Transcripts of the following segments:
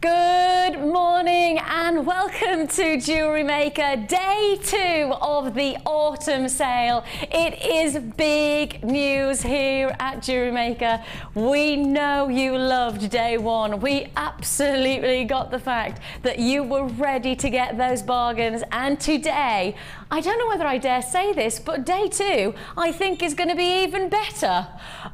Good morning and welcome to Jewellery Maker, day 2 of the autumn sale. It is big news here at Jewellery Maker. We know you loved day 1. We absolutely got the fact that you were ready to get those bargains, and today, I don't know whether I dare say this, but day 2 I think is going to be even better.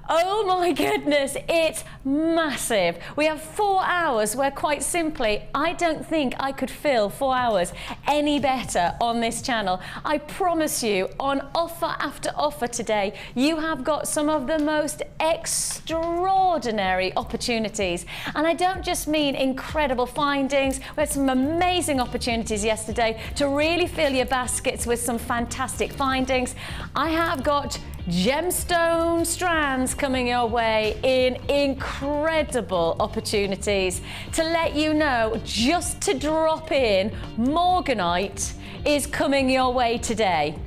Oh my goodness, it's massive. We have 4 hours where quite simply, I don't think I could fill 4 hours any better on this channel. I promise you, on offer after offer today, you have got some of the most extraordinary opportunities. And I don't just mean incredible findings. We had some amazing opportunities yesterday to really fill your baskets with some fantastic findings. I have got gemstone strands coming your way in incredible opportunities. To let you know, just to drop in, Morganite is coming your way today.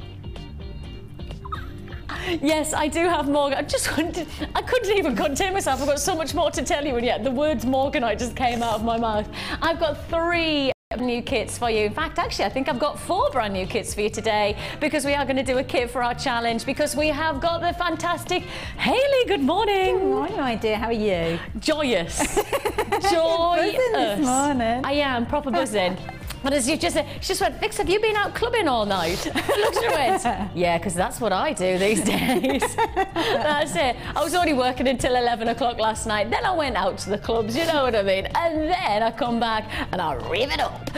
Yes, I do have Morganite. I couldn't even contain myself. I've got so much more to tell you, and yet the words Morganite just came out of my mouth. I've got 3 new kits for you. In fact, actually, I think I've got 4 brand new kits for you today, because we are going to do a kit for our challenge, because we have got the fantastic Hayley. Good morning. Good morning, my dear. How are you? Joyous. Joyous. Buzzing this morning. I am proper buzzing. But as you just said, she just went, Vix, have you been out clubbing all night? Looked at it. Yeah, because that's what I do these days. That's it. I was only working until 11 o'clock last night. Then I went out to the clubs, you know what I mean? And then I come back and I rev it up.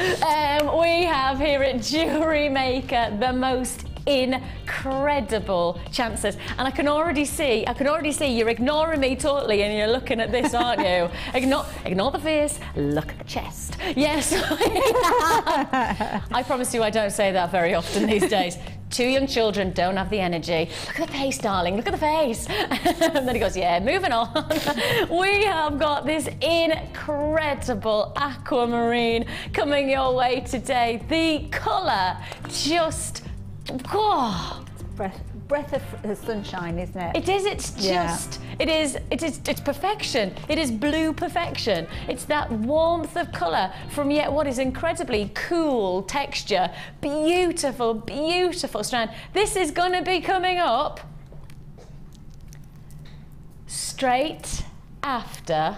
We have here at Jewellery Maker the most incredible chances, and I can already see you're ignoring me totally, and you're looking at this, aren't you? Ignore the face, look at the chest. Yes. I promise you I don't say that very often these days. 2 young children don't have the energy. Look at the face, darling, look at the face. And then he goes, yeah, moving on. We have got this incredible aquamarine coming your way today. The colour just, oh, breath of sunshine, isn't it? It is. It's just. Yeah. It's perfection. It is blue perfection. It's that warmth of colour from yet what is incredibly cool texture. Beautiful, beautiful strand. This is going to be coming up straight after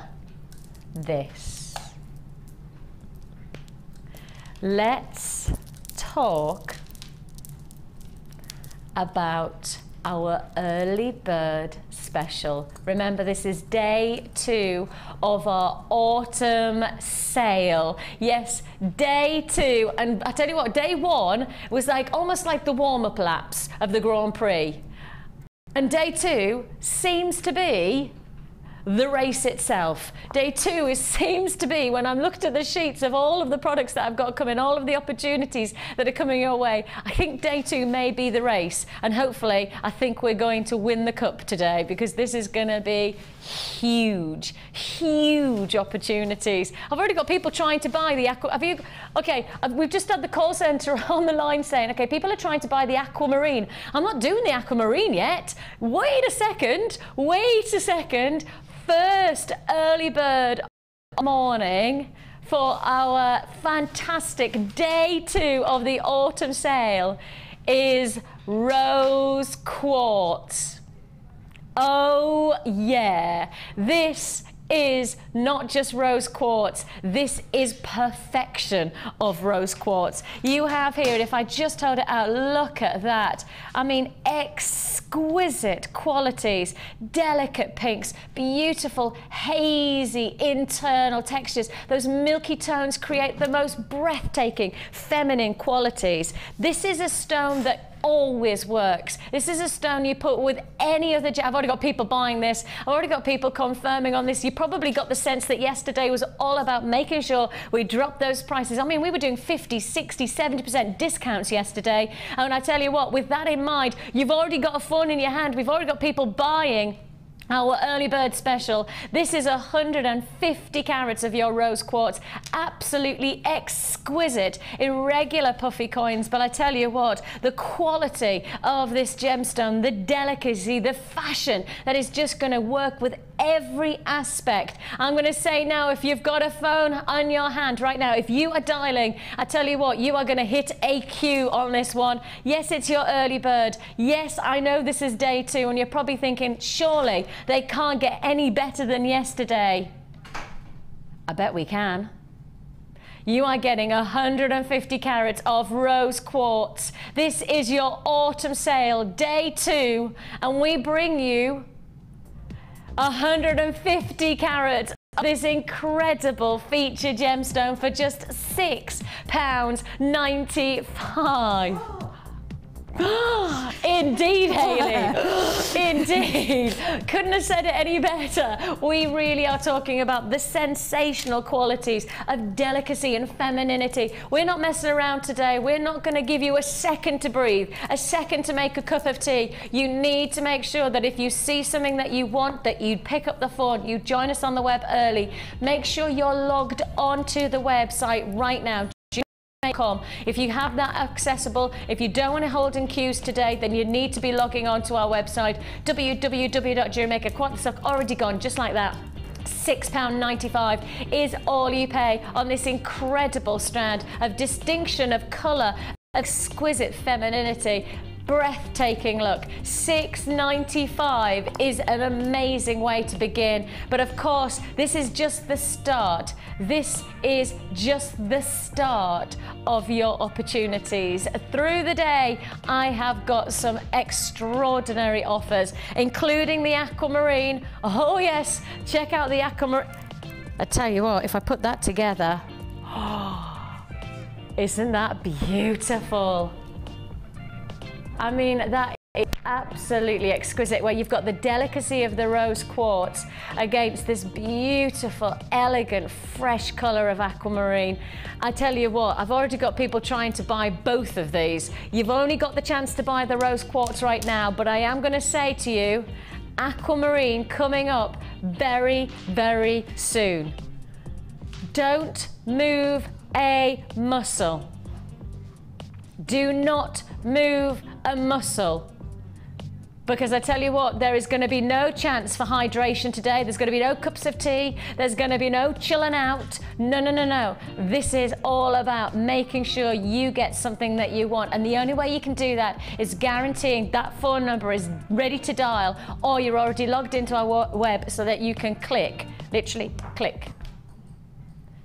this. Let's talk about our early bird special. Remember, this is day 2 of our autumn sale. Yes, day 2, and I tell you what, day 1 was like almost like the warm-up laps of the Grand Prix, and day 2 seems to be the race itself. Day 2 seems to be, when I'm looked at the sheets of all of the products that I've got coming, all of the opportunities that are coming your way, I think day 2 may be the race, and hopefully I think we're going to win the cup today, because this is going to be huge, huge opportunities. I've already got people trying to buy the we've just had the call centre on the line saying, okay, people are trying to buy the Aquamarine. I'm not doing the Aquamarine yet. Wait a second. First early bird morning for our fantastic day 2 of the autumn sale is rose quartz. Oh yeah, this is not just rose quartz, this is perfection of rose quartz. You have here, if I just hold it out, look at that. I mean, exquisite qualities, delicate pinks, beautiful hazy internal textures. Those milky tones create the most breathtaking feminine qualities. This is a stone that always works. This is a stone you put with any other I've already got people buying this. I've already got people confirming on this. You probably got the sense that yesterday was all about making sure we dropped those prices. I mean, we were doing 50, 60, 70% discounts yesterday. And I tell you what, with that in mind, you've already got a phone in your hand. We've already got people buying our early bird special. This is 150 carats of your rose quartz, absolutely exquisite, irregular puffy coins. But I tell you what, the quality of this gemstone, the delicacy, the fashion that is just going to work with every aspect. I'm going to say now, if you've got a phone on your hand right now, if you are dialing, I tell you what, you are going to hit AQ on this one. Yes, it's your early bird. Yes, I know this is day 2, and you're probably thinking, surely they can't get any better than yesterday. I bet we can. You are getting 150 carats of rose quartz. This is your autumn sale, day 2, and we bring you 150 carats of this incredible featured gemstone for just £6.95. Indeed, Hayley. Indeed. Couldn't have said it any better. We really are talking about the sensational qualities of delicacy and femininity. We're not messing around today. We're not going to give you a second to breathe, a second to make a cup of tea. You need to make sure that if you see something that you want, that you pick up the phone, you join us on the web early. Make sure you're logged onto the website right now. If you have that accessible, if you don't want to hold in queues today, then you need to be logging on to our website, www.jewellery Maker. The stock already gone, just like that. £6.95 is all you pay on this incredible strand of distinction, of colour, exquisite femininity. Breathtaking look. £6.95 is an amazing way to begin, but of course this is just the start. This is just the start of your opportunities. Through the day I have got some extraordinary offers, including the Aquamarine. Oh yes, check out the Aquamarine. I tell you what, if I put that together, isn't that beautiful? I mean, that is absolutely exquisite, where you've got the delicacy of the rose quartz against this beautiful, elegant, fresh colour of aquamarine. I tell you what, I've already got people trying to buy both of these. You've only got the chance to buy the rose quartz right now, but I am going to say to you, aquamarine coming up very, very soon. Don't move a muscle. Do not move a muscle, because I tell you what, there is going to be no chance for hydration today. There's going to be no cups of tea. There's going to be no chilling out. No, no, no, no. This is all about making sure you get something that you want, and the only way you can do that is guaranteeing that phone number is ready to dial, or you're already logged into our web so that you can click, literally click.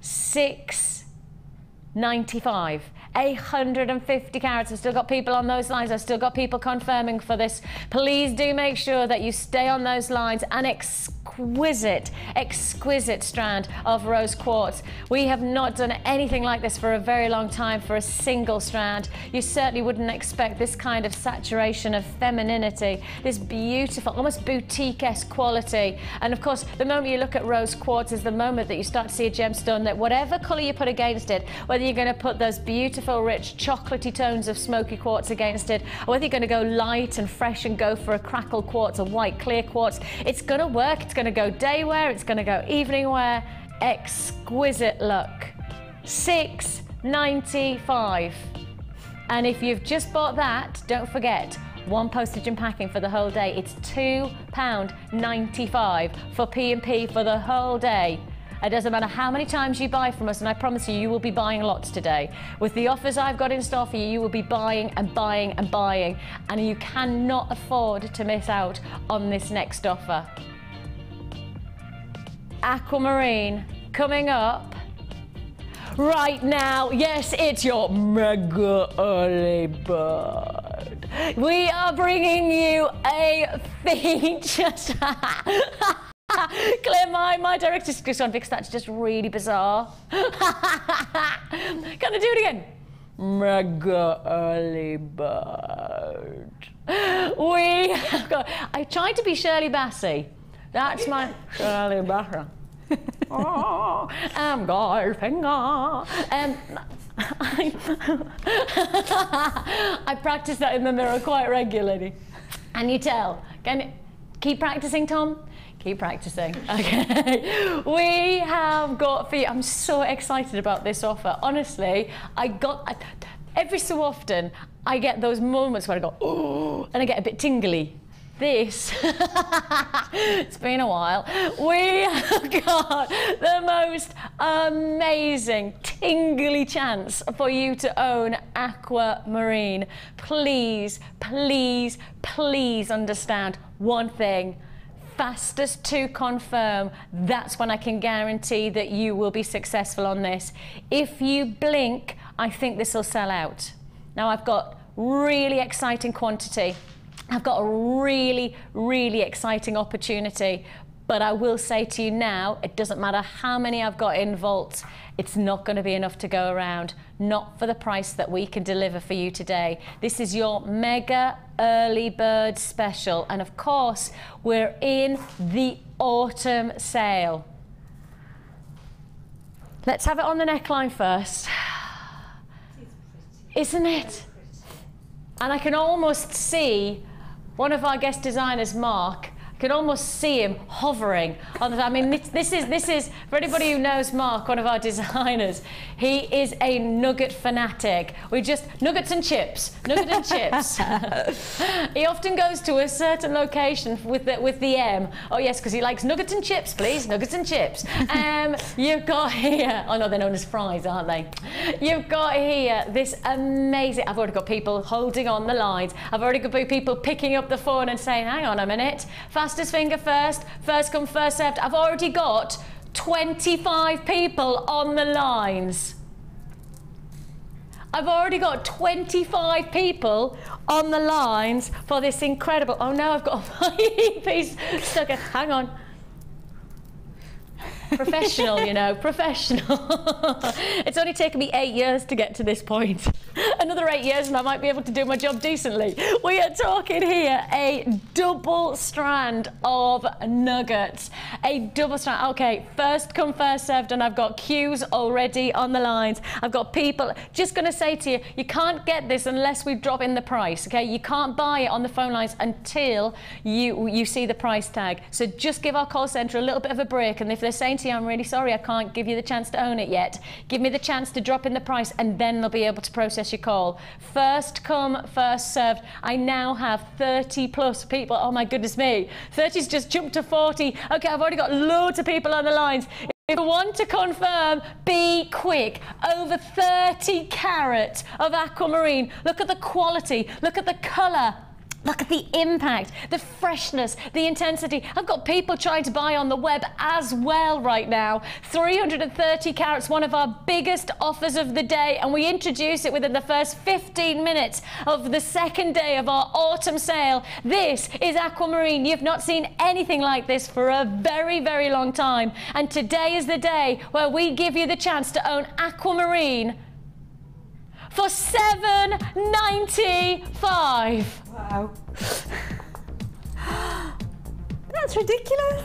£6.95. 150 carats. I've still got people on those lines. I've still got people confirming for this. Please do make sure that you stay on those lines. An exquisite, exquisite strand of rose quartz. We have not done anything like this for a very long time for a single strand. You certainly wouldn't expect this kind of saturation of femininity, this beautiful, almost boutique-esque quality. And of course, the moment you look at rose quartz is the moment that you start to see a gemstone that whatever color you put against it, whether you're going to put those beautiful, rich, chocolatey tones of smoky quartz against it, or whether you're going to go light and fresh and go for a crackle quartz, a white clear quartz, it's going to work. It's going to go day wear, it's going to go evening wear. Exquisite look. £6.95. And if you've just bought that, don't forget, one postage and packing for the whole day. It's £2.95 for P&P for the whole day. It doesn't matter how many times you buy from us, and I promise you, you will be buying lots today. With the offers I've got in store for you, you will be buying and buying and buying, and you cannot afford to miss out on this next offer. Aquamarine coming up right now. Yes, it's your mega early bird. We are bringing you a feature. Claire, my director's just gone, because that's just really bizarre. Can I do it again? Mega early bird. We have got, I tried to be Shirley Bassey. That's my Shirley Bassey. Oh, I'm Goldfinger. I practice that in the mirror quite regularly. And you tell. Can you keep practicing, Tom? Keep practicing. Okay. We have got for you. I'm so excited about this offer. Honestly, every so often I get those moments where I go, oh, and I get a bit tingly. this, it's been a while, we have got the most amazing, tingly chance for you to own Aquamarine. Please, please, please understand one thing. Fastest to confirm, that's when I can guarantee that you will be successful on this. If you blink, I think this will sell out. Now I've got really exciting quantity. I've got a really, really exciting opportunity, but I will say to you now, it doesn't matter how many I've got in vault, it's not going to be enough to go around, not for the price that we can deliver for you today. This is your mega early bird special, and of course, we're in the autumn sale. Let's have it on the neckline first. Isn't it? And I can almost see one of our guest designers, Mark, I can almost see him hovering on the, I mean, this is, for anybody who knows Mark, one of our designers, he is a nugget fanatic. We just, nuggets and chips, nugget and chips. He often goes to a certain location with the M. Oh yes, because he likes nuggets and chips, please, nuggets and chips. You've got here, oh no, they're known as fries, aren't they? You've got here this amazing, I've already got people holding on the lines. I've already got people picking up the phone and saying, hang on a minute, fastest finger first, first come, first served. I've already got 25 people on the lines. I've already got 25 people on the lines for this incredible, oh no, I've got my piece stuck in, hang on. Professional, you know, professional. It's only taken me 8 years to get to this point. Another 8 years and I might be able to do my job decently. We are talking here a double strand of nuggets. A double strand. Okay, first come, first served, and I've got queues already on the lines. I've got people just going to say to you, you can't get this unless we drop in the price, okay? You can't buy it on the phone lines until you see the price tag. So just give our call centre a little bit of a break, and if they're saying to you, I'm really sorry, I can't give you the chance to own it yet, give me the chance to drop in the price, and then they'll be able to process your call. First come, first served. I now have 30 plus people. Oh my goodness me, 30's just jumped to 40. Okay, I've already got loads of people on the lines. If you want to confirm, be quick. Over 30 carat of Aquamarine. Look at the quality, look at the colour. Look at the impact, the freshness, the intensity. I've got people trying to buy on the web as well right now. 330 carats, one of our biggest offers of the day, and we introduce it within the first 15 minutes of the second day of our autumn sale. This is Aquamarine. You've not seen anything like this for a very, very long time. And today is the day where we give you the chance to own Aquamarine for $7.95. Wow. That's ridiculous.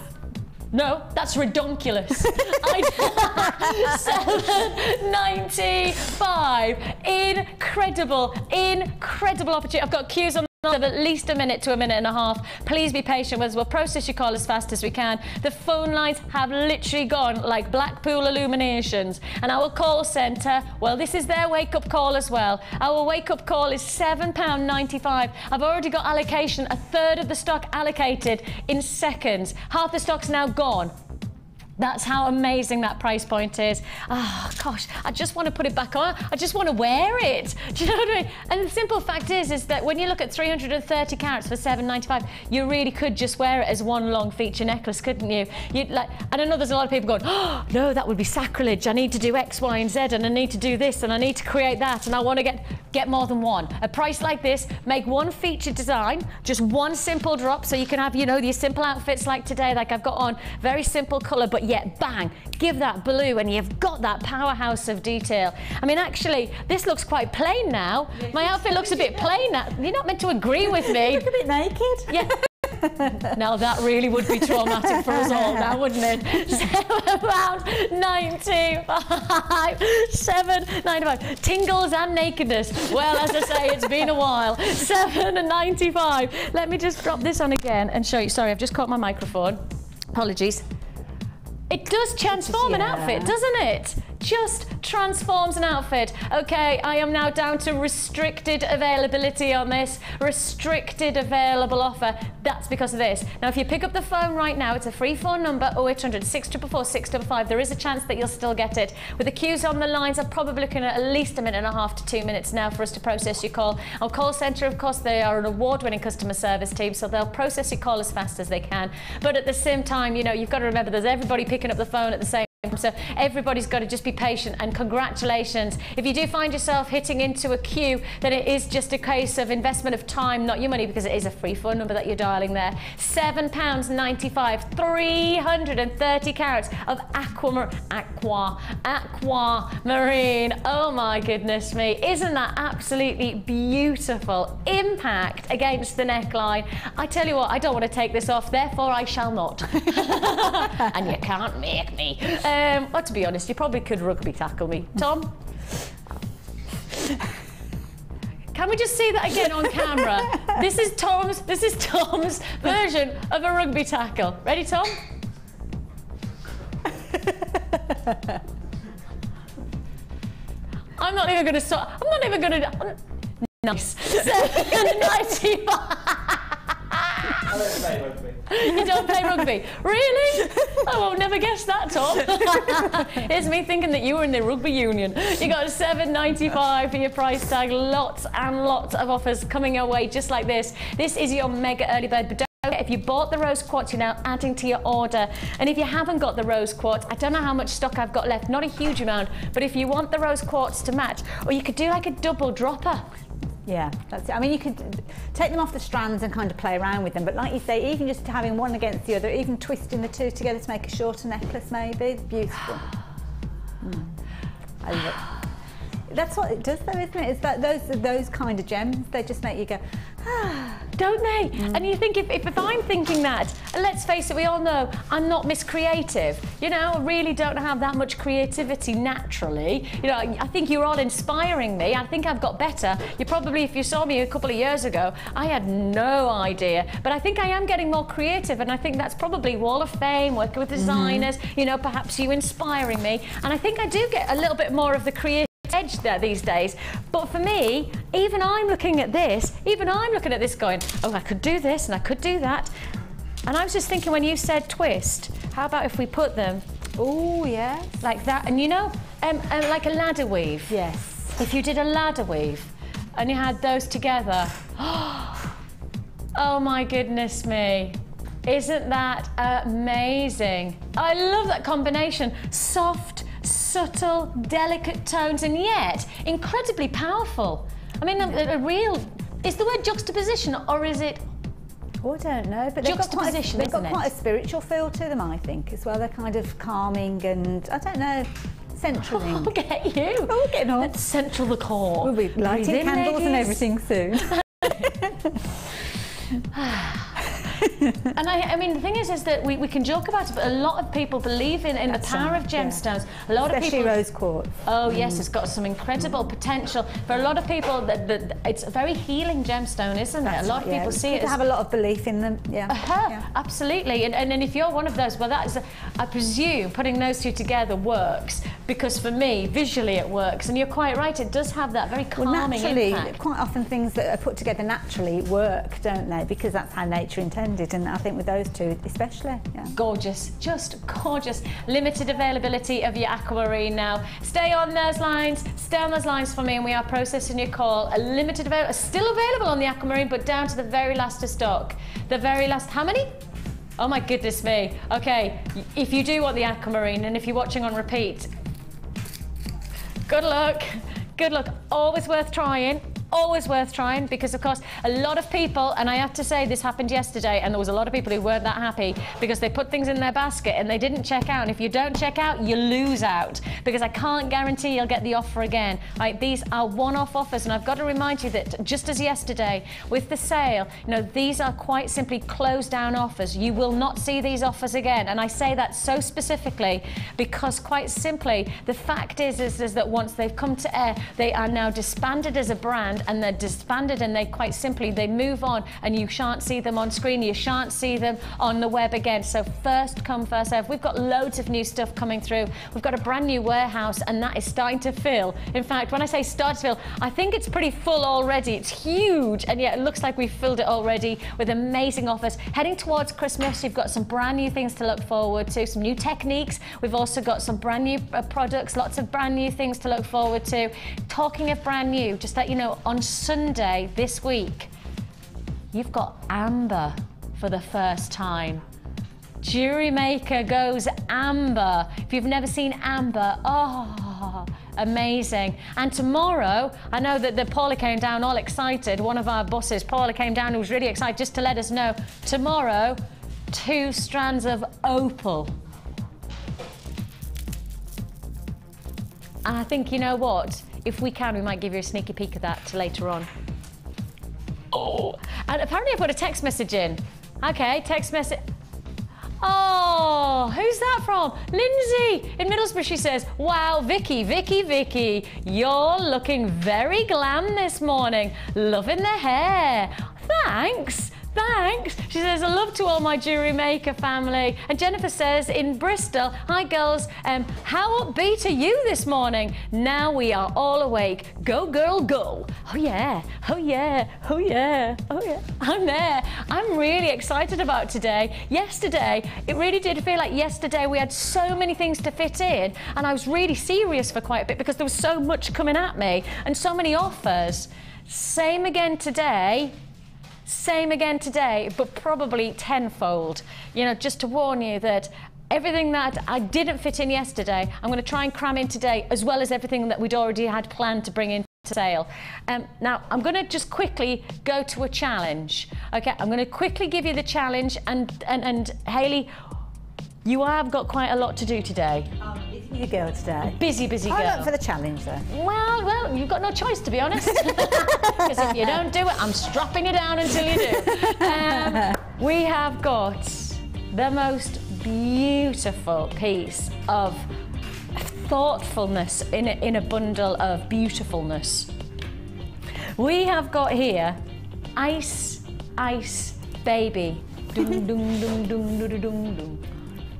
No, that's redonkulous. $7.95. Incredible, incredible opportunity. I've got queues on of at least a minute to a minute and a half. Please be patient with us. We'll process your call as fast as we can. The phone lines have literally gone like Blackpool illuminations, and our call centre, well, this is their wake-up call as well. Our wake-up call is £7.95. I've already got allocation, a third of the stock allocated in seconds. Half the stock's now gone. That's how amazing that price point is. Oh gosh, I just want to put it back on. I just want to wear it. Do you know what I mean? And the simple fact is that when you look at 330 carats for $7.95, you really could just wear it as one long feature necklace, couldn't you? And I know there's a lot of people going, oh no, that would be sacrilege. I need to do X, Y, and Z, and I need to do this, and I need to create that, and I want to get more than one. A price like this, make one feature design, just one simple drop, so you can have, you know, these simple outfits like today, like I've got on, very simple colour, but yet bang, give that blue and you've got that powerhouse of detail. I mean, actually, this looks quite plain now. My outfit looks a bit plain now. You're not meant to agree with me. You look a bit naked. Yeah. Now that really would be traumatic for us all now, wouldn't it? £7.95. £7.95. Tingles and nakedness. Well, as I say, it's been a while. £7.95. Let me just drop this on again and show you. Sorry, I've just caught my microphone. Apologies. It does transform an outfit, doesn't it? just transforms an outfit. Okay, I am now down to restricted availability on this, restricted available offer. That's because of this. Now, if you pick up the phone right now, it's a free phone number, 0800 644 655. There is a chance that you'll still get it. With the queues on the lines, I'm probably looking at least 1.5 to 2 minutes now for us to process your call. Our call centre, of course, they are an award-winning customer service team, so they'll process your call as fast as they can. But at the same time, you know, you've got to remember there's everybody picking up the phone at the same time, so everybody's got to just be patient, and congratulations. If you do find yourself hitting into a queue, then it is just a case of investment of time, not your money, because it is a free phone number that you're dialing there. £7.95, 330 carats of aquamarine. Oh my goodness me, isn't that absolutely beautiful? Impact against the neckline. I tell you what, I don't want to take this off, therefore I shall not. And you can't make me. Well, to be honest, you probably could rugby tackle me. Tom? Can we just see that again on camera? This is Tom's version of a rugby tackle. Ready, Tom? I'm not even going to stop. I'm not even going to. Nice. 7.95. I don't play rugby. You don't play rugby? Really? I won't never guess that, Tom. Here's me thinking that you were in the rugby union. You got £7.95 for your price tag. Lots and lots of offers coming your way just like this. This is your mega early bird. But don't forget, if you bought the rose quartz, you're now adding to your order. And if you haven't got the rose quartz, I don't know how much stock I've got left. Not a huge amount. But if you want the rose quartz to match, or you could do like a double dropper. Yeah, that's it. I mean, you could take them off the strands and kind of play around with them, but like you say, even just having one against the other, even twisting the two together to make a shorter necklace maybe, it's beautiful. I love it. That's what it does though, isn't it? It's that those kind of gems, they just make you go, ah. Don't they? And you think, if I'm thinking that, and let's face it, we all know I'm not Miss Creative. You know, I really don't have that much creativity naturally. You know, I think you're all inspiring me. I think I've got better. You probably, if you saw me a couple of years ago, I had no idea. But I think I am getting more creative, and I think that's probably Wall of Fame, working with designers, you know, perhaps you inspiring me. And I think I do get a little bit more of the creative edge there these days. But for me, even I'm looking at this going, oh, I could do this and I could do that. And I was just thinking, when you said twist, how about if we put them, oh yes, like that, and you know, like a ladder weave. Yes. If you did a ladder weave and you had those together, oh my goodness me, isn't that amazing? I love that combination. Soft, subtle, delicate tones, and yet incredibly powerful. I mean, a real, is the word juxtaposition, or is it? Oh, I don't know, but they've got quite a spiritual feel to them, I think, as well. They're kind of calming and, I don't know, centraling. I'll get you. Oh, we're getting on. Let's central the core. We'll be lighting candles and everything soon. And I mean, the thing is that we can joke about it, but a lot of people believe in the power of gemstones. Yeah. A lot Especially of people, rose quartz. Oh yes, it's got some incredible potential. For a lot of people, that it's a very healing gemstone, isn't it? A lot of people see it. People have a lot of belief in them. Yeah. Absolutely. And if you're one of those, well, that is, I presume, putting those two together works, because for me, visually it works. And you're quite right, it does have that very calming impact. Quite often things that are put together naturally work, don't they? Because that's how nature intended, and I think with those two especially. Yeah. Gorgeous, just gorgeous. Limited availability of your aquamarine now. Stay on those lines for me, and we are processing your call. A limited still available on the aquamarine, but down to the very last of stock. The very last, how many? Oh my goodness me. Okay, if you do want the aquamarine, and if you're watching on repeat, good luck. Good luck. Always worth trying. Always worth trying, because of course a lot of people, and I have to say this happened yesterday, and there was a lot of people who weren't that happy because they put things in their basket and they didn't check out. And if you don't check out, you lose out, because I can't guarantee you'll get the offer again. Right, these are one-off offers, and I've got to remind you that just as yesterday with the sale, you know, these are quite simply closed down offers. You will not see these offers again, and I say that so specifically because quite simply the fact is that once they've come to air, they are now disbanded as a brand and they're disbanded, and they quite simply, they move on, and you shan't see them on screen, you shan't see them on the web again. So first come, first serve. We've got loads of new stuff coming through. We've got a brand new warehouse, and that is starting to fill. In fact, when I say start to fill, I think it's pretty full already. It's huge, and yet it looks like we've filled it already with amazing offers. Heading towards Christmas, you've got some brand new things to look forward to, some new techniques. We've also got some brand new products, lots of brand new things to look forward to. Talking of brand new, just let you know, on Sunday this week, you've got amber for the first time. Jewellery Maker goes amber. If you've never seen amber, oh, amazing. And tomorrow, I know that Paula came down all excited. One of our bosses, Paula, came down and was really excited just to let us know. Tomorrow, 2 strands of opal. And I think, you know what? If we can, we might give you a sneaky peek of that later on. Oh, and apparently I've got a text message in. Okay, text message. Oh, who's that from? Lindsay in Middlesbrough. She says, wow, Vicki, you're looking very glam this morning. Loving the hair. Thanks. She says, I love to all my Jewellery Maker family. And Jennifer says in Bristol, hi girls, how upbeat are you this morning? Now we are all awake. Go girl, go. Oh yeah. I'm there. I'm really excited about today. Yesterday, it really did feel like yesterday we had so many things to fit in, and I was really serious for quite a bit because there was so much coming at me and so many offers. Same again today, but probably tenfold. You know, just to warn you that everything that I didn't fit in yesterday, I'm going to try and cram in today, as well as everything that we'd already had planned to bring in to sale. Now, I'm going to just quickly go to a challenge. Okay, I'm going to quickly give you the challenge, and Hayley, you have got quite a lot to do today. Busy girl today. Busy girl. I'm up for the challenge though. Well, you've got no choice, to be honest. Because if you don't do it, I'm strapping you down until you do. We have got the most beautiful piece of thoughtfulness in a bundle of beautifulness. We have got here Ice Baby. Dung, dung, dung, dung, dung, dung, dung.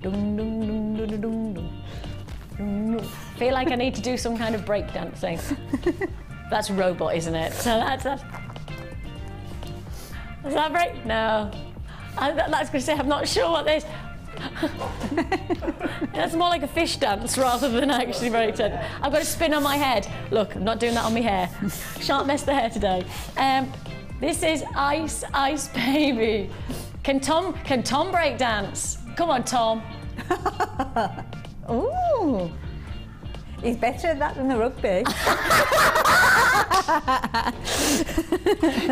Dung, dung, dung, dung, dung, dung. Feel like I need to do some kind of break dancing. That's robot, isn't it? So that's is that break? No. That's going to say I'm not sure what this. That's more like a fish dance rather than actually break dance. I've got to spin on my head. Look, I'm not doing that on my hair. Shan't mess the hair today. This is Ice Baby. Can Tom break dance? Come on, Tom. Ooh, he's better at that than the rugby.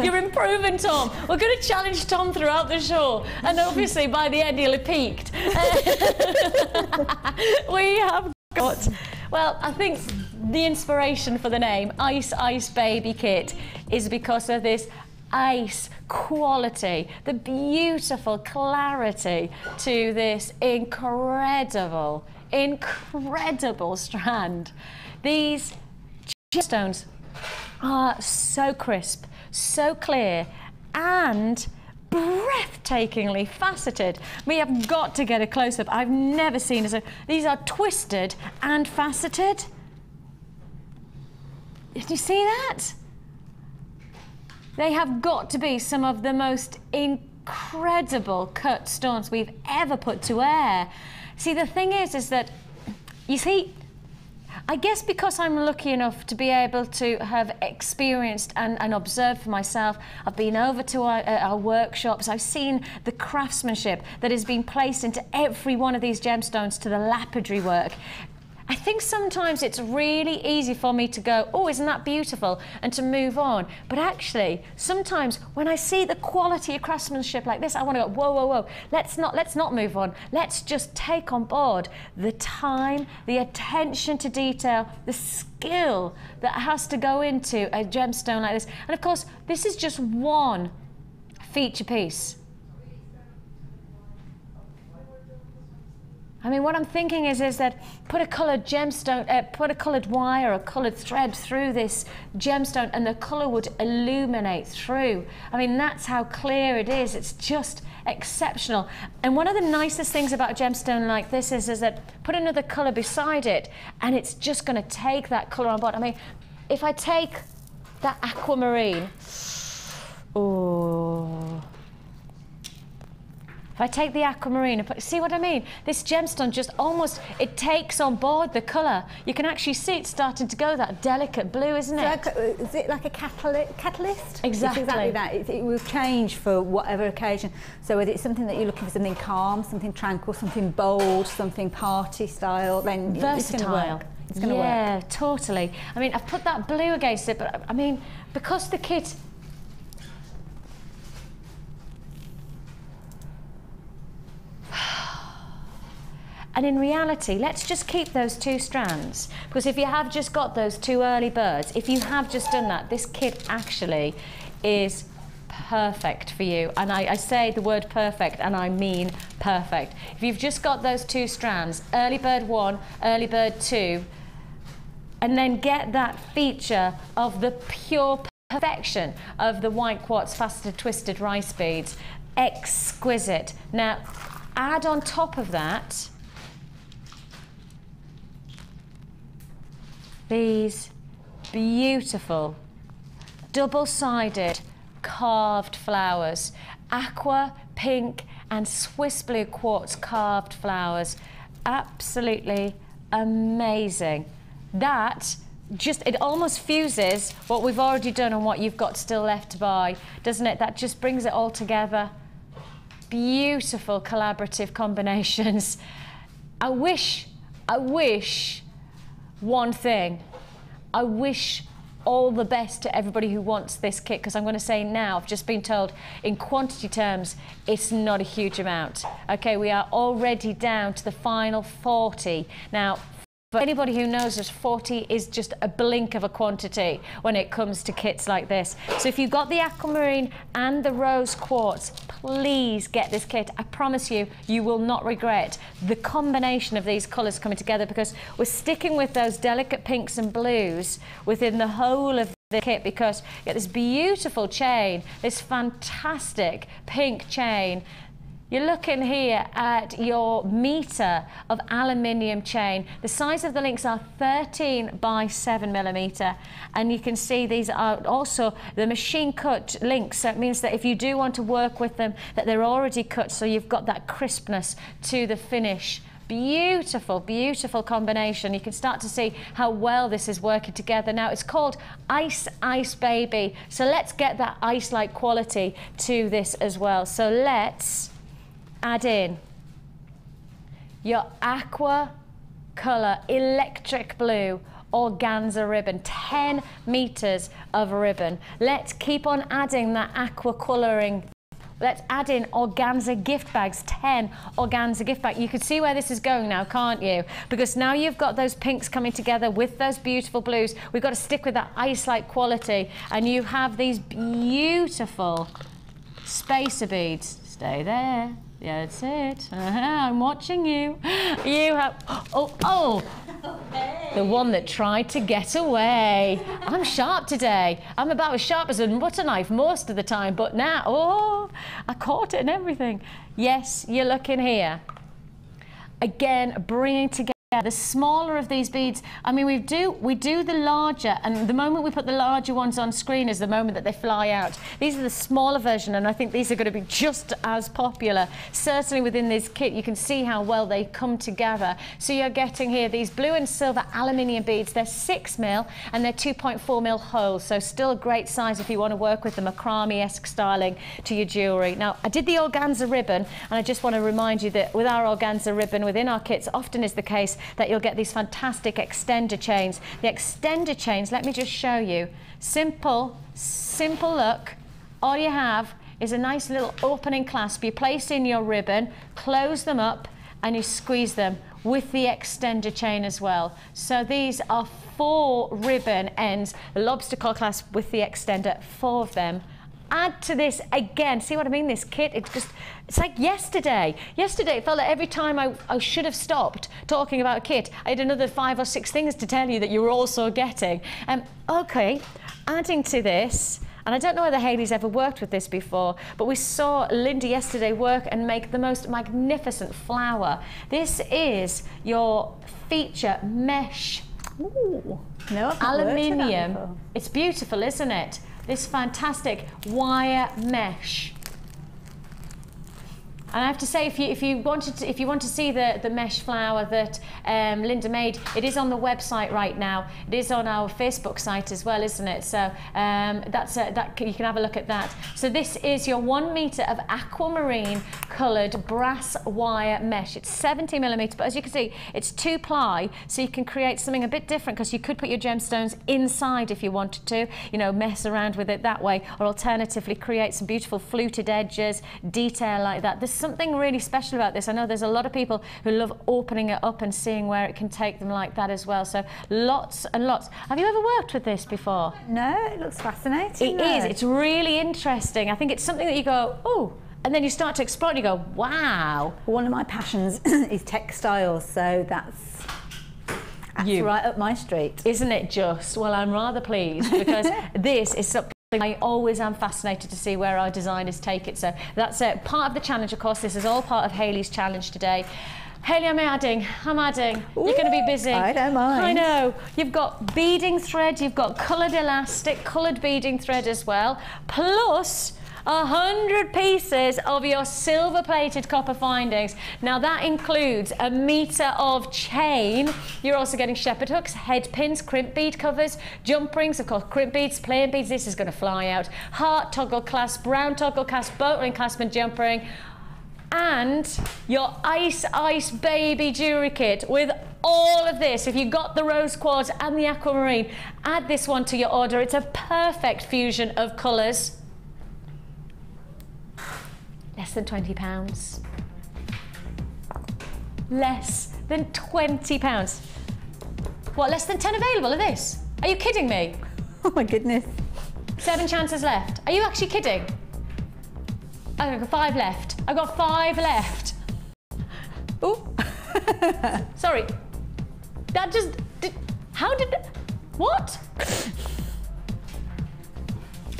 You're improving, Tom. We're going to challenge Tom throughout the show, and obviously by the end he'll have peaked. We have got, well, I think the inspiration for the name Ice Baby Kit is because of this ice quality, the beautiful clarity to this incredible strand. These gemstones are so crisp, so clear, and breathtakingly faceted. We have got to get a close-up. I've never seen this. These are twisted and faceted. Did you see that? They have got to be some of the most incredible cut stones we've ever put to air. See, the thing is that, you see, I guess because I'm lucky enough to be able to have experienced and observed for myself, I've been over to our workshops, I've seen the craftsmanship that has been placed into every one of these gemstones, to the lapidary work. I think sometimes it's really easy for me to go, oh, isn't that beautiful, and to move on. But actually, sometimes when I see the quality of craftsmanship like this, I want to go, whoa, let's not move on. Let's just take on board the time, the attention to detail, the skill that has to go into a gemstone like this. And of course, this is just one feature piece. I mean, what I'm thinking is that put a coloured gemstone, put a coloured wire or coloured thread through this gemstone and the colour would illuminate through. I mean, that's how clear it is. It's just exceptional. And one of the nicest things about a gemstone like this is that put another colour beside it and it's just going to take that colour on board. I mean, if I take that aquamarine, oh. If I take the aquamarine and put, see what I mean? This gemstone just almost, it takes on board the colour. You can actually see it starting to go that delicate blue, isn't it? Is it like a catalyst? Exactly. It's exactly that. It will change for whatever occasion. So whether it's something that you're looking for something calm, something tranquil, something bold, something party style, then versatile. It's going to work. It's going to work. Yeah, totally. I mean, I've put that blue against it, but I mean, because the kit, and in reality, let's just keep those 2 strands, because if you have just got those 2 early birds, if you have just done that, this kit actually is perfect for you. And I say the word perfect, and I mean perfect. If you've just got those 2 strands, early bird 1, early bird 2, and then get that feature of the pure perfection of the white quartz faceted twisted rice beads, exquisite. Now, add on top of that these beautiful double-sided carved flowers, aqua, pink and Swiss blue quartz carved flowers. Absolutely amazing. That just, it almost fuses what we've already done and what you've got still left to buy, doesn't it? That just brings it all together. Beautiful collaborative combinations. I wish one thing. I wish all the best to everybody who wants this kit, because I'm going to say now, I've just been told in quantity terms it's not a huge amount. Okay, we are already down to the final 40. Now, for anybody who knows us, 40 is just a blink of a quantity when it comes to kits like this. So if you've got the aquamarine and the rose quartz, please get this kit. I promise you, you will not regret the combination of these colours coming together, because we're sticking with those delicate pinks and blues within the whole of the kit, because you get this beautiful chain, this fantastic pink chain. You're looking here at your metre of aluminium chain. The size of the links are 13 by 7mm, and you can see these are also the machine cut links. So it means that if you do want to work with them, that they're already cut, so you've got that crispness to the finish. Beautiful, beautiful combination. You can start to see how well this is working together. Now, it's called Ice Ice Baby, so let's get that ice-like quality to this as well. So let's add in your aqua colour electric blue organza ribbon, 10 meters of ribbon. Let's keep on adding that aqua colouring. Let's add in organza gift bags, 10 organza gift bags. You can see where this is going now, can't you? Because now you've got those pinks coming together with those beautiful blues. We've got to stick with that ice-like quality, and you have these beautiful spacer beads. Stay there. Yeah, that's it. I'm watching you. You have, the one that tried to get away. I'm sharp today. I'm about as sharp as a butter knife most of the time, but now, I caught it and everything. Yes, you're looking here. Again, bringing together the smaller of these beads. I mean, we do the larger, and the moment we put the larger ones on screen is the moment that they fly out. These are the smaller version, and I think these are going to be just as popular. Certainly within this kit, you can see how well they come together. So you're getting here these blue and silver aluminium beads. They're 6mm and they're 2.4mm holes, so still a great size if you want to work with the macrame-esque styling to your jewellery. Now, I did the organza ribbon, and I just want to remind you that with our organza ribbon within our kits, often is the case that you'll get these fantastic extender chains. The extender chains, let me just show you. Simple look. All you have is a nice little opening clasp. You place in your ribbon, close them up, and you squeeze them with the extender chain as well. So these are 4 ribbon ends, the lobster claw clasp with the extender, 4 of them. add to this again. See what I mean? This kit, it's like yesterday. Yesterday, it felt like every time I should have stopped talking about a kit, I had another 5 or 6 things to tell you that you were also getting. Okay, adding to this, and I don't know whether Hayley's ever worked with this before, but we saw Linda yesterday work and make the most magnificent flower. This is your feature mesh. Ooh, no, aluminium. It's beautiful, isn't it? This fantastic wire mesh. And I have to say, if you want to see the mesh flower that Linda made, it is on the website right now. It is on our Facebook site as well, isn't it? So that you can have a look at that. So this is your 1 meter of aquamarine coloured brass wire mesh. It's 70 millimetres, but as you can see, it's 2 ply, so you can create something a bit different, because you could put your gemstones inside if you wanted to, you know, mess around with it that way, or alternatively create some beautiful fluted edges, detail like that. There's something really special about this. I know there's a lot of people who love opening it up and seeing where it can take them like that as well. So lots and lots. Have you ever worked with this before? No, it looks fascinating. It is. It's really interesting. I think it's something that you go, oh, and then you start to explore and you go, wow. One of my passions is textiles, so that's right up my street. Isn't it just? Well, I'm rather pleased, because this is something I always am fascinated to see where our designers take it. So that's part of the challenge, of course. This is all part of Hayley's challenge today. Hayley, I'm adding. Ooh, you're going to be busy. I don't mind. I know. You've got beading thread, you've got coloured elastic, coloured beading thread as well, plus 100 pieces of your silver plated copper findings. Now that includes 1 meter of chain. You're also getting shepherd hooks, head pins, crimp bead covers, jump rings, of course, crimp beads, plain beads. This is going to fly out. Heart toggle clasp, brown toggle clasp, boat ring clasp and jump ring. And your ice baby jewellery kit with all of this. If you got the rose quartz and the aquamarine, add this one to your order. It's a perfect fusion of colours. Less than £20. Less than £20. What, less than 10 available of this? Are you kidding me? Oh my goodness. 7 chances left. Are you actually kidding? I've got 5 left. I've got 5 left. Oh, sorry. That just, what?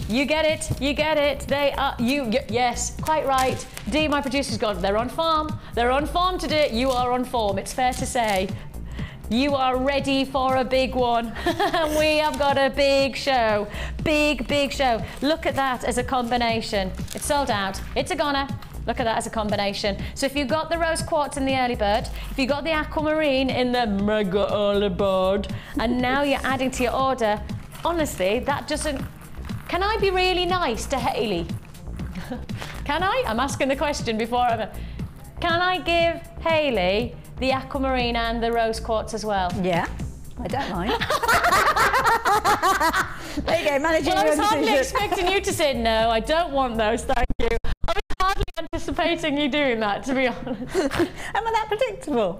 You get it, you get it. They are, yes, quite right. Dee, my producer's gone, they're on form. They're on form today. You are on form, it's fair to say. You are ready for a big one. We have got a big show. Big show. Look at that as a combination. It's sold out. It's a goner. Look at that as a combination. So if you got the rose quartz in the early bird, if you got the aquamarine in the mega early bird, and now you're adding to your order, honestly, that doesn't... Can I be really nice to Hayley? Can I? I'm asking the question before I'm... Can I give Hayley the aquamarine and the rose quartz as well? Yeah, I don't mind. There you go, managing your I was hardly decision. expecting you to say, no, I don't want those, thank you. I was hardly anticipating you doing that, to be honest. Am I that predictable?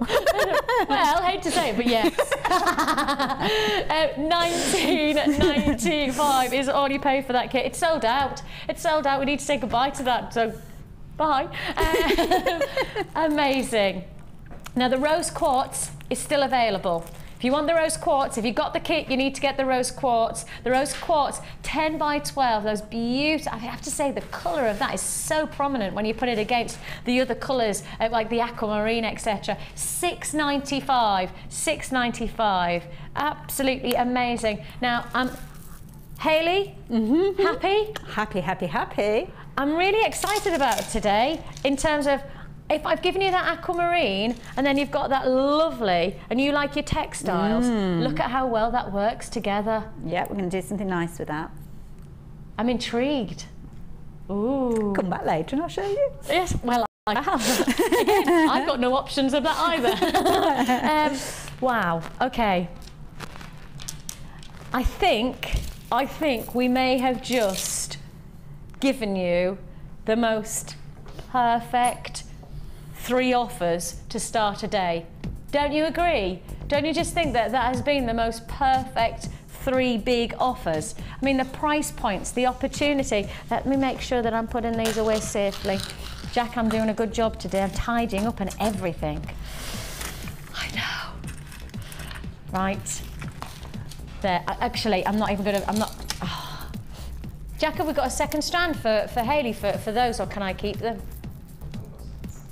Well, hate to say it, but yes. $19.95 is all you pay for that kit. It's sold out. It's sold out. We need to say goodbye to that, so bye. Amazing. Now, the rose quartz is still available. If you want the rose quartz, if you've got the kit, you need to get the rose quartz. The rose quartz, 10 by 12, those beautiful, I have to say the colour of that is so prominent when you put it against the other colours, like the aquamarine, etc. $6.95, $6.95, absolutely amazing. Now, Hayley, happy? Happy. I'm really excited about it today in terms of, if I've given you that aquamarine and then you've got that lovely, and you like your textiles, look at how well that works together. Yeah, we're going to do something nice with that. I'm intrigued. Ooh. Come back later and I'll show you. Yes, well, I have. Again, I've got no options of that either. Wow, okay. I think we may have just given you the most perfect 3 offers to start a day. Don't you agree? Don't you just think that that has been the most perfect 3 big offers. I mean, the price points, the opportunity. Let me make sure that I'm putting these away safely. Jack, I'm doing a good job today. I'm tidying up and everything. I know. Right. There. Actually, I'm not even going to, I'm not. Oh. Jack, have we got a second strand for Hayley for those, or can I keep them?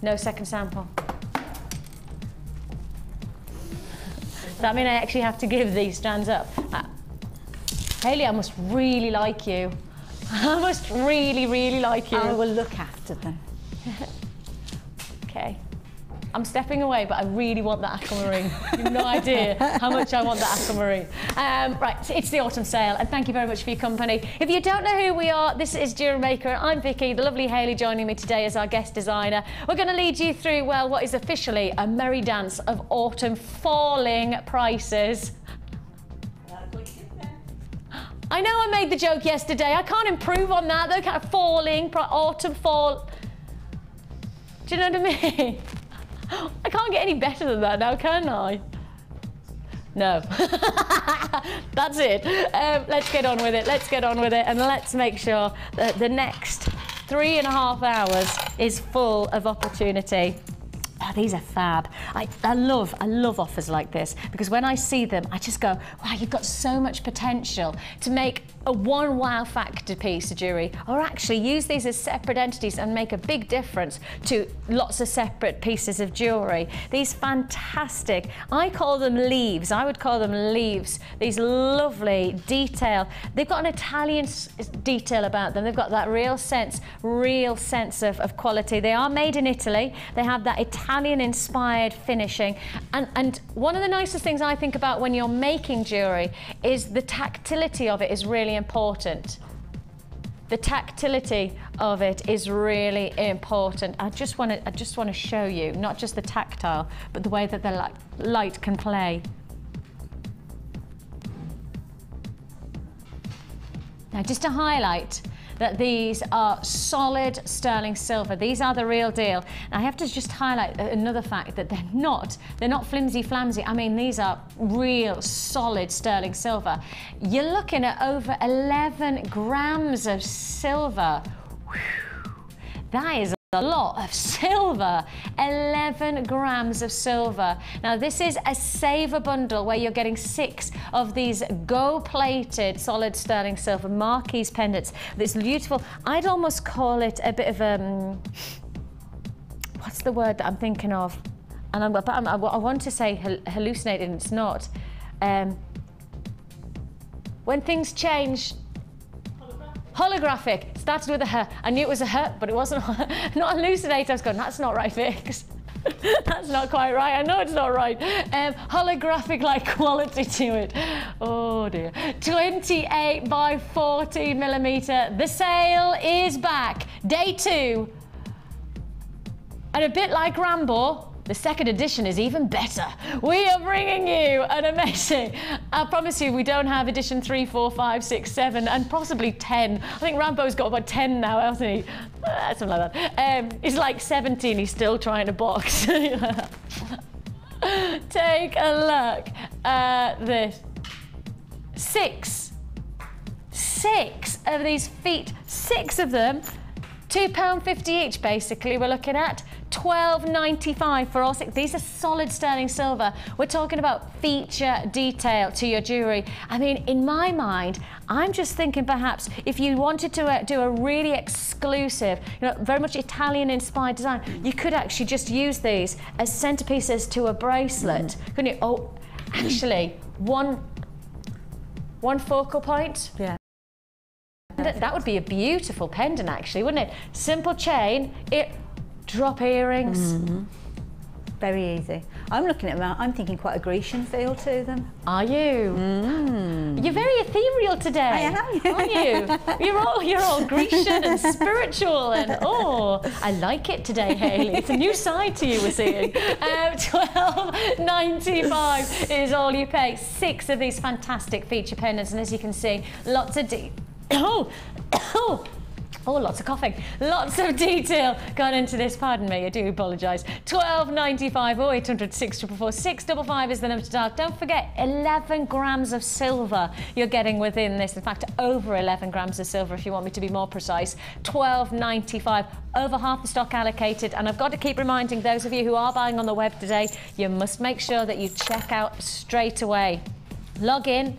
No second sample. Does that mean I actually have to give these strands up? Hayley, I must really like you. I must really, really like you. I will look after them. Okay. I'm stepping away, but I really want the aquamarine. You've no idea how much I want the aquamarine. Right, it's the autumn sale, and thank you very much for your company. If you don't know who we are, this is Jewellery Maker. I'm Vicki, the lovely Hayley joining me today as our guest designer. We're going to lead you through, well, what is officially a merry dance of autumn falling prices. I know I made the joke yesterday. I can't improve on that. They're kind of falling, autumn fall. Do you know what I mean? I can't get any better than that now, can I? No. That's it. Let's get on with it. Let's get on with it, and let's make sure that the next 3.5 hours is full of opportunity. Oh, these are fab. I love offers like this, because when I see them, I just go, wow, you've got so much potential to make a one wow factor piece of jewellery, or actually use these as separate entities and make a big difference to lots of separate pieces of jewellery. These fantastic, I call them leaves, I would call them leaves, these lovely detail. They've got an Italian detail about them. They've got that real sense of quality. They are made in Italy. They have that Italian inspired finishing. And one of the nicest things I think about when you're making jewellery is the tactility of it is really important. The tactility of it is really important. I just want to show you not just the tactile, but the way that the light can play. Now, just to highlight that these are solid sterling silver. These are the real deal. And I have to just highlight another fact, that they're not flimsy flamsy. I mean, these are real solid sterling silver. You're looking at over 11 grams of silver. Whew. That is a lot of silver. 11 grams of silver. Now, this is a saver bundle where you're getting 6 of these gold-plated solid sterling silver marquise pendants. This beautiful, I'd almost call it a bit of what's the word that I'm thinking of? And I want to say hallucinating, it's not. When things change. Holographic. Started with a H. I knew it was a H, but it wasn't. Not hallucinate. I was going, that's not right, Vix. That's not quite right. I know it's not right. Holographic-like quality to it. Oh dear. 28 by 40 millimeter. The sale is back. Day 2. And a bit like Rambo, the second edition is even better. We are bringing you an amazing, I promise you, we don't have edition 3, 4, 5, 6, 7, and possibly 10. I think Rambo's got about 10 now, hasn't he? Something like that. He's like 17, he's still trying to box. Take a look at this. 6 of these feet, 6 of them, £2.50 each basically we're looking at. £12.95 for all 6. These are solid sterling silver. We're talking about feature detail to your jewellery. I mean, in my mind, I'm just thinking perhaps if you wanted to do a really exclusive, very much Italian-inspired design, you could actually just use these as centerpieces to a bracelet, couldn't you? Oh, actually, one focal point. Yeah. That would be a beautiful pendant, actually, wouldn't it? Simple chain. Drop earrings. Very easy. I'm looking at them, I'm thinking quite a Grecian feel to them. Are you? You're very ethereal today. I am. Are you? You're all Grecian and spiritual, and I like it today, Hayley. It's a new side to you we're seeing. £12.95 is all you pay. 6 of these fantastic feature pendants, and as you can see, lots of Oh, lots of coughing. Lots of detail gone into this. Pardon me, I do apologise. £12.95 or 800 644 655 is the number to dial. Don't forget, 11 grams of silver you're getting within this. In fact, over 11 grams of silver if you want me to be more precise. £12.95. Over half the stock allocated. And I've got to keep reminding those of you who are buying on the web today, you must make sure that you check out straight away. Log in.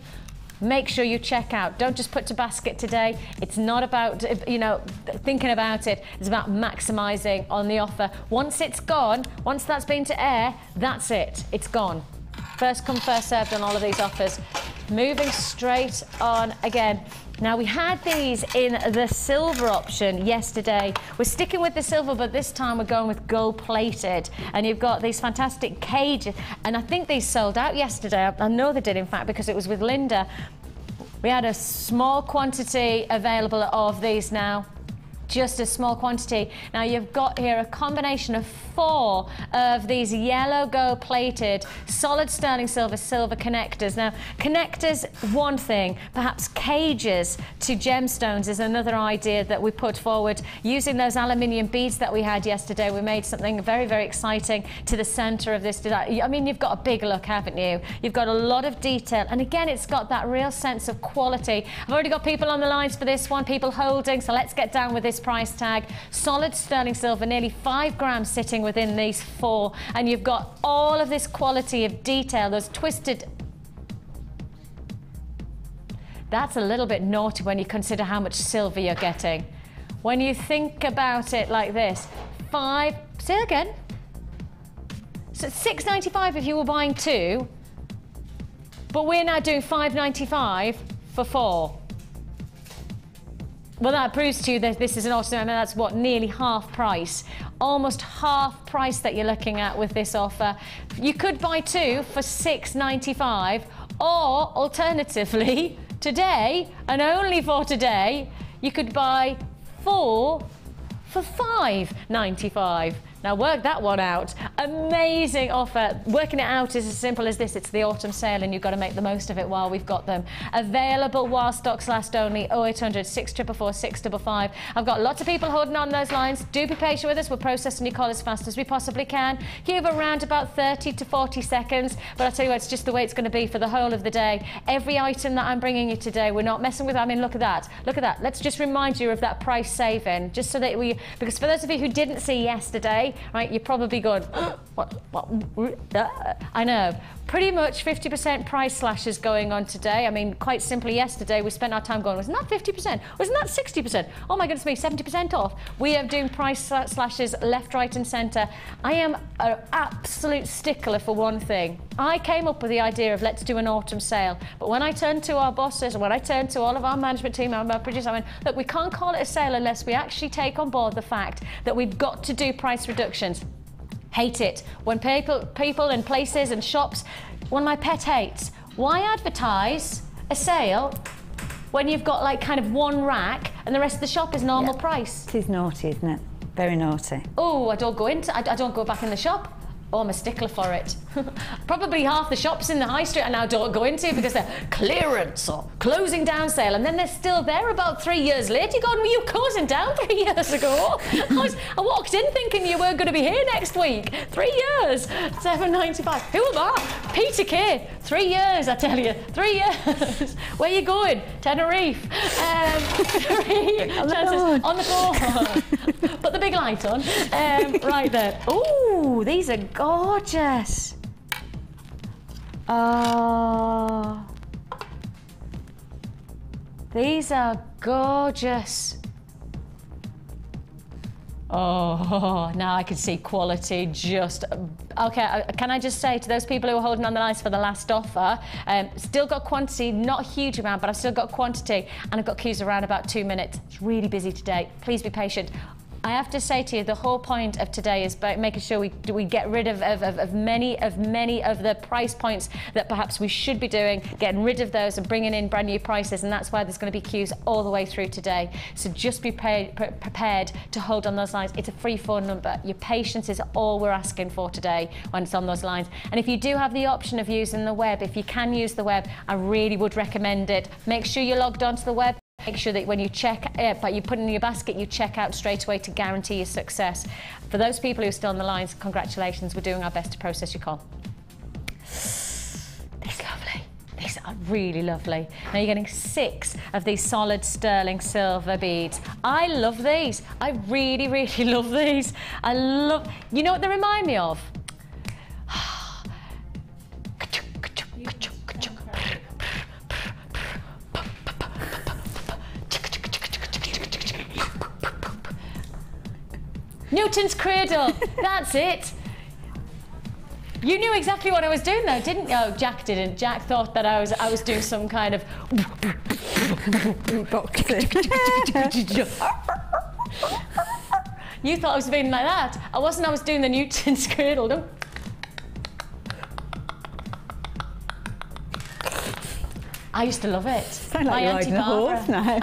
Make sure you check out. Don't just put to basket today. It's not about, you know, thinking about it. It's about maximising on the offer. Once it's gone, once that's been to air, that's it. It's gone. First come, first served on all of these offers. Moving straight on again. Now, we had these in the silver option yesterday. We're sticking with the silver, but this time we're going with gold plated. And you've got these fantastic cages. And I think these sold out yesterday. I know they did, in fact, because it was with Linda. We had a small quantity available of these now. Just a small quantity. Now you've got here a combination of 4 of these yellow gold plated solid sterling silver connectors. Now connectors, one thing, perhaps cages to gemstones is another idea that we put forward. Using those aluminium beads that we had yesterday, we made something very, very exciting to the center of this design. I mean, you've got a big look, haven't you? You've got a lot of detail, and again, it's got that real sense of quality. I've already got people on the lines for this one, people holding, so let's get down with this price tag. Solid sterling silver, nearly 5 grams sitting within these 4, and you've got all of this quality of detail, those twisted. That's a little bit naughty when you consider how much silver you're getting. When you think about it like this, 5, say again, so it's £6.95 if you were buying 2, but we're now doing £5.95 for 4. Well, that proves to you that this is an awesome, I mean, that's what, nearly half price. Almost half price that you're looking at with this offer. You could buy 2 for £6.95, or alternatively, today, and only for today, you could buy 4 for £5.95. Now work that one out. Amazing offer. Working it out is as simple as this. It's the autumn sale and you've got to make the most of it while we've got them. Available while stocks last only. 0800 644 655. I've got lots of people holding on those lines. Do be patient with us. We're processing your call as fast as we possibly can. Give around about 30 to 40 seconds. But I'll tell you what, it's just the way it's going to be for the whole of the day. Every item that I'm bringing you today, we're not messing with. I mean, look at that. Look at that. Let's just remind you of that price saving. Just so that because for those of you who didn't see yesterday, right, you're probably going, what? I know. Pretty much 50% price slashes going on today. I mean, quite simply, yesterday we spent our time going, wasn't that 50%? Wasn't that 60%? Oh my goodness me, 70% off. We are doing price slashes left, right and centre. I am an absolute stickler for one thing. I came up with the idea of let's do an autumn sale. But when I turned to our bosses and when I turned to all of our management team and our producers, I went, look, we can't call it a sale unless we actually take on board the fact that we've got to do price reductions. Hate it. When people and places and shops, one of my pet hates. Why advertise a sale when you've got like kind of one rack and the rest of the shop is normal price? It is naughty, isn't it? Very naughty. Oh, I don't go back in the shop. Oh, I'm a stickler for it. Probably half the shops in the high street I now don't go into because they're clearance or closing down sale, and then they're still there about 3 years later. You're going, were you closing down 3 years ago? I walked in thinking you weren't going to be here next week. 3 years, £7.95. Who am I? Peter Kay. 3 years, I tell you. 3 years. Where are you going? Tenerife. On the floor. Put the big light on. Right there. Ooh, these are gorgeous. Oh, these are gorgeous. Oh, now I can see quality just... Okay, can I just say to those people who are holding on the lines for the last offer, still got quantity, not a huge amount, but I've still got quantity, and I've got queues around about 2 minutes. It's really busy today. Please be patient. I have to say to you, the whole point of today is about making sure we get rid of many of the price points that perhaps we should be doing, getting rid of those and bringing in brand new prices, and that's why there's going to be queues all the way through today. So just be prepared to hold on those lines. It's a free phone number. Your patience is all we're asking for today when it's on those lines. And if you do have the option of using the web, if you can use the web, I really would recommend it. Make sure you're logged onto the web. Make sure that when you check it, but you put it in your basket, you check out straight away to guarantee your success. For those people who are still on the lines, congratulations, we're doing our best to process your call. These are lovely. These are really lovely. Now you're getting 6 of these solid sterling silver beads. I love these. I really, really love these. You know what they remind me of? Newton's cradle, that's it. You knew exactly what I was doing though, didn't you? Oh, Jack didn't. Jack thought that I was doing some kind of You thought I was being like that. I wasn't, I was doing the Newton's cradle. No. I used to love it. Sound like you're riding a horse now.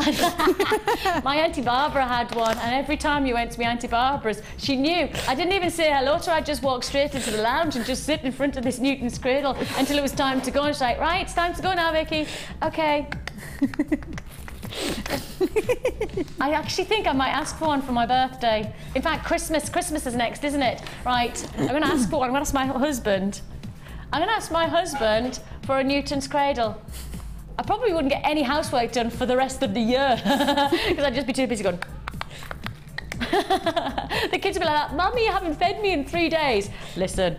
My Auntie Barbara had one, and every time you went to my Auntie Barbara's, she knew. I didn't even say hello to her, I'd just walk straight into the lounge and just sit in front of this Newton's cradle until it was time to go. And she's like, right, it's time to go now, Vicky. Okay. I actually think I might ask for one for my birthday. In fact, Christmas is next, isn't it? Right, I'm going to ask for one. I'm going to ask my husband. I'm going to ask my husband for a Newton's cradle. I probably wouldn't get any housework done for the rest of the year because I'd just be too busy going. The kids would be like, Mummy, you haven't fed me in 3 days. Listen.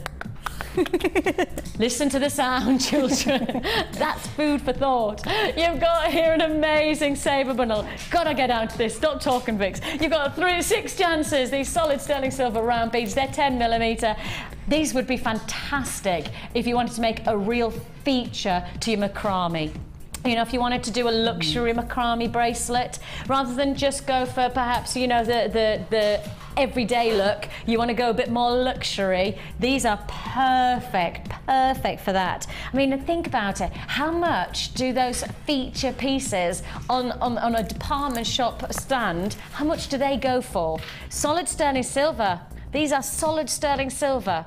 Listen to the sound, children. That's food for thought. You've got here an amazing sabre bundle. Gotta get down to this. Stop talking, Vix. You've got 6 chances. These solid sterling silver round beads. They're 10mm. These would be fantastic if you wanted to make a real feature to your macrame. You know, if you wanted to do a luxury macrame bracelet, rather than just go for perhaps, you know, the everyday look, you want to go a bit more luxury, these are perfect for that. I mean, think about it. How much do those feature pieces on a department shop stand, how much do they go for? Solid sterling silver. These are solid sterling silver.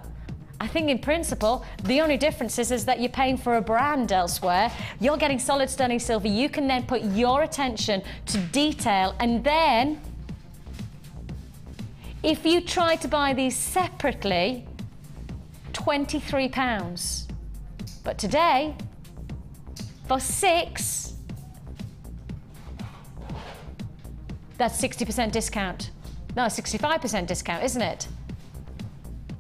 I think in principle, the only difference is that you're paying for a brand elsewhere. You're getting solid sterling silver. You can then put your attention to detail, and then if you try to buy these separately, £23. But today, for 6, that's 60% discount. No, 65% discount, isn't it?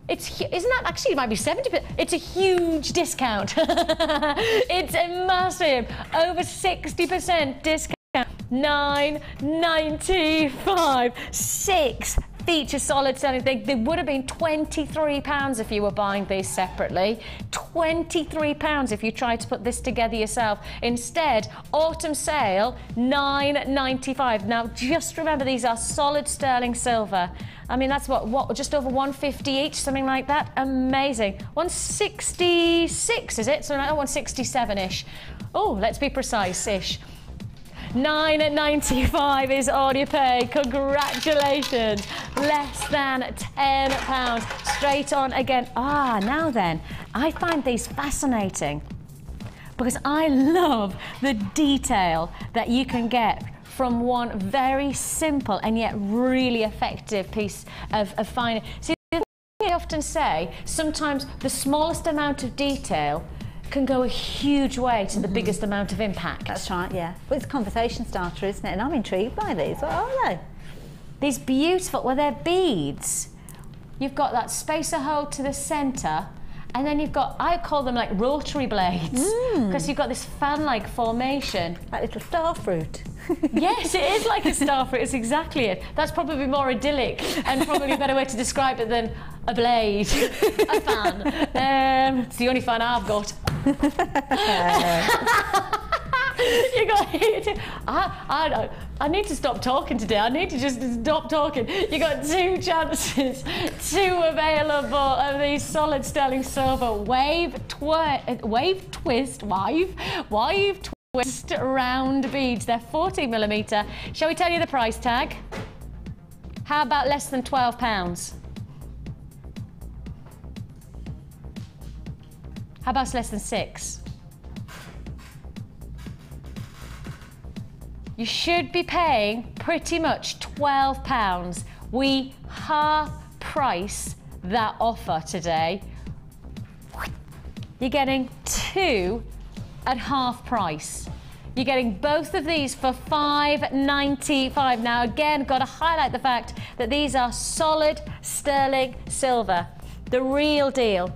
Isn't that actually, it might be 70%. It's a huge discount. It's a massive, over 60% discount. £9.95. 6 feature solid sterling. They would have been £23 if you were buying these separately. £23 if you tried to put this together yourself. Instead, autumn sale, £9.95. Now, just remember, these are solid sterling silver. I mean, that's what, just over 150 each, something like that. Amazing. 166, is it? So now 167-ish. Oh, let's be precise-ish. £9.95 is all you pay. Congratulations. Less than £10. Straight on again. Now then, I find these fascinating because I love the detail that you can get from one very simple and yet really effective piece of fine. See, the thing I often say, sometimes the smallest amount of detail can go a huge way to the biggest amount of impact. That's right, yeah. Well, it's a conversation starter, isn't it? And I'm intrigued by these. What are they? These beautiful, well, they're beads. You've got that spacer hole to the centre, and then you've got, I call them like rotary blades, because you've got this fan-like formation. That little star fruit. Yes, it is like a star fruit. It's exactly it. That's probably more idyllic and probably a better way to describe it than a blade, a fan. It's the only fan I've got. You got it. I need to stop talking today. I need to just stop talking. You got 2 chances, 2 available of these solid sterling silver wave twist round beads. They're 40mm. Shall we tell you the price tag? How about less than £12? How about less than 6? you should be paying pretty much £12. We half price that offer today. You're getting 2 at half price. You're getting both of these for $5.95. Now again, got to highlight the fact that these are solid sterling silver, the real deal.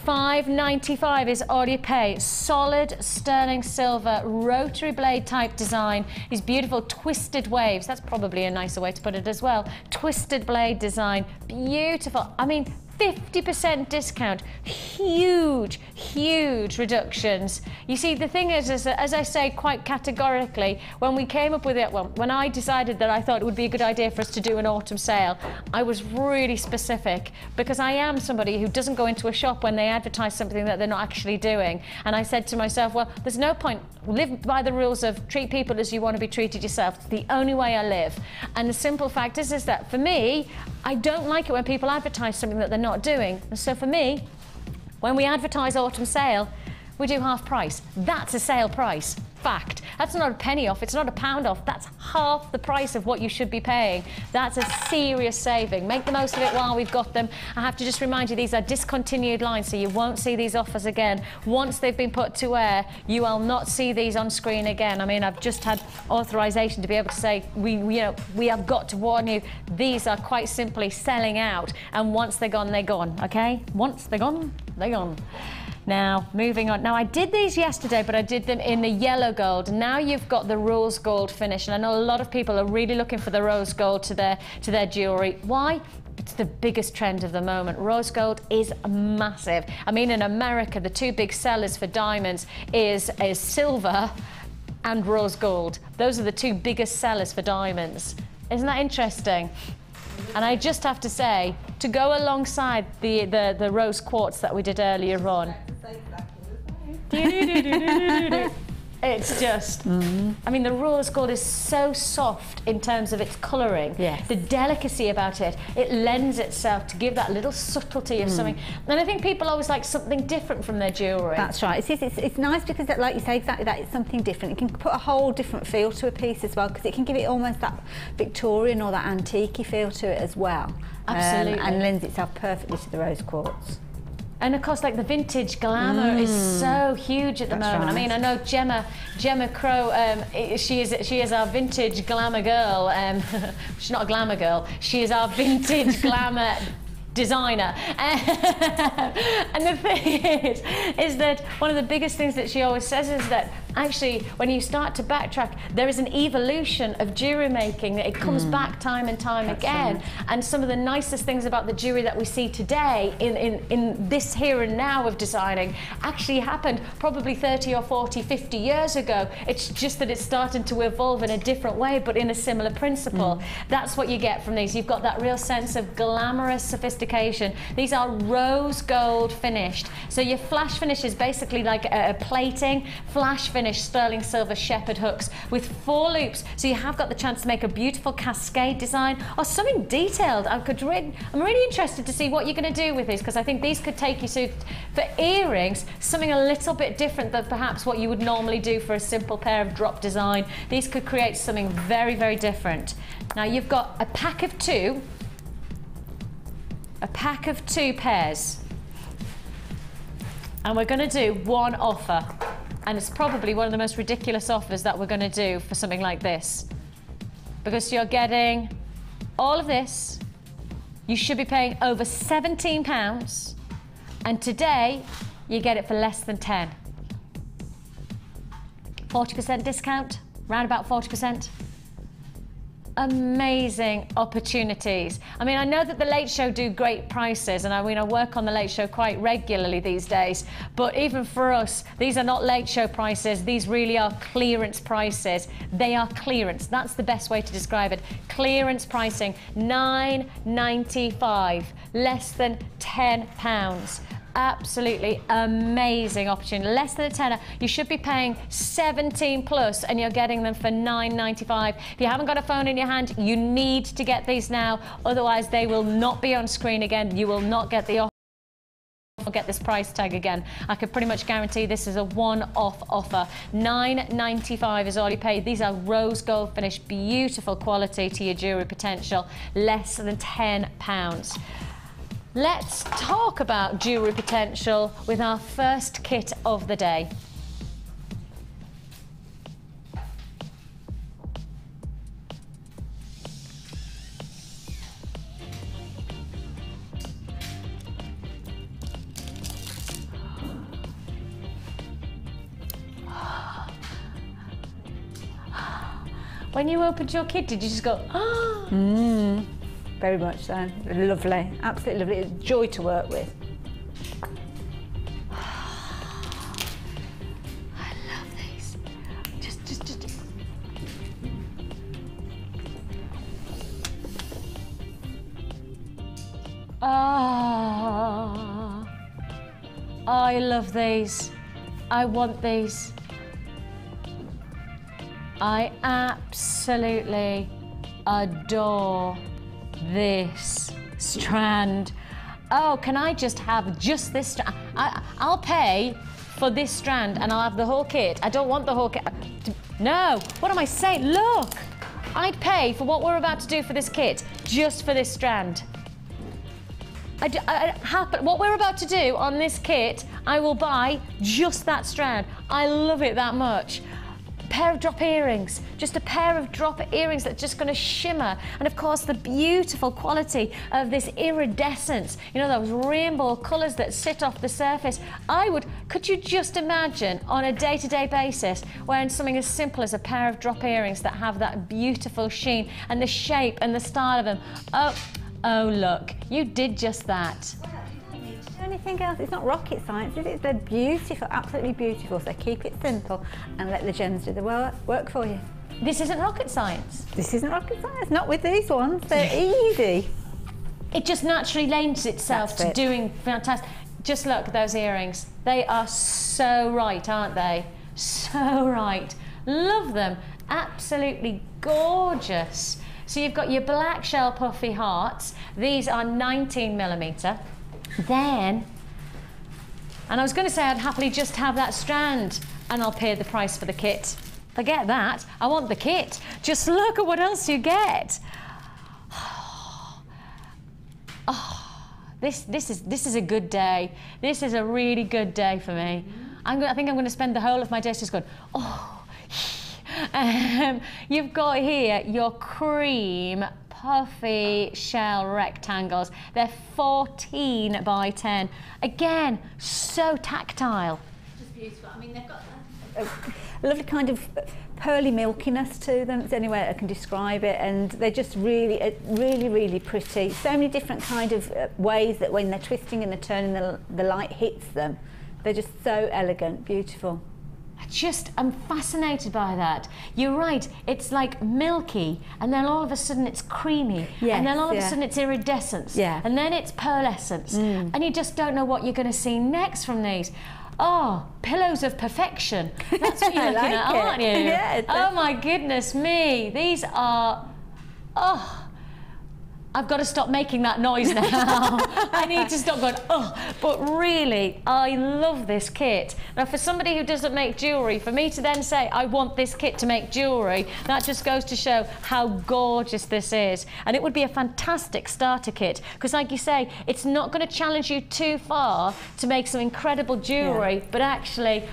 $5.95 is all you pay. Solid sterling silver, rotary blade type design. These beautiful twisted waves. That's probably a nicer way to put it as well. Twisted blade design, beautiful. I mean, 50% discount, huge, huge reductions. You see, the thing is that, as I say quite categorically, when we came up with it, well, when I decided that I thought it would be a good idea for us to do an autumn sale, I was really specific because I am somebody who doesn't go into a shop when they advertise something that they're not actually doing. And I said to myself, well, there's no point, live by the rules of treat people as you want to be treated yourself. It's the only way I live. And the simple fact is that for me, I don't like it when people advertise something that they're not doing. And so for me, when we advertise autumn sale, we do half price. That's a sale price. Fact. That's not a penny off, it's not a pound off, that's half the price of what you should be paying. That's a serious saving. Make the most of it while we've got them. I have to just remind you, these are discontinued lines, so you won't see these offers again. Once they've been put to air, you will not see these on screen again. I mean, I've just had authorization to be able to say, we have got to warn you, these are quite simply selling out, and once they're gone, they're gone, okay? Once they're gone, they're gone. Now, moving on. Now, I did these yesterday, but I did them in the yellow gold. Now you've got the rose gold finish, and I know a lot of people are really looking for the rose gold to their jewellery. Why? It's the biggest trend of the moment. Rose gold is massive. I mean, in America, the 2 big sellers for diamonds is silver and rose gold. Those are the 2 biggest sellers for diamonds. Isn't that interesting? And I just have to say, to go alongside the rose quartz that we did earlier on, it's just, I mean, the rose gold is so soft in terms of its colouring. Yes. The delicacy about it, it lends itself to give that little subtlety of something. And I think people always like something different from their jewellery. That's right. It's nice because, like you say, exactly that, it's something different. It can put a whole different feel to a piece as well, because it can give it almost that Victorian or that antique-y feel to it as well. Absolutely. And lends itself perfectly to the rose quartz. And of course, like the vintage glamour is so huge at the moment. Right. I mean, I know Gemma Crow, she is our vintage glamour girl. She's not a glamour girl. She is our vintage glamour designer. And the thing is that one of the biggest things that she always says is that actually, when you start to backtrack, there is an evolution of jewellery making. It comes back time and time again. Right. And some of the nicest things about the jewellery that we see today in this here and now of designing actually happened probably 30 or 40, 50 years ago. It's just that it's starting to evolve in a different way, but in a similar principle. That's what you get from these. You've got that real sense of glamorous sophistication. These are rose gold finished. So your flash finish is basically like a plating, flash finish, sterling silver shepherd hooks with 4 loops, so you have got the chance to make a beautiful cascade design or something detailed. I'm really interested to see what you're going to do with these, because I think these could take you to, for earrings, something a little bit different than perhaps what you would normally do for a simple pair of drop design. These could create something very, very different. Now you've got a pack of 2 pairs, and we're going to do one offer. And it's probably one of the most ridiculous offers that we're going to do for something like this. Because you're getting all of this, you should be paying over £17, and today you get it for less than 10. 40% discount, round about 40%. Amazing opportunities. I mean, I know that the Late Show do great prices, and I work on the Late Show quite regularly these days, but even for us, these are not Late Show prices. These really are clearance prices. They are clearance. That's the best way to describe it. Clearance pricing, £9.95, less than £10. Absolutely amazing opportunity. Less than a tenner. You should be paying 17 plus, and you're getting them for £9.95. If you haven't got a phone in your hand, you need to get these now. Otherwise, they will not be on screen again. You will not get the offer I'll get this price tag again. I can pretty much guarantee this is a one-off offer. $9.95 is all you pay. These are rose gold finish, beautiful quality to your jewellery potential, less than £10. Let's talk about jewellery potential with our first kit of the day. When you opened your kit, did you just go, ah? Very much so. Lovely, absolutely lovely. It's a joy to work with. I love these. Just. Ah, I love these. I want these. I absolutely adore this strand. Oh, can I just have just this strand? I'll pay for this strand and I'll have the whole kit. I don't want the whole kit. No, what am I saying? Look, I'd pay for what we're about to do for this kit just for this strand. What we're about to do on this kit, I will buy just that strand. I love it that much. Pair of drop earrings, just a pair of drop earrings that's just going to shimmer, and of course the beautiful quality of this iridescence, you know, those rainbow colours that sit off the surface. Could you just imagine on a day-to-day basis wearing something as simple as a pair of drop earrings that have that beautiful sheen and the shape and the style of them? Oh look, you did just that. Anything else? It's not rocket science, is it? They're beautiful, absolutely beautiful. So keep it simple and let the gems do the work for you. This isn't rocket science. This isn't rocket science, not with these ones. They're easy. It just naturally lends itself to doing fantastic. Just look at those earrings. They are so right, aren't they? So right. Love them. Absolutely gorgeous. So you've got your black shell puffy hearts. These are 19mm. Then, and I was going to say I'd happily just have that strand and I'll pay the price for the kit. Forget that, I want the kit. Just look at what else you get. This is a good day. This is a really good day for me. I think I'm going to spend the whole of my days just going, you've got here your cream puffy shell rectangles. They're 14 by 10. Again, so tactile. Just beautiful. I mean, they've got a lovely kind of pearly milkiness to them. It's the only way I can describe it, and they're just really, really pretty. So many different kind of ways that when they're twisting and they're turning, the light hits them. They're just so elegant, beautiful. I'm fascinated by that. You're right, it's like milky, and then all of a sudden it's creamy, and then all of a sudden it's iridescence, and then it's pearlescence, and you just don't know what you're going to see next from these. Oh, pillows of perfection. That's what you're looking at, aren't you? Yeah, oh my goodness me, these are, I've got to stop making that noise now. I need to stop going, but really, I love this kit. Now, for somebody who doesn't make jewellery, for me to then say, I want this kit to make jewellery, that just goes to show how gorgeous this is. And it would be a fantastic starter kit, because like you say, it's not going to challenge you too far to make some incredible jewellery, but actually,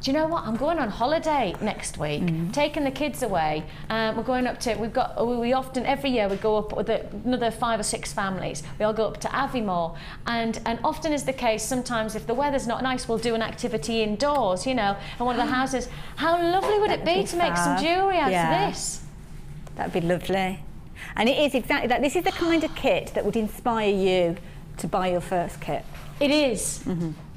do you know what? I'm going on holiday next week, taking the kids away. We're going up to, we often, every year we go up with another 5 or 6 families. We all go up to Aviemore, and often is the case, sometimes if the weather's not nice, we'll do an activity indoors, you know, in one of the houses. How lovely would it be to make some jewellery out of this? That'd be lovely. And it is exactly that. This is the kind of kit that would inspire you to buy your first kit. It is,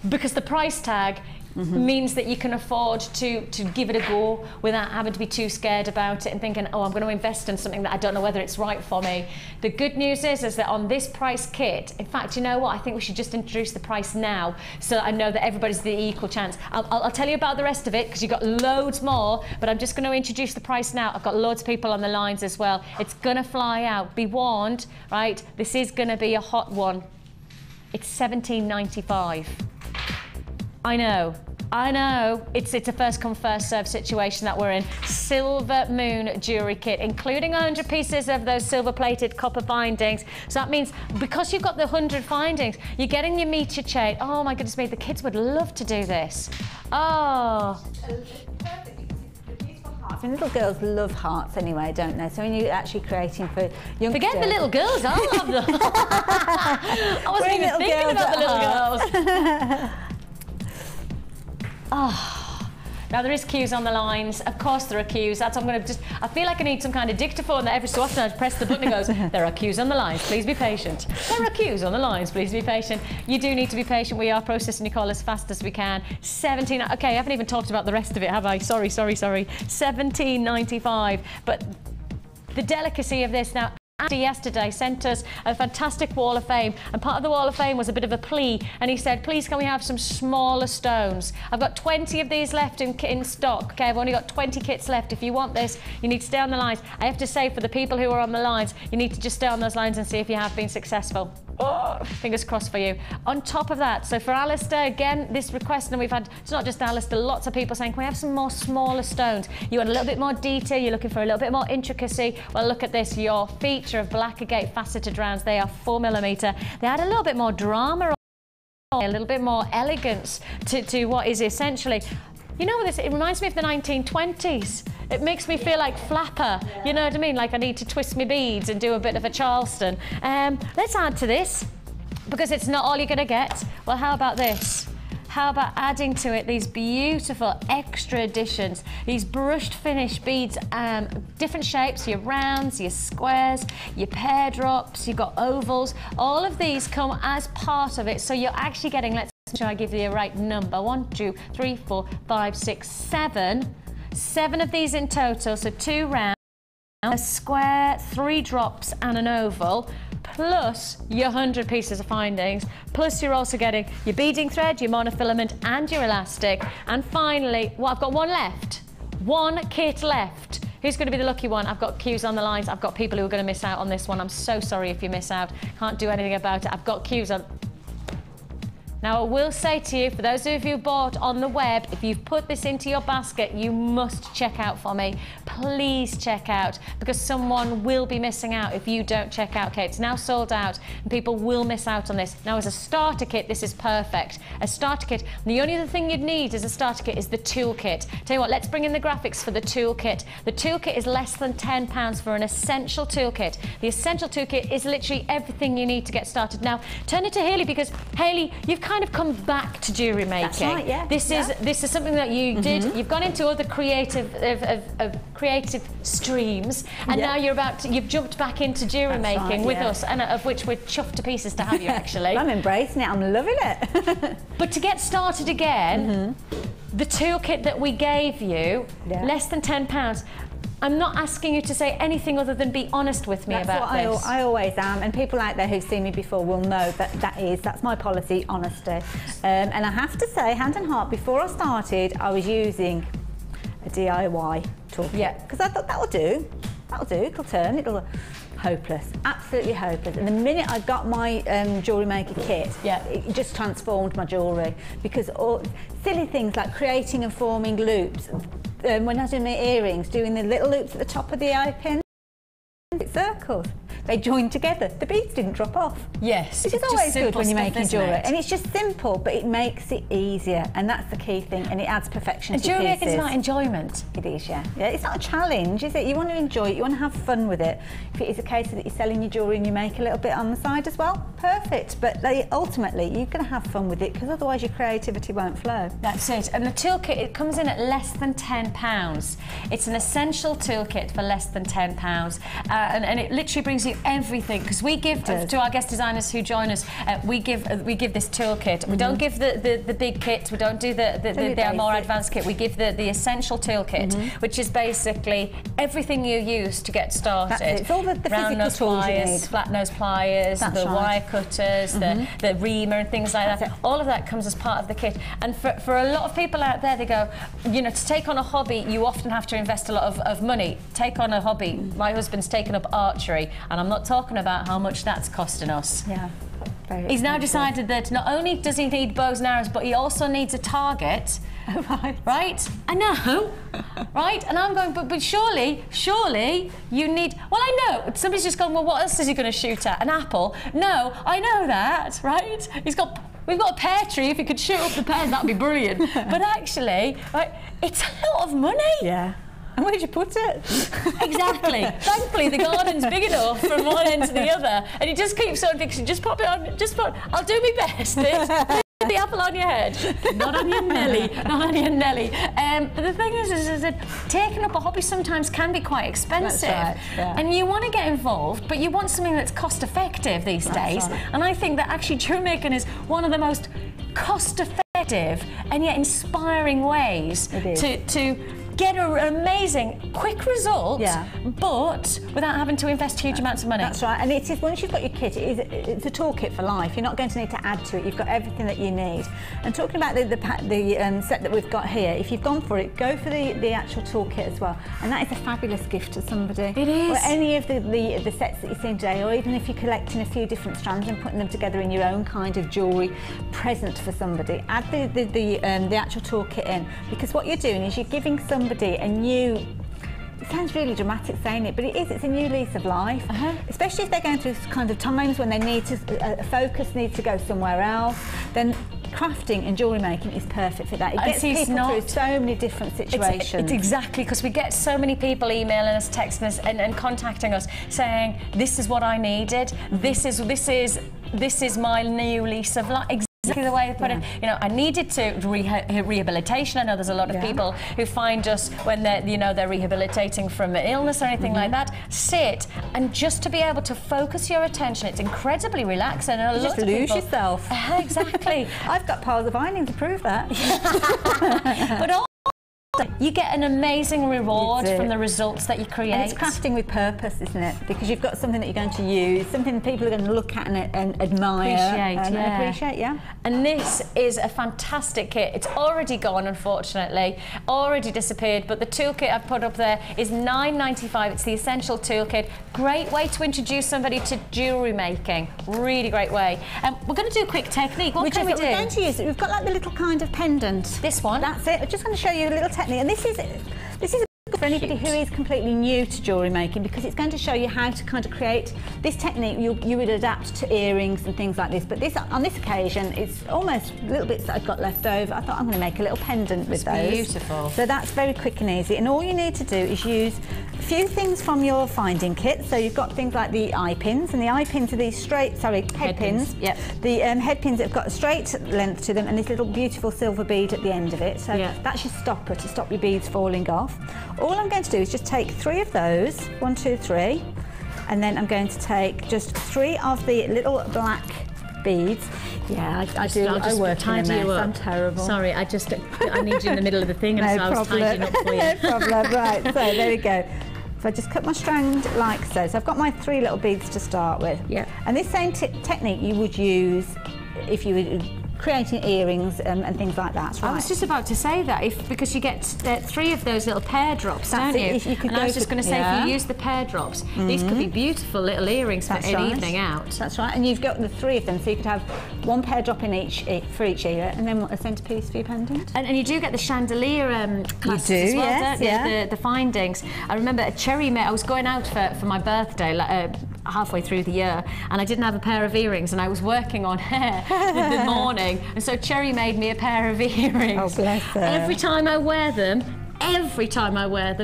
because the price tag means that you can afford to give it a go without having to be too scared about it and thinking, oh, I'm going to invest in something that I don't know whether it's right for me. The good news is that on this price kit, in fact, you know what, I think we should just introduce the price now so that I know that everybody's the equal chance. I'll tell you about the rest of it because you've got loads more, but I'm just going to introduce the price now. I've got loads of people on the lines as well. It's going to fly out. Be warned, right? This is going to be a hot one. It's $17.95. I know. It's a first come first serve situation that we're in. Silver Moon jewellery kit, including 100 pieces of those silver plated copper findings. So that means because you've got the 100 findings, you're getting your meter chain. Oh my goodness me, the kids would love to do this. Oh. And little girls love hearts anyway, don't they? So when you're actually creating for young Forget the little girls, I'll have them. I wasn't even thinking about the little girls. Oh, now there is cues on the lines. Of course there are cues. That's I'm going to just. I feel like I need some kind of dictaphone that every so often I press the button and goes, there are cues on the lines, please be patient. There are cues on the lines, please be patient. You do need to be patient. We are processing your call as fast as we can. 17. Okay, I haven't even talked about the rest of it, have I? Sorry. $17.95. But the delicacy of this now. Andy yesterday sent us a fantastic wall of fame, and part of the wall of fame was a bit of a plea, and he said, please can we have some smaller stones? I've got 20 of these left in stock. Okay, I've only got 20 kits left. If you want this, you need to stay on the lines. I have to say, for the people who are on the lines, you need to just stay on those lines and see if you have been successful. Oh, fingers crossed for you. On top of that, so for Alistair, again, this request, and we've had, it's not just Alistair, lots of people saying, can we have some more smaller stones? You want a little bit more detail, you're looking for a little bit more intricacy. Well, look at this, your feature of black agate faceted rounds. They are 4mm. They add a little bit more drama, a little bit more elegance to what is essentially, you know, this, it reminds me of the 1920s. It makes me feel like Flapper, you know what I mean? Like I need to twist my beads and do a bit of a Charleston. Let's add to this, because it's not all you're gonna get. Well, how about this? How about adding to it these beautiful extra additions, these brushed finish beads, different shapes, your rounds, your squares, your pear drops, you've got ovals. All of these come as part of it, so you're actually getting, let's try to give you the right number, 1, 2, 3, 4, 5, 6, 7. 7 of these in total, so 2 rounds, a square, 3 drops and an oval, plus your 100 pieces of findings, plus you're also getting your beading thread, your monofilament and your elastic. And finally, well, I've got one left, 1 kit left. Who's going to be the lucky one? I've got cues on the lines. I've got people who are going to miss out on this one. I'm so sorry if you miss out. Can't do anything about it. I've got cues on. Now, I will say to you, for those of you who bought on the web, if you've put this into your basket, you must check out for me. Please check out, because someone will be missing out if you don't check out. Okay, it's now sold out, and people will miss out on this. Now, as a starter kit, this is perfect. A starter kit, the only other thing you'd need as a starter kit is the toolkit. Tell you what, let's bring in the graphics for the toolkit. The toolkit is less than £10 for an essential toolkit. The essential toolkit is literally everything you need to get started. Now, turn it to Hayley, because Hayley, you've kind of come back to jewellery making. That's right, yeah. This is something that you did. You've gone into other creative creative streams, and now you've jumped back into jewellery making with us, and of which we're chuffed to pieces to have you actually. I'm embracing it. I'm loving it. But to get started again, the toolkit that we gave you, less than £10. I'm not asking you to say anything other than be honest with me about this. That's what I always am, and people out there who've seen me before will know that that's my policy, honesty. And I have to say, hand on heart, before I started, I was using a DIY toolkit. Yeah. Because I thought that'll do, it'll turn, hopeless, absolutely hopeless. And the minute I got my Jewellery Maker kit, it just transformed my jewellery, because all silly things like creating and forming loops. When I was doing my earrings, doing the little loops at the top of the eye pin, circles. They joined together. The beads didn't drop off. Yes. Which is always good when you're making jewellery. And it's just simple, but it makes it easier. And that's the key thing. And it adds perfection to pieces. Jewellery making is about enjoyment. It is, yeah. It's not a challenge, is it? You want to enjoy it. You want to have fun with it. If it is a case that you're selling your jewellery and you make a little bit on the side as well, perfect. But ultimately, you're going to have fun with it, because otherwise your creativity won't flow. That's it. And the toolkit, it comes in at less than £10. It's an essential toolkit for less than £10. And it literally brings you everything, because we give to our guest designers who join us, we give this toolkit. We don't give the big kit. We don't do the more advanced kit. We give the essential toolkit, which is basically everything you use to get started. It's all the round nose pliers, flat nose pliers, wire cutters, the reamer and things like that. All of that comes as part of the kit. And for a lot of people out there, they go, you know, to take on a hobby, you often have to invest a lot of money. Take on a hobby. My husband's taken up archery, and I'm not talking about how much that's costing us. Yeah. He's now decided that not only does he need bows and arrows, but he also needs a target. Right? I know. Right? And I'm going, but surely you need, well, I know. Somebody's just gone, well, what else is he going to shoot at? An apple? No, I know that, right? We've got a pear tree. If he could shoot up the pears, that'd be brilliant. But actually, right, it's a lot of money. Yeah. And where'd you put it? Exactly. Thankfully, the garden's big enough from one end to the other, and he just keeps on fixing. Just pop it on. I'll do my best. The apple on your head, not on your Nelly, not on your Nelly. But the thing is that taking up a hobby sometimes can be quite expensive. That's right, yeah. And you want to get involved, but you want something that's cost effective these days. Right. And I think that actually jewellery making is one of the most cost effective and yet inspiring ways to get an amazing quick result, but without having to invest huge amounts of money. That's right, and it is, once you've got your kit, it's a toolkit for life. You're not going to need to add to it. You've got everything that you need. And talking about the set that we've got here, if you've gone for it, go for the actual toolkit as well. And that is a fabulous gift to somebody. It is. Or any of the sets that you've seen today, or even if you're collecting a few different strands and putting them together in your own kind of jewellery present for somebody, add the actual toolkit in, because what you're doing is you're giving somebody a new, it sounds really dramatic saying it, but it's a new lease of life. Especially if they're going through kind of times when they need to, focus needs to go somewhere else, then crafting and jewellery making is perfect for that. It gets people through so many different situations. It's exactly, because we get so many people emailing us, texting us and contacting us saying, this is what I needed, this is my new lease of life. Exactly the way to put it. You know, I needed to rehabilitation. I know there's a lot of people who find us when they're rehabilitating from an illness or anything like that. Sit and just to be able to focus your attention. It's incredibly relaxing. And you just lose yourself. Exactly. I've got piles of ironing to prove that. But you get an amazing reward from the results that you create. And it's crafting with purpose, isn't it? Because you've got something that you're going to use, something people are going to look at and admire and appreciate, And this is a fantastic kit. It's already gone, unfortunately, already disappeared, but the toolkit I've put up there is £9.95. It's the essential toolkit. Great way to introduce somebody to jewellery making. Really great way. We're going to do a quick technique. What can we do? We're going to use it. We've got like the little kind of pendant. This one? That's it. I'm just going to show you a little technique. And this is for anybody who is completely new to jewellery making, because it's going to show you how to kind of create this technique. You would adapt to earrings and things like this, but on this occasion it's almost little bits that I've got left over. I thought I'm going to make a little pendant with those. Beautiful. So that's very quick and easy, and all you need to do is use a few things from your finding kit. So you've got things like the eye pins, and the eye pins are these head pins. Yep. The head pins have got a straight length to them and this little beautiful silver bead at the end of it. So that's your stopper to stop your beads falling off. All I'm going to do is just take 3 of those, 1, 2, 3, and then I'm going to take just 3 of the little black beads. Yeah, I work in a mess. I'm terrible. Sorry, I need you in the middle of the thing, and so I was tidying up for you. No problem. Right, so there we go. So I just cut my strand like so. So I've got my 3 little beads to start with. Yeah. And this same technique you would use if you were creating earrings and things like that. Right. I was just about to say that, because you get 3 of those little pear drops, don't you? If you could and I was just going to say, if you use the pear drops, these could be beautiful little earrings for an evening out. That's right, and you've got the 3 of them, so you could have 1 pear drop in for each ear, and then a centrepiece for your pendant. And you do get the chandelier clasps as well, don't you? The findings. I remember a cherry I was going out for my birthday, halfway through the year, and I didn't have a pair of earrings, and I was working on hair in the morning, and so Cherry made me a pair of earrings. Oh, bless her. Every time I wear them,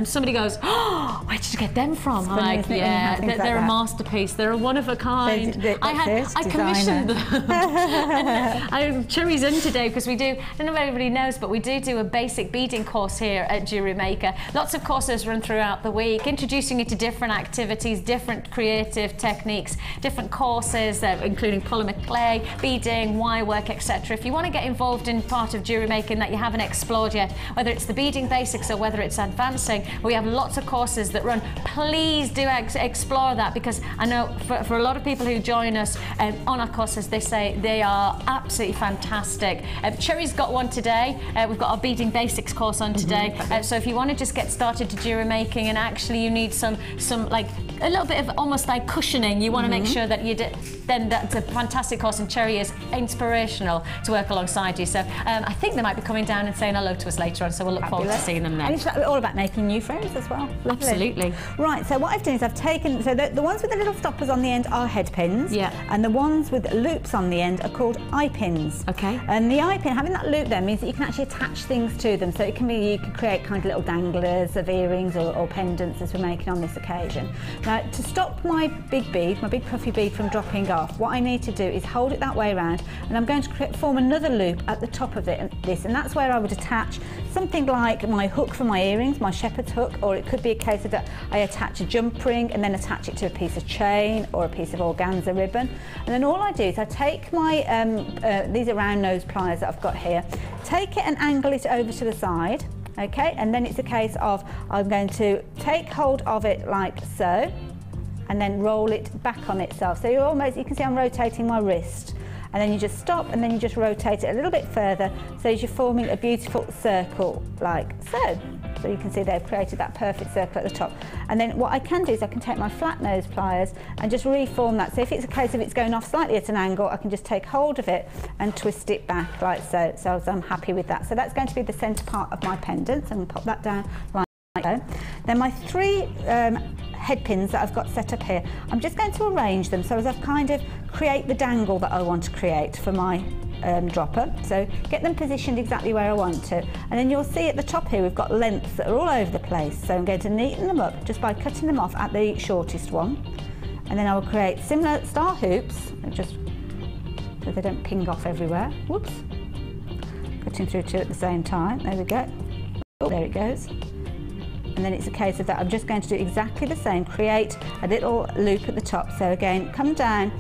somebody goes, "Oh, where did you get them from?" I'm like, yeah, they're a masterpiece. They're a one of a kind. I commissioned them. Cherry's in today because we do. I don't know if everybody knows, but we do a basic beading course here at Jewellery Maker. Lots of courses run throughout the week, introducing you to different activities, different creative techniques, different courses, including polymer clay, beading, wire work, etc. If you want to get involved in part of jewellery making that you haven't explored yet, whether it's the beading basics basics or whether it's advancing, we have lots of courses that run. Please do explore that, because I know for a lot of people who join us on our courses, they say they are absolutely fantastic. Cherry's got one today. We've got our beading basics course on today. So if you want to just get started to jewelry making, and actually you need some like a little bit of almost like cushioning, you want to make sure that you then that's a fantastic course, and Cherry is inspirational to work alongside you. So I think they might be coming down and saying hello to us later on, so we'll look forward to seeing them then. And it's all about making new friends as well. Lovely. Absolutely. Right, so what I've done is I've taken, so the ones with the little stoppers on the end are head pins, and the ones with loops on the end are called eye pins. Okay. And the eye pin, having that loop there, means that you can actually attach things to them. So it can be, you can create kind of little danglers of earrings or pendants, as we're making on this occasion. Now, to stop my big bead, my big puffy bead from dropping off, what I need to do is hold it that way around, and I'm going to form another loop at the top of it, and that's where I would attach something like my hook for my earrings, my shepherd's hook, or it could be a case of that I attach a jump ring and then attach it to a piece of chain or a piece of organza ribbon. And then all I do is I take my, these are round nose pliers that I've got here, take it and angle it over to the side, okay, and then it's a case of I'm going to take hold of it like so, and then roll it back on itself. So you can see I'm rotating my wrist, and then you just stop, and then you just rotate it a little bit further, so you're forming a beautiful circle like so. So you can see they've created that perfect circle at the top. And then what I can do is I can take my flat nose pliers and just reform that. So if it's a case of it's going off slightly at an angle, I can just take hold of it and twist it back like so. So I'm happy with that. So that's going to be the centre part of my pendant. So I'm going to pop that down like so. Then my three head pins that I've got set up here, I'm just going to arrange them so as I've kind of create the dangle that I want to create for my dropper. So get them positioned exactly where I want to, and then you'll see at the top here we've got lengths that are all over the place. So I'm going to neaten them up just by cutting them off at the shortest one, and then I will create similar star hoops, just so they don't ping off everywhere. Whoops. Cutting through two at the same time. There we go. Oh, there it goes. And then it's a case of that I'm just going to do exactly the same, create a little loop at the top. So again, come down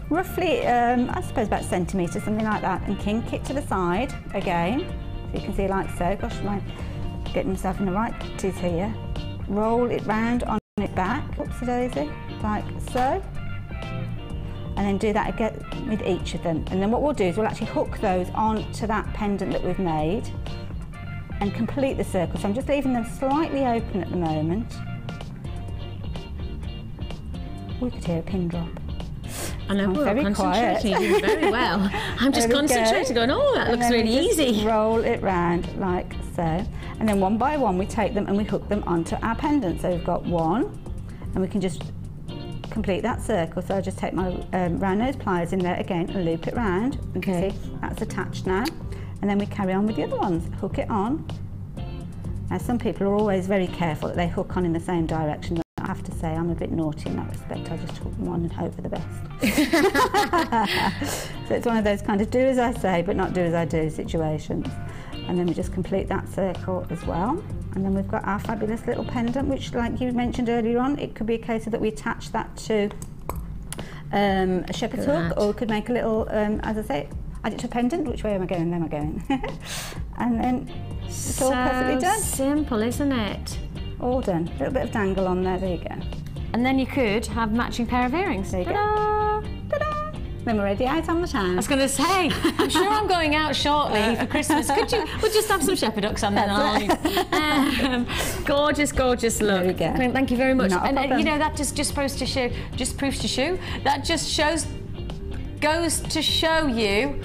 roughly, I suppose about a centimetre, something like that, and kink it to the side again. So you can see like so. Gosh, I'm getting myself in the right teeth here. Roll it round on it back, whoopsie daisy, like so. And then do that again with each of them. And then what we'll do is we'll actually hook those onto that pendant that we've made and complete the circle. So I'm just leaving them slightly open at the moment. We could hear a pin drop. I know, we're very concentrating. You're doing very well. I'm just concentrating, going, oh, that looks really easy. Roll it round like so. And then one by one we take them and we hook them onto our pendant. So we've got one, and we can just complete that circle. So I just take my round nose pliers in there again and loop it round. You can see that's attached now. And then we carry on with the other ones, hook it on. Now some people are always very careful that they hook on in the same direction. I have to say I'm a bit naughty in that respect. I just hook them on and hope for the best. So it's one of those kind of do as I say but not do as I do situations. And then we just complete that circle as well. And then we've got our fabulous little pendant, which, like you mentioned earlier on, it could be a case of that we attach that to a shepherd's hook, or we could make a little, as I say, add it to a pendant. Which way am I going? There am I going. And then it's all perfectly done. Simple, isn't it? All done. A little bit of dangle on there. There you go. And then you could have a matching pair of earrings. There you go. Ta-da! Then we're ready out on the town. I was going to say, I'm sure I'm going out shortly for Christmas. Could you? We'll just have some shepherd hooks on then. Gorgeous, gorgeous look. There we go. Thank you very much. And you know, that just proves to show. That just shows. Goes to show you.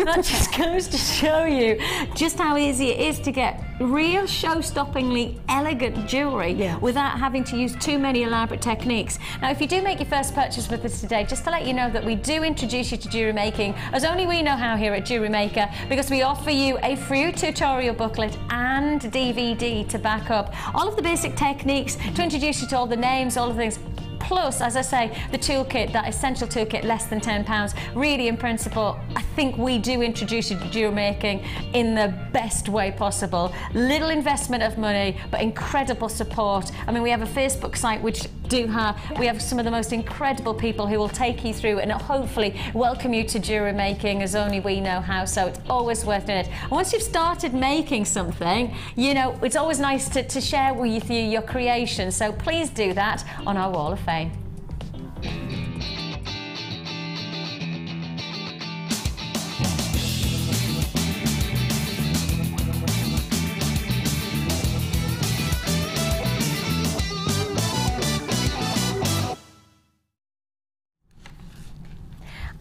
That just goes to show you just how easy it is to get real show-stoppingly elegant jewellery without having to use too many elaborate techniques. Now, if you do make your first purchase with us today, just to let you know that we do introduce you to jewellery making, as only we know how here at Jewellery Maker, because we offer you a free tutorial booklet and DVD to back up all of the basic techniques, to introduce you to all the names, all of the things. Plus, as I say, the toolkit, that essential toolkit, less than £10. Really, in principle, I think we do introduce you to jewellery making in the best way possible. Little investment of money, but incredible support. I mean, we have a Facebook site which do have. We have some of the most incredible people who will take you through and hopefully welcome you to jewellery making as only we know how, so it's always worth doing it. And once you've started making something, you know, it's always nice to share with you your creation, so please do that on our Wall of Fame.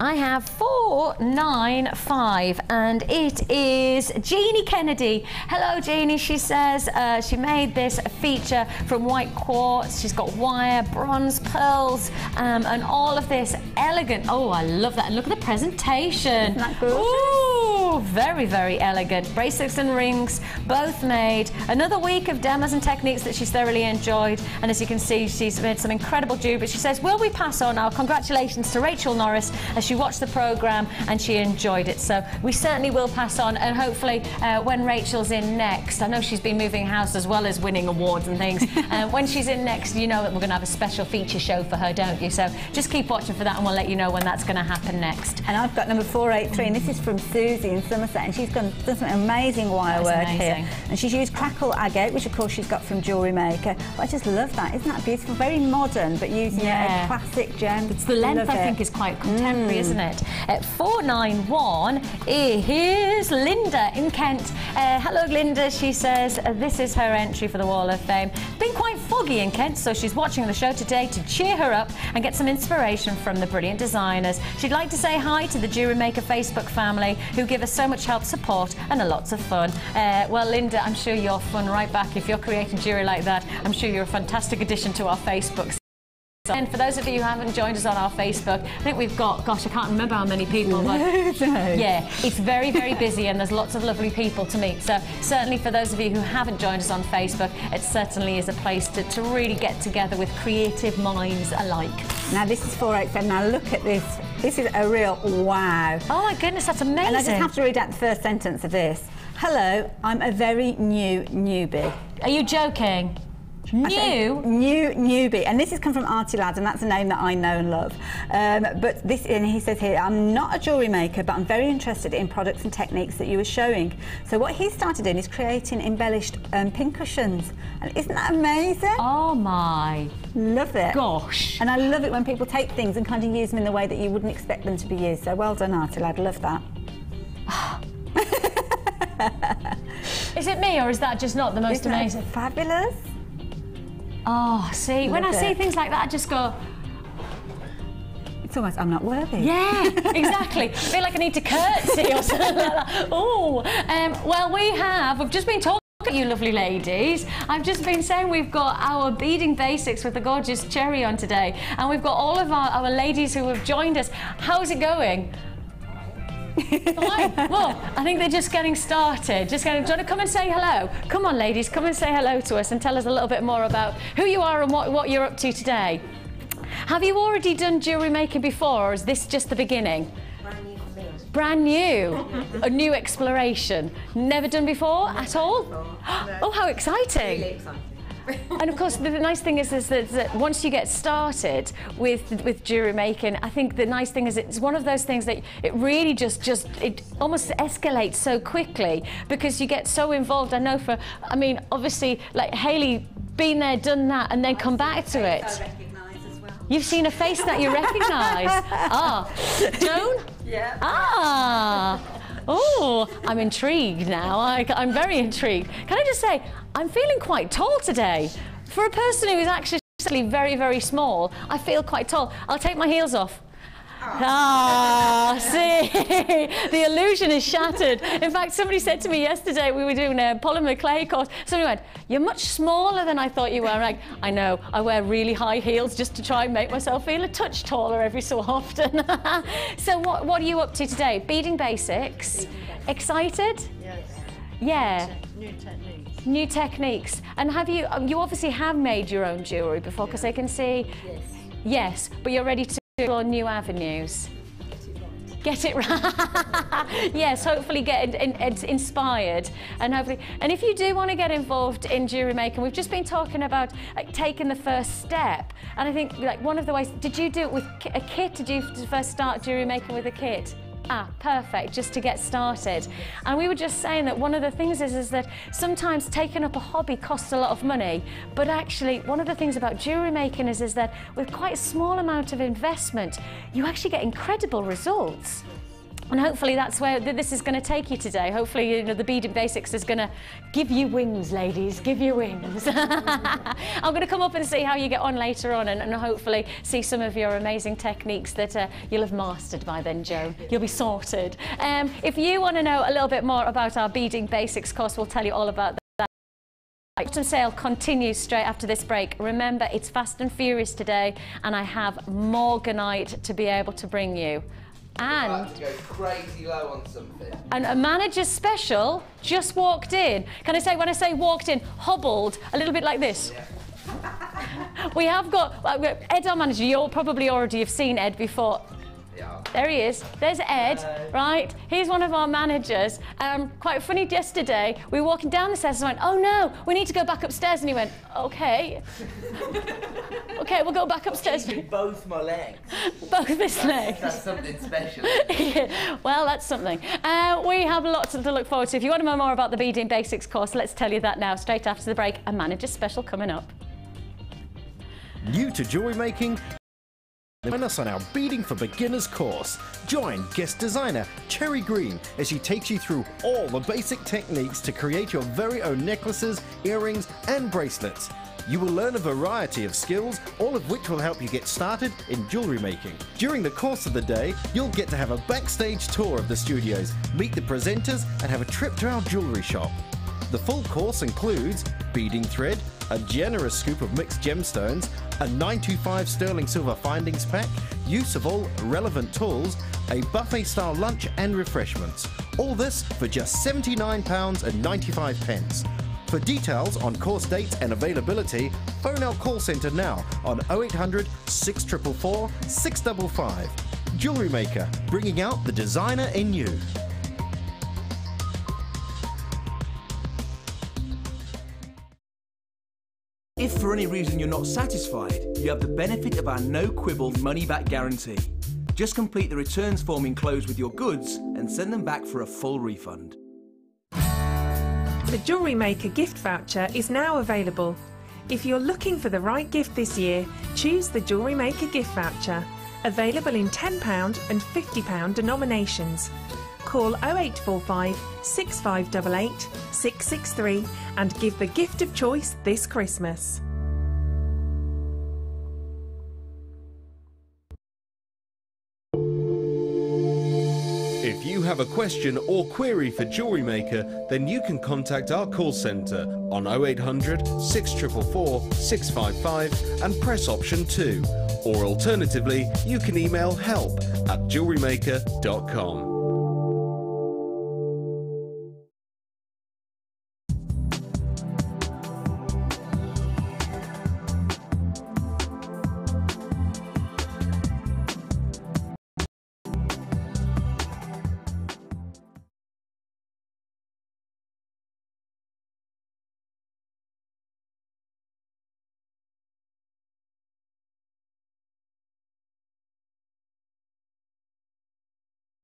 I have 495 and it is Jeannie Kennedy. Hello Jeannie, she says she made this feature from white quartz. She's got wire, bronze pearls and all of this elegant, oh I love that, and look at the presentation. Isn't that gorgeous? Ooh, very, very elegant. Bracelets and rings, both made. Another week of demos and techniques that she's thoroughly enjoyed, and as you can see she's made some incredible jewelry. But she says, will we pass on our congratulations to Rachel Norris as she watched the programme and she enjoyed it. So we certainly will pass on, and hopefully when Rachel's in next, I know she's been moving house as well as winning awards and things, when she's in next, you know that we're going to have a special feature show for her, don't you? So just keep watching for that and we'll let you know when that's going to happen next. And I've got number 483, and this is from Susie in Somerset, and she's done some amazing wire work here. And she's used crackle agate, which of course she's got from Jewellery Maker. But I just love that. Isn't that beautiful? Very modern, but using a classic gem. It's the length, I think, is quite contemporary, isn't it? At 491 is Linda in Kent. Hello Linda, she says this is her entry for the Wall of Fame. It's been quite foggy in Kent, so she's watching the show today to cheer her up and get some inspiration from the brilliant designers. She'd like to say hi to the Jewellery Maker Facebook family who give us so much help, support and lots of fun. Well Linda, I'm sure you're fun right back. If you're creating jewellery like that, I'm sure you're a fantastic addition to our Facebook. And for those of you who haven't joined us on our Facebook, I think we've got, gosh, I can't remember how many people, but yeah, it's very, very busy and there's lots of lovely people to meet. So certainly for those of you who haven't joined us on Facebook, it certainly is a place to really get together with creative minds alike. Now this is 487. Now look at this. This is a real wow. Oh my goodness, that's amazing. And I just have to read out the first sentence of this. Hello, I'm a very new newbie. Are you joking? Newbie, and this has come from Artie Ladd, and that's a name that I know and love. But this, and he says here, I'm not a jewellery maker, but I'm very interested in products and techniques that you were showing. So what he started in is creating embellished pincushions, and isn't that amazing? Oh my! Love it. Gosh! And I love it when people take things and kind of use them in the way that you wouldn't expect them to be used. So well done, Artie Ladd. Love that. Is it me, or is that just not the most amazing? Fabulous. Oh, see, when I see things like that, I just go... It's almost, I'm not worthy. Yeah, exactly. I feel like I need to curtsy or something like that. Oh, well, we've just been talking about you lovely ladies. I've just been saying we've got our beading basics with the gorgeous cherry on today, and we've got all of our ladies who have joined us. How's it going? Well, I think they're just getting started. Do you want to come and say hello? Come on, ladies, come and say hello to us and tell us a little bit more about who you are and what you're up to today. Have you already done jewellery making before, or is this just the beginning? Brand new for me. Brand new? A new exploration? Never done before at all? Oh, how exciting! Really exciting. And of course, the nice thing is that once you get started with jewellery making, I think the nice thing is it's one of those things that it really it almost escalates so quickly because you get so involved. I know obviously, like Hayley, been there, done that, and then come back to it. I recognise as well. You've seen a face that you recognise. Joan? Yeah. Oh, I'm intrigued now. I'm very intrigued. Can I just say, I'm feeling quite tall today. For a person who is actually very, very small, I feel quite tall. I'll take my heels off. See, the illusion is shattered. In fact, somebody said to me yesterday, we were doing a polymer clay course, somebody went, you're much smaller than I thought you were. I'm like, I know, I wear really high heels just to try and make myself feel a touch taller every so often. So what are you up to today? Beading basics? Excited? Yes. Yeah. New techniques. New techniques. And have you obviously have made your own jewellery before, because I can see... Yes. Yes, but you're ready to explore new avenues. get it right. Yes, hopefully get inspired, and hopefully, and if you do want to get involved in jewellery making, we've just been talking about taking the first step, and I think like one of the ways, did you do it with a kit? Did you first start jewellery making with a kit? Ah, perfect, just to get started. And we were just saying that one of the things is that sometimes taking up a hobby costs a lot of money, but actually one of the things about jewellery making is that with quite a small amount of investment, you actually get incredible results. And hopefully that's where this is going to take you today. Hopefully, you know, the Bead Basics is going to give you wings, ladies, give you wings. I'm going to come up and see how you get on later on, and hopefully see some of your amazing techniques that you'll have mastered by then, Joe. You'll be sorted. If you want to know a little bit more about our Beading Basics course, we'll tell you all about that. The autumn sale continues straight after this break. Remember, it's fast and furious today, and I have Morganite to be able to bring you. And to go crazy low on something. And a manager's special just walked in. Can I say, when I say walked in, hobbled, a little bit like this. Yeah. We have got Ed, our manager. You'll probably already have seen Ed before. Yeah. There he is. There's Ed, right? He's one of our managers. Quite funny, yesterday, we were walking down the stairs and I went, oh no, we need to go back upstairs. And he went, okay. Okay, we'll go back upstairs. Both my legs. Both his legs. That's something special. Yeah, well, that's something. We have lots to look forward to. If you want to know more about the Beading Basics course, let's tell you that now, straight after the break. A manager special coming up. New to jewellery making? Join us on our Beading for Beginners course. Join guest designer Cherry Green as she takes you through all the basic techniques to create your very own necklaces, earrings and bracelets. You will learn a variety of skills, all of which will help you get started in jewellery making. During the course of the day, you'll get to have a backstage tour of the studios, meet the presenters and have a trip to our jewellery shop. The full course includes beading thread, a generous scoop of mixed gemstones, a 925 sterling silver findings pack, use of all relevant tools, a buffet-style lunch and refreshments. All this for just £79.95. For details on course dates and availability, phone our call centre now on 0800 644 655. Jewellery Maker, bringing out the designer in you. If for any reason you're not satisfied, you have the benefit of our no-quibble money-back guarantee. Just complete the returns form enclosed with your goods and send them back for a full refund. The Jewellery Maker gift voucher is now available. If you're looking for the right gift this year, choose the Jewellery Maker gift voucher. Available in £10 and £50 denominations. Call 0845 6588 663 and give the gift of choice this Christmas. If you have a question or query for Jewellery Maker, then you can contact our call centre on 0800 644 655 and press option 2. Or alternatively, you can email help@jewellerymaker.com.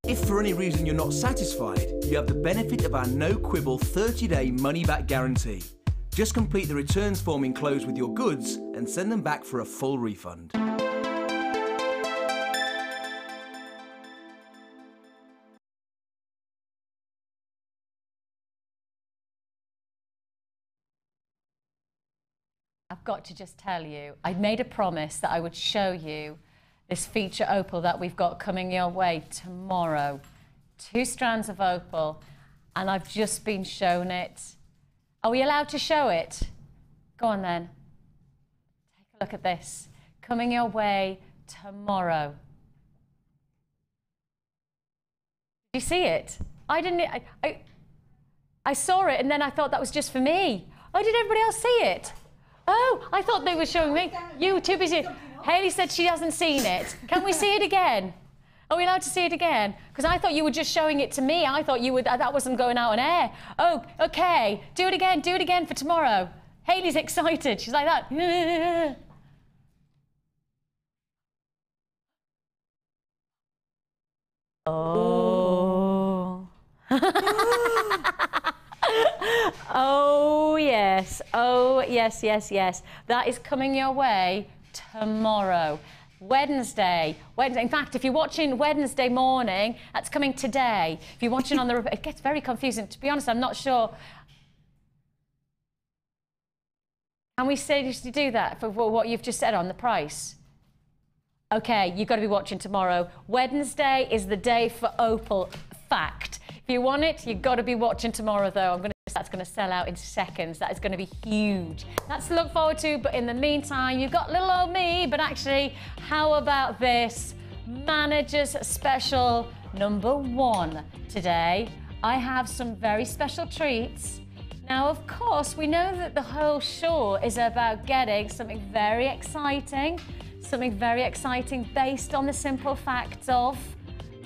If for any reason you're not satisfied, you have the benefit of our no-quibble 30-day money-back guarantee. Just complete the returns form enclosed with your goods and send them back for a full refund. I've got to just tell you, I made a promise that I would show you this feature opal that we've got coming your way tomorrow. 2 strands of opal, and I've just been shown it. Are we allowed to show it? Go on then. Take a look at this. Coming your way tomorrow. Did you see it? I didn't. I saw it and then I thought that was just for me. Oh, did everybody else see it? Oh, I thought they were showing me. You were too busy. Hayley said she hasn't seen it. Can we see it again? Are we allowed to see it again? Because I thought you were just showing it to me. I thought you would, that wasn't going out on air. Oh, okay. Do it again for tomorrow. Hayley's excited. She's like that. Oh. Oh, yes. Oh, yes, yes, yes. That is coming your way tomorrow. Wednesday. In fact, if you're watching Wednesday morning, that's coming today. If you're watching on the... It gets very confusing. To be honest, I'm not sure. Can we seriously do that for what you've just said on the price? Okay, you've got to be watching tomorrow. Wednesday is the day for opal. Fact. If you want it, you've got to be watching tomorrow, though. That's going to sell out in seconds. That is going to be huge. That's to look forward to, but in the meantime, you've got little old me, but actually, how about this? Manager's Special #1 today. I have some very special treats. Now, of course, we know that the whole show is about getting something very exciting based on the simple facts of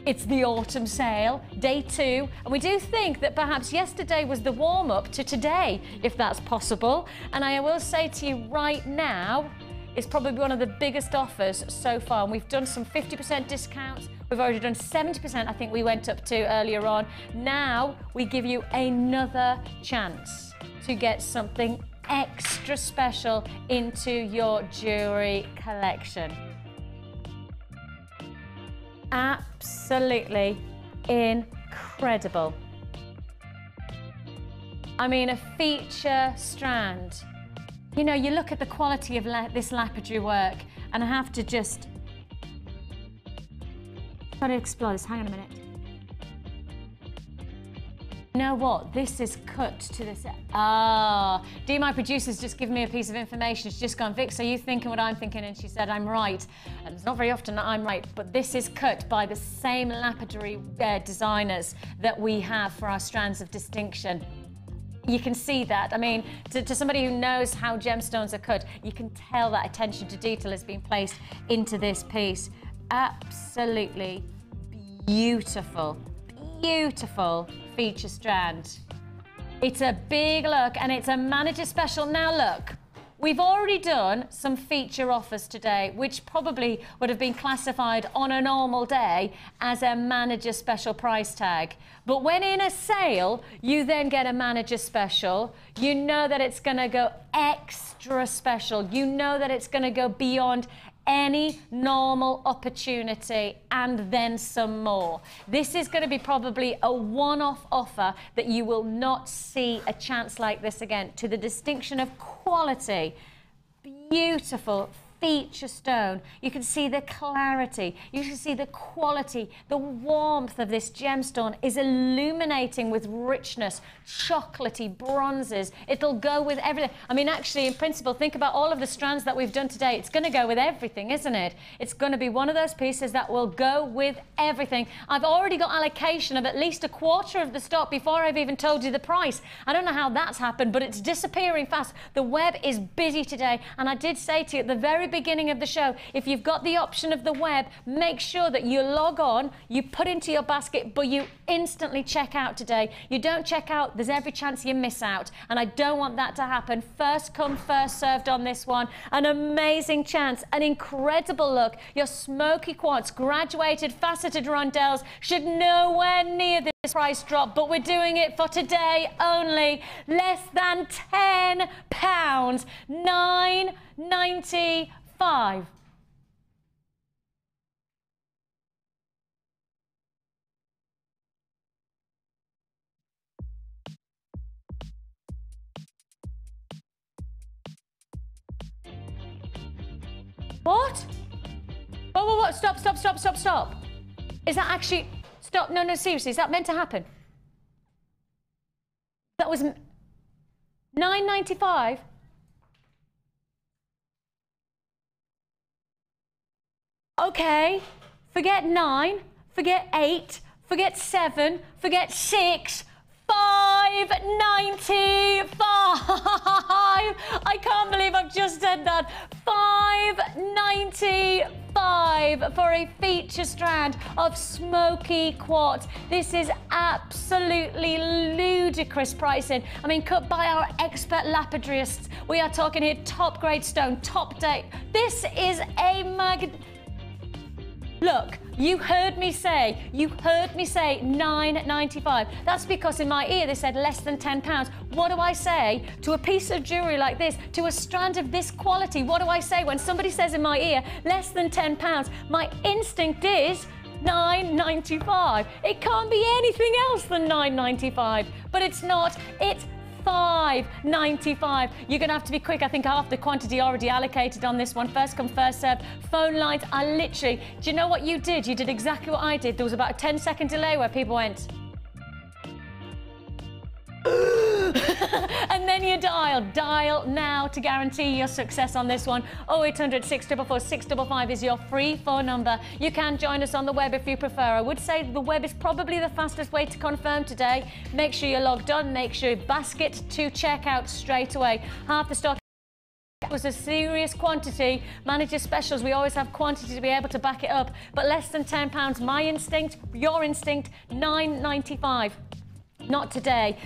it's the autumn sale, day 2, and we do think that perhaps yesterday was the warm-up to today, if that's possible. And I will say to you right now, it's probably one of the biggest offers so far, and we've done some 50% discounts. We've already done 70%, I think we went up to earlier on. Now we give you another chance to get something extra special into your jewellery collection. Absolutely incredible. I mean, a feature strand. You know, you look at the quality of this lapidary work, and I have to just try to explore this. Hang on a minute. You know what? This is cut to this. Dee, my producer's just given me a piece of information. She's just gone, Vic, so you thinking what I'm thinking? And she said, I'm right. And it's not very often that I'm right, but this is cut by the same lapidary designers that we have for our strands of distinction. You can see that. I mean, to somebody who knows how gemstones are cut, you can tell that attention to detail has been placed into this piece. Absolutely beautiful, beautiful feature strand. It's a big look, and it's a manager special. Now look, we've already done some feature offers today, which probably would have been classified on a normal day as a manager special price tag. But when in a sale, you then get a manager special, you know that it's gonna go extra special. You know that it's gonna go beyond any normal opportunity and then some more. This is going to be probably a one-off offer that you will not see a chance like this again. To the distinction of quality, beautiful feature stone. You can see the clarity, you can see the quality, the warmth of this gemstone is illuminating with richness, chocolatey bronzes. It'll go with everything. I mean, actually, in principle, think about all of the strands that we've done today. It's going to go with everything, isn't it? It's going to be one of those pieces that will go with everything. I've already got allocation of at least a quarter of the stock before I've even told you the price. I don't know how that's happened, but it's disappearing fast. The web is busy today, and I did say to you at the very beginning of the show, if you've got the option of the web, make sure that you log on, you put into your basket, but you instantly check out today. You don't check out, there's every chance you miss out, and I don't want that to happen. First come, first served on this one. An amazing chance, an incredible look. Your Smoky quartz graduated faceted rondelles should nowhere near this price drop, but we're doing it for today only. Less than £10, $9.95. What? Whoa, stop. Is that actually, stop, no, seriously, is that meant to happen? That was $9.95? Okay, forget 9, forget 8, forget 7, forget 6, $5.95. I can't believe I've just said that. $5 $5.95 for a feature strand of Smoky quartz. This is absolutely ludicrous pricing. I mean, cut by our expert lapidarists. We are talking here top grade stone, top date. This is a Look, you heard me say $9.95. That's because in my ear they said less than £10. What do I say to a piece of jewellery like this, to a strand of this quality? What do I say when somebody says in my ear less than £10? My instinct is $9.95. It can't be anything else than $9.95, but it's not. It's $5.95. You're going to have to be quick. I think half the quantity already allocated on this one. First come, first served. Phone lines are literally... Do you know what you did? You did exactly what I did. There was about a 10-second delay where people went... and then you dial now to guarantee your success on this one. 0800 644 655 is your free phone number. You can join us on the web if you prefer. I would say the web is probably the fastest way to confirm today. Make sure you're logged on, make sure you basket to checkout straight away. Half the stock was a serious quantity. Manager specials, we always have quantity to be able to back it up, but less than £10. My instinct, your instinct, $9.95. Not today.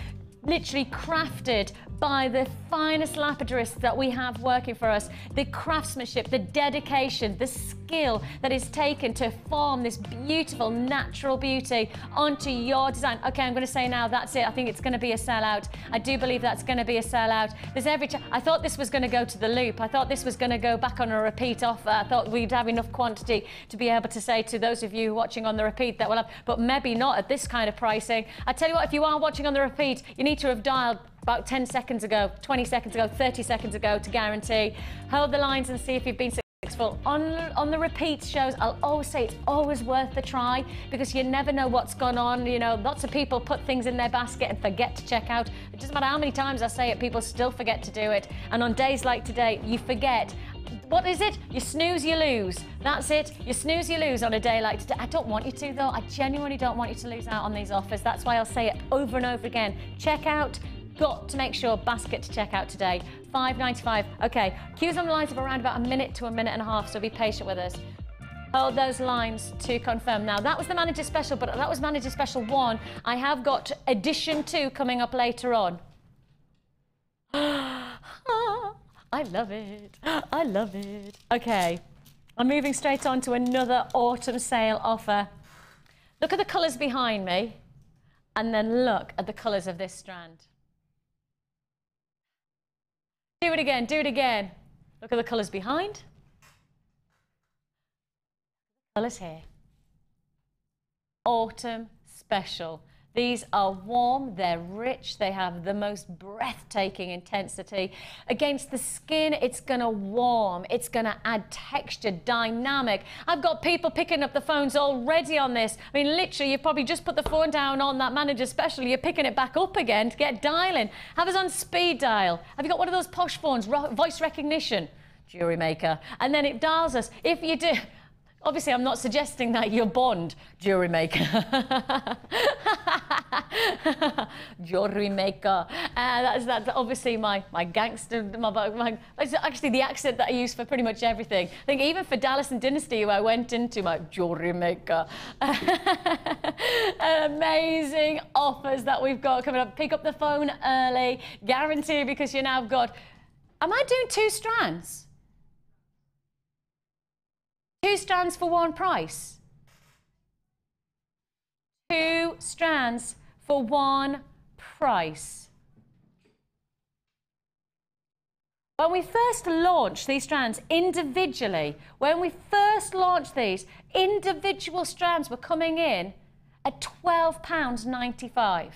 Literally crafted by the finest lapidarists that we have working for us. The craftsmanship, the dedication, the skill that is taken to form this beautiful natural beauty onto your design. Okay, I'm going to say now that's it. I think it's going to be a sellout. I do believe that's going to be a sellout. There's every I thought this was going to go to the loop. I thought this was going to go back on a repeat offer. I thought we'd have enough quantity to be able to say to those of you watching on the repeat that we'll have, but maybe not at this kind of pricing. I tell you what, if you are watching on the repeat, you need to have dialed about 10 seconds ago, 20 seconds ago, 30 seconds ago to guarantee. Hold the lines and see if you've been successful. On the repeat shows, I'll always say it's always worth the try because you never know what's gone on. You know, lots of people put things in their basket and forget to check out. It doesn't matter how many times I say it, people still forget to do it. And on days like today, you forget. What is it? You snooze, you lose. That's it. You snooze, you lose on a day like today. I don't want you to, though. I genuinely don't want you to lose out on these offers. That's why I'll say it over and over again. Check out. Got to make sure basket to check out today. $5.95. Okay, queues on the lines of around about a minute to a minute and a half, so be patient with us. Hold those lines to confirm. Now, that was the manager special, but that was manager special 1. I have got edition 2 coming up later on. I love it. I love it. Okay, I'm moving straight on to another autumn sale offer. Look at the colours behind me, and then look at the colours of this strand. Do it again, do it again. Look at the colours behind. Colours here. Autumn special. These are warm, they're rich, they have the most breathtaking intensity. Against the skin, it's gonna warm, it's gonna add texture, dynamic. I've got people picking up the phones already on this. I mean, literally, you've probably just put the phone down on that manager special, you're picking it back up again to get dialing. Have us on speed dial. Have you got one of those posh phones, voice recognition? Jewellery Maker. And then it dials us. If you do, obviously, I'm not suggesting that you're Bond, Jewellery Maker. Jewellery Maker. That's obviously my gangster, that's actually the accent that I use for pretty much everything. I think even for Dallas and Dynasty, who I went into, my Jewellery Maker. Amazing offers that we've got coming up. Pick up the phone early, guarantee, because you now got, am I doing 2 strands? 2 strands for 1 price. 2 strands for 1 price. When we first launched these strands individually, when we first launched these, individual strands were coming in at £12.95.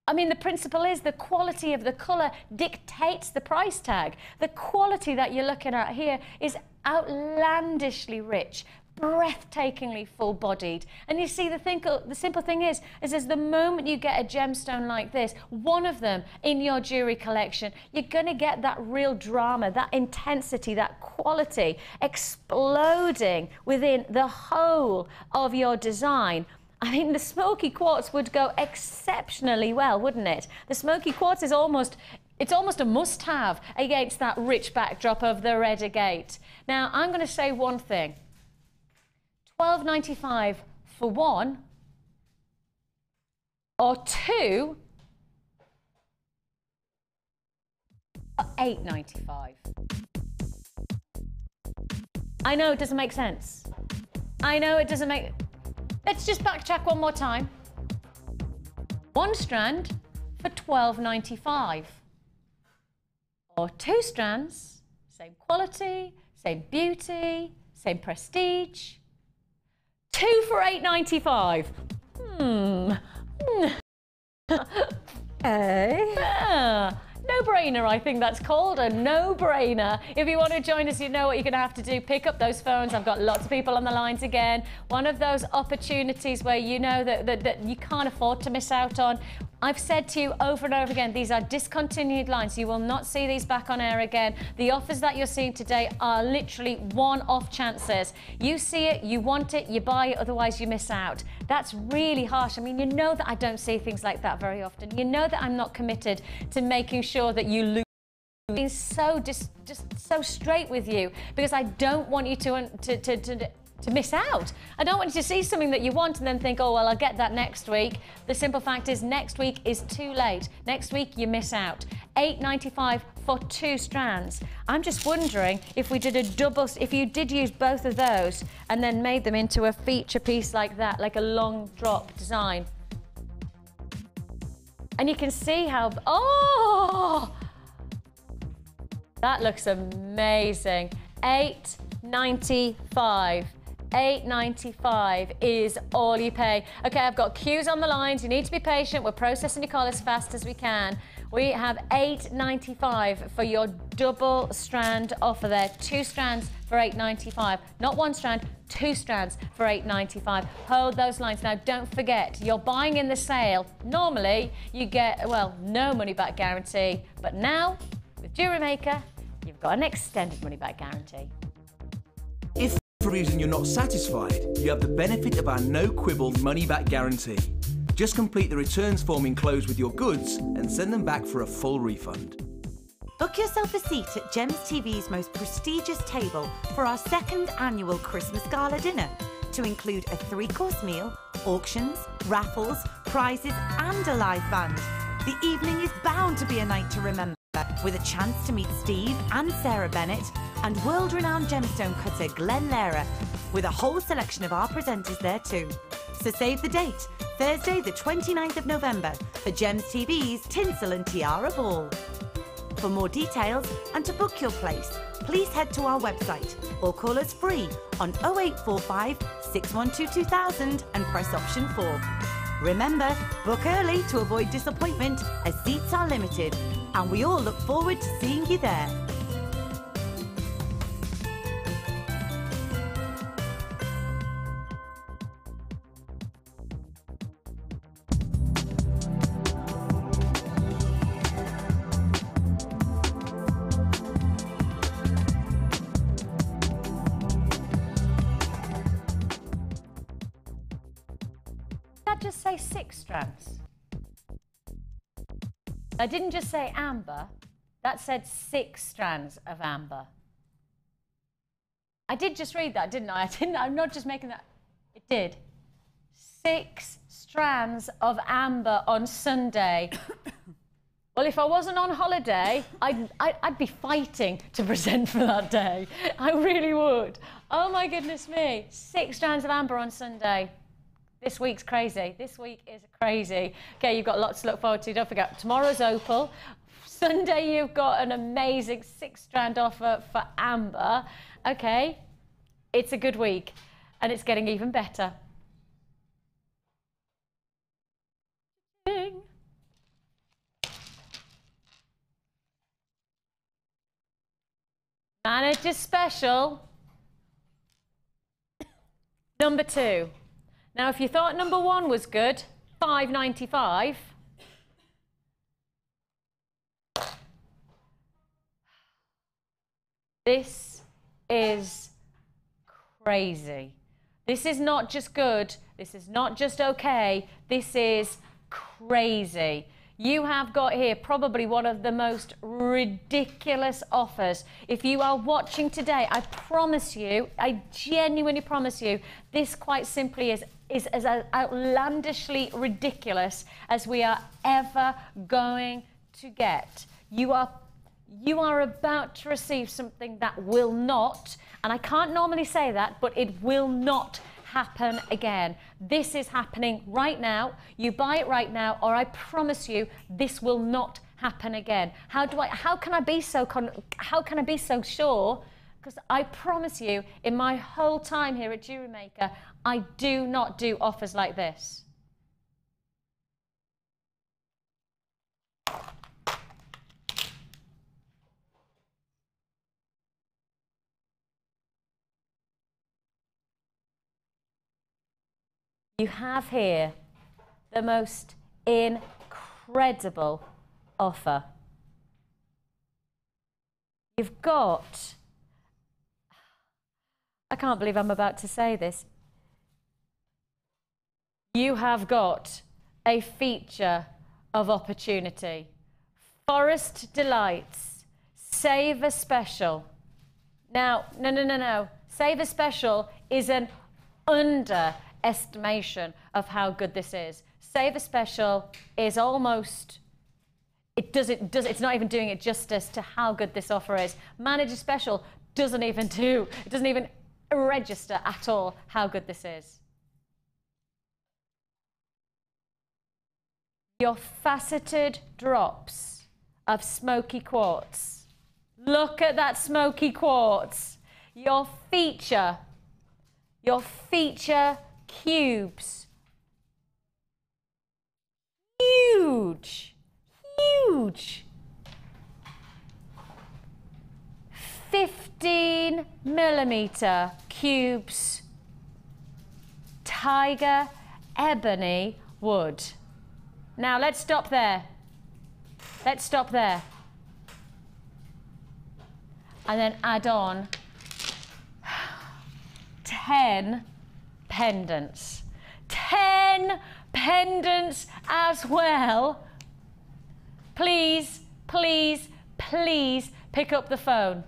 I mean, the principle is the quality of the colour dictates the price tag. The quality that you're looking at here is outlandishly rich, breathtakingly full-bodied. And you see, the simple thing is as the moment you get a gemstone like this, one of them in your jewellery collection, you're going to get that real drama, that intensity, that quality exploding within the whole of your design. I mean, the Smoky quartz would go exceptionally well, wouldn't it? The Smoky quartz is almost it's almost a must-have against that rich backdrop of the red agate. Now, I'm going to say one thing. $12.95 for one, or two for $8.95. I know it doesn't make sense. I know it doesn't make... Let's just backtrack one more time. One strand for $12.95. Or two strands, same quality, same beauty, same prestige. Two for $8.95. Hey. No-brainer, I think that's called a no-brainer. If you want to join us, you know what you're going to have to do. Pick up those phones. I've got lots of people on the lines again. One of those opportunities where you know that you can't afford to miss out on. I've said to you over and over again, these are discontinued lines. You will not see these back on air again. The offers that you're seeing today are literally one-off chances. You see it, you want it, you buy it, otherwise you miss out. That's really harsh. I mean, you know that I don't see things like that very often. You know that I'm not committed to making sure that you lose. Being so just so straight with you, because I don't want you to miss out. I don't want you to see something that you want and then think, oh, well, I'll get that next week. The simple fact is next week is too late. Next week, you miss out. $8.95 for two strands. I'm just wondering if we did a double, if you did use both of those and then made them into a feature piece like that, like a long drop design. And you can see how, oh, that looks amazing. $8.95. $8.95 is all you pay. Okay, I've got queues on the lines. You need to be patient. We're processing your call as fast as we can. We have $8.95 for your double strand offer there. Two strands for $8.95. Not one strand, two strands for $8.95. Hold those lines. Now, don't forget, you're buying in the sale. Normally, you get, well, no money back guarantee. But now, with Jewellery Maker, you've got an extended money back guarantee. If for a reason you're not satisfied, you have the benefit of our no quibble money back guarantee. Just complete the returns form enclosed with your goods and send them back for a full refund. Book yourself a seat at Gems TV's most prestigious table for our second annual Christmas Gala dinner, to include a 3-course meal, auctions, raffles, prizes and a live band. The evening is bound to be a night to remember, with a chance to meet Steve and Sarah Bennett and world-renowned gemstone cutter Glenn Lehrer, with a whole selection of our presenters there too. So save the date, Thursday the 29th of November, for Gems TV's Tinsel and Tiara Ball. For more details and to book your place, please head to our website or call us free on 0845 612 2000 and press option 4. Remember, book early to avoid disappointment, as seats are limited, and we all look forward to seeing you there. Just say 6 strands. I didn't just say amber, that said 6 strands of amber. I did just read that, didn't I? I'm not just making that. It did. 6 strands of amber on Sunday. Well, if I wasn't on holiday, I'd be fighting to present for that day. I really would. Oh my goodness me. 6 strands of amber on Sunday. This week's crazy. This week is crazy. Okay, you've got lots to look forward to. Don't forget, tomorrow's opal. Sunday, you've got an amazing 6-strand offer for amber. Okay, it's a good week, and it's getting even better. Manager special. Number 2. Now, if you thought number 1 was good, $5.95. This is crazy. This is not just good. This is not just okay. This is crazy. You have got here probably one of the most ridiculous offers. If you are watching today, I promise you, I genuinely promise you, this quite simply is as outlandishly ridiculous as we are ever going to get. You are about to receive something that will not, and I can't normally say that, but it will not happen again. This is happening right now. You buy it right now, or I promise you, this will not happen again. How can I be so sure? Because I promise you, in my whole time here at Jewellery Maker, I do not do offers like this. You have here the most incredible offer. You've got, I can't believe I'm about to say this, you have got a feature of opportunity. Forest Delights, Saver Special. Now, no. Saver Special is an underestimation of how good this is. Saver Special is almost, it's not even doing it justice to how good this offer is. Manager Special doesn't even register at all how good this is. Your faceted drops of Smoky quartz. Look at that Smoky quartz. Your feature cubes. Huge. 15mm cubes. Tiger ebony wood. Now let's stop there. And then add on 10 pendants. 10 pendants as well. Please pick up the phone.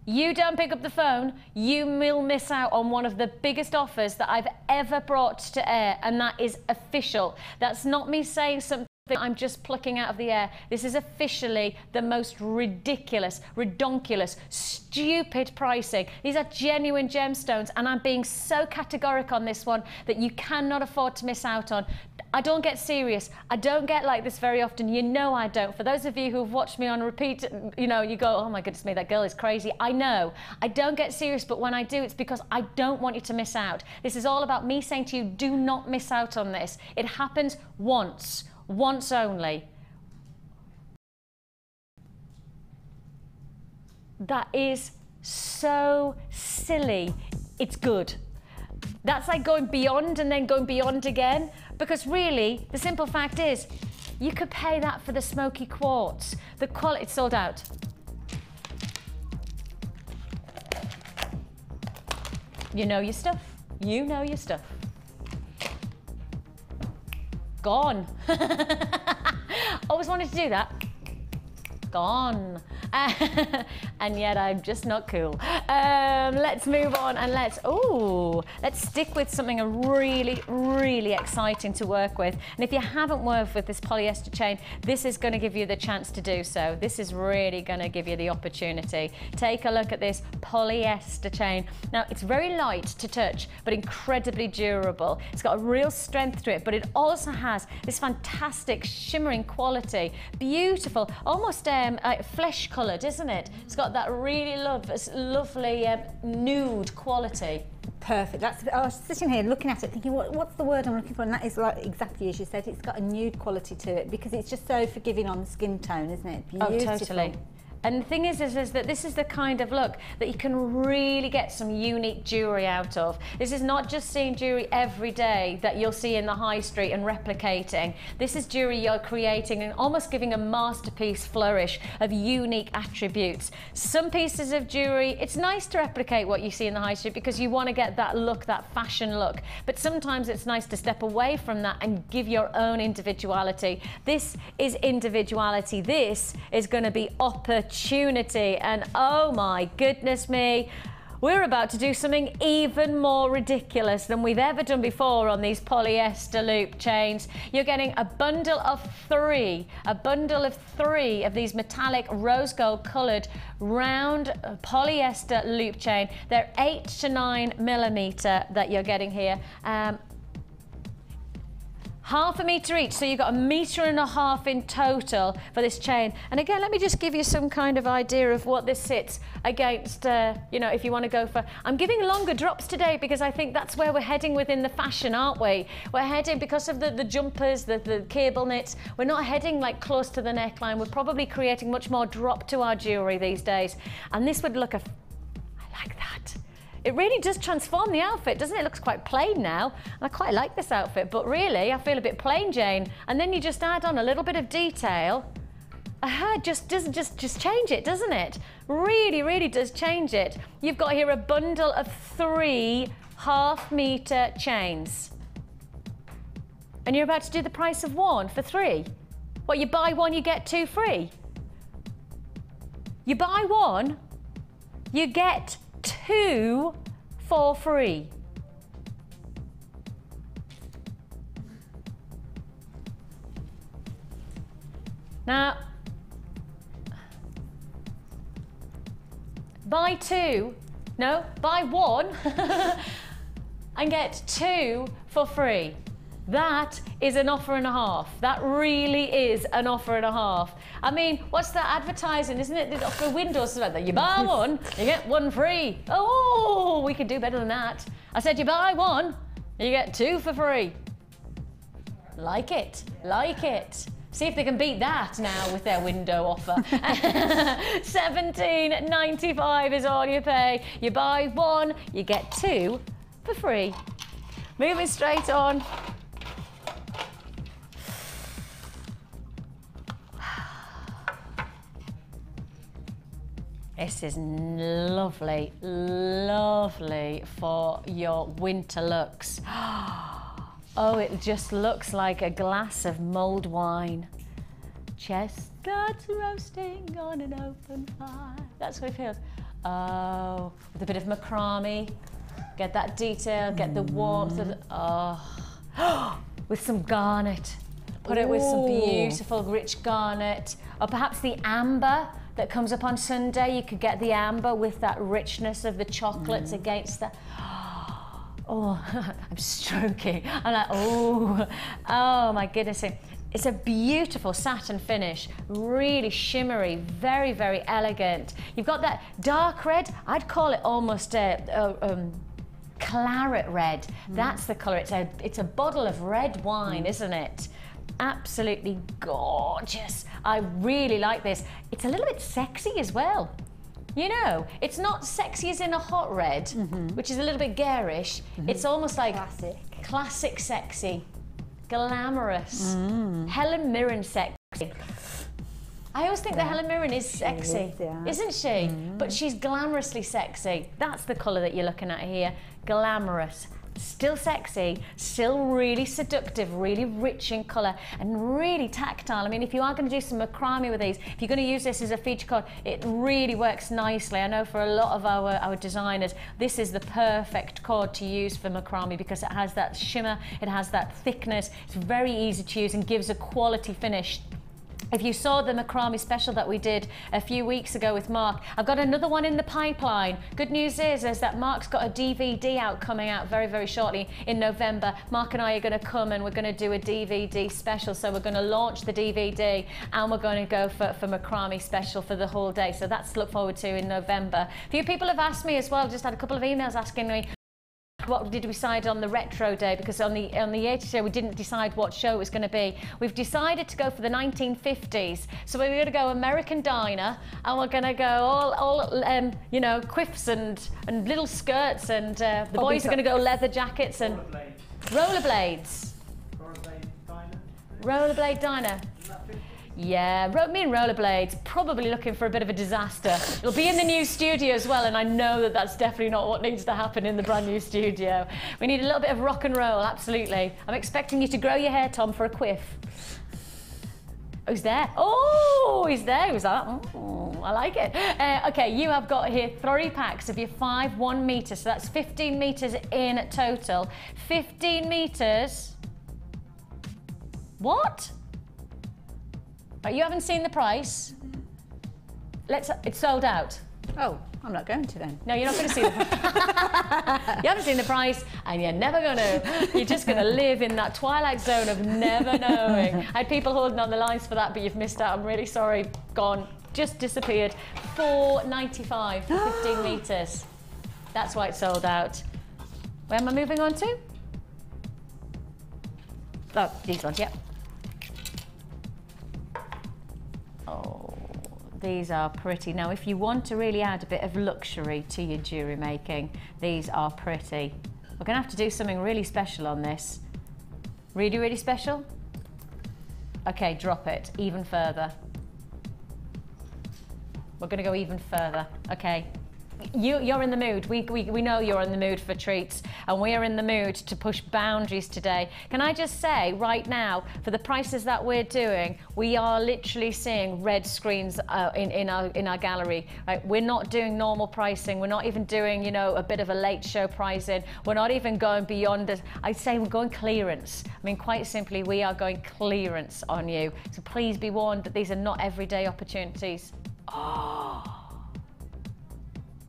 You don't pick up the phone, you will miss out on one of the biggest offers that I've ever brought to air, and that is official. That's not me saying something I'm just plucking out of the air. This is officially the most ridiculous, redonkulous, stupid pricing. These are genuine gemstones, and I'm being so categorical on this one that you cannot afford to miss out on. I don't get serious. I don't get like this very often. You know I don't. For those of you who have watched me on repeat, you know, you go, oh my goodness me, that girl is crazy. I know. I don't get serious, but when I do, it's because I don't want you to miss out. This is all about me saying to you, do not miss out on this. It happens once only. That is so silly. It's good. That's like going beyond and then going beyond again, because really the simple fact is you could pay that for the Smoky quartz. The quality, it's sold out. You know your stuff. You know your stuff. Gone. Always wanted to do that. Gone. And yet I'm just not cool. Let's move on and let's stick with something really exciting to work with. And if you haven't worked with this polyester chain, this is going to give you the chance to do so. This is really going to give you the opportunity. Take a look at this polyester chain. Now, it's very light to touch, but incredibly durable. It's got a real strength to it, but it also has this fantastic shimmering quality. Beautiful, almost flesh coloured, isn't it? It's got that really lovely nude quality. Perfect. I was sitting here looking at it thinking, what's the word I'm looking for? And that is like exactly as you said, it's got a nude quality to it because it's just so forgiving on the skin tone, isn't it? Beautiful. Oh, totally. And the thing is that this is the kind of look that you can really get some unique jewellery out of. This is not just seeing jewellery every day that you'll see in the high street and replicating. This is jewellery you're creating and almost giving a masterpiece flourish of unique attributes. Some pieces of jewellery, it's nice to replicate what you see in the high street because you want to get that look, that fashion look. But sometimes it's nice to step away from that and give your own individuality. This is individuality. This is going to be opportunity. And oh my goodness me, we're about to do something even more ridiculous than we've ever done before on these polyester loop chains. You're getting a bundle of three of these metallic rose gold coloured round polyester loop chain. They're 8 to 9 millimetre that you're getting here. Half a metre each, so you've got 1.5 meters in total for this chain. And again, let me just give you some kind of idea of what this sits against, you know, if you want to go for... I'm giving longer drops today because I think that's where we're heading within the fashion, aren't we? We're heading, because of the jumpers, the cable knits, we're not heading like close to the neckline. We're probably creating much more drop to our jewellery these days. And this would look I like that. It really does transform the outfit, doesn't it? It looks quite plain now. I quite like this outfit, but really, I feel a bit plain Jane. And then you just add on a little bit of detail. Just change it, doesn't it? Really, really does change it. You've got here a bundle of 3 half-metre chains. And you're about to do the price of 1 for 3. What, you buy 1, you get 2 free? You buy 1, you get 2 for free. Now, buy 1 and get 2 for free. That is an offer and a half. That really is an offer and a half. I mean, what's that advertising, isn't it? For windows, you buy 1, you get 1 free. Oh, we could do better than that. I said you buy 1, you get 2 for free. Like it, like it. See if they can beat that now with their window offer. $17.95 is all you pay. You buy 1, you get 2 for free. Moving straight on. This is lovely, lovely for your winter looks. Oh, it just looks like a glass of mulled wine. Chestnuts roasting on an open fire. That's what it feels. Oh, with a bit of macrame. Get that detail, get the warmth of the, oh. With some garnet. Put it with some beautiful rich garnet. Or perhaps the amber that comes up on Sunday. You could get the amber with that richness of the chocolates against that. Oh, I'm stroking. I'm like, oh my goodness. It's a beautiful satin finish, really shimmery, very, very elegant. You've got that dark red. I'd call it almost a claret red. That's the colour. It's a bottle of red wine, isn't it? Absolutely gorgeous. I really like this. It's a little bit sexy as well. You know, it's not sexy as in a hot red, which is a little bit garish. It's almost like classic sexy, glamorous. Helen Mirren sexy. I always think that Helen Mirren is sexy, isn't she? But she's glamorously sexy. That's the colour that you're looking at here, glamorous. Still sexy, still really seductive, really rich in colour and really tactile. I mean, if you are going to do some macrame with these, if you're going to use this as a feature cord, it really works nicely. I know for a lot of our designers, this is the perfect cord to use for macrame because it has that shimmer, it has that thickness, it's very easy to use and gives a quality finish. If you saw the macrame special that we did a few weeks ago with Mark, I've got another one in the pipeline. Good news is that Mark's got a DVD coming out very, very shortly in November. Mark and I are going to come and we're going to do a DVD special. So we're going to launch the DVD and we're going to go for macrame special for the whole day. So that's to look forward to in November. A few people have asked me as well, just had a couple of emails asking me, what did we decide on the retro day, because on the 80s day we didn't decide what show it was going to be. We've decided to go for the 1950s, so we're going to go American Diner, and we're going to go all you know, quiffs and little skirts, and the boys are going to go leather jackets and rollerblades. Rollerblade Diner. Yeah, me and rollerblades, probably looking for a bit of a disaster. It'll be in the new studio as well, and I know that that's definitely not what needs to happen in the brand new studio. We need a little bit of rock and roll, absolutely. I'm expecting you to grow your hair, Tom, for a quiff. Who's there? Oh, he's there. Who's that? Oh, I like it. Okay, you have got here 3 packs of your 5 1 metre, so that's 15 metres in total. 15 metres. What? You haven't seen the price? It's sold out. Oh, I'm not going to then. No, you're not going to see the price. You haven't seen the price, and you're never going to. You're just going to live in that twilight zone of never knowing. I had people holding on the lines for that, but you've missed out. I'm really sorry. Gone. Just disappeared. $4.95 for 15 metres. That's why it's sold out. Where am I moving on to? Oh, these ones, yep. Oh, these are pretty. Now, if you want to really add a bit of luxury to your jewellery making, these are pretty. We're going to have to do something really special on this. Really, really special? Okay, drop it even further. We're going to go even further. Okay. You're in the mood. We know you're in the mood for treats, and we're in the mood to push boundaries today. Can I just say right now, for the prices that we're doing, we are literally seeing red screens in our gallery. Right? We're not doing normal pricing. We're not even doing, you know, a bit of a late show pricing. We're not even going beyond it. I'd say we're going clearance. I mean, quite simply, we are going clearance on you. So please be warned that these are not everyday opportunities. Oh.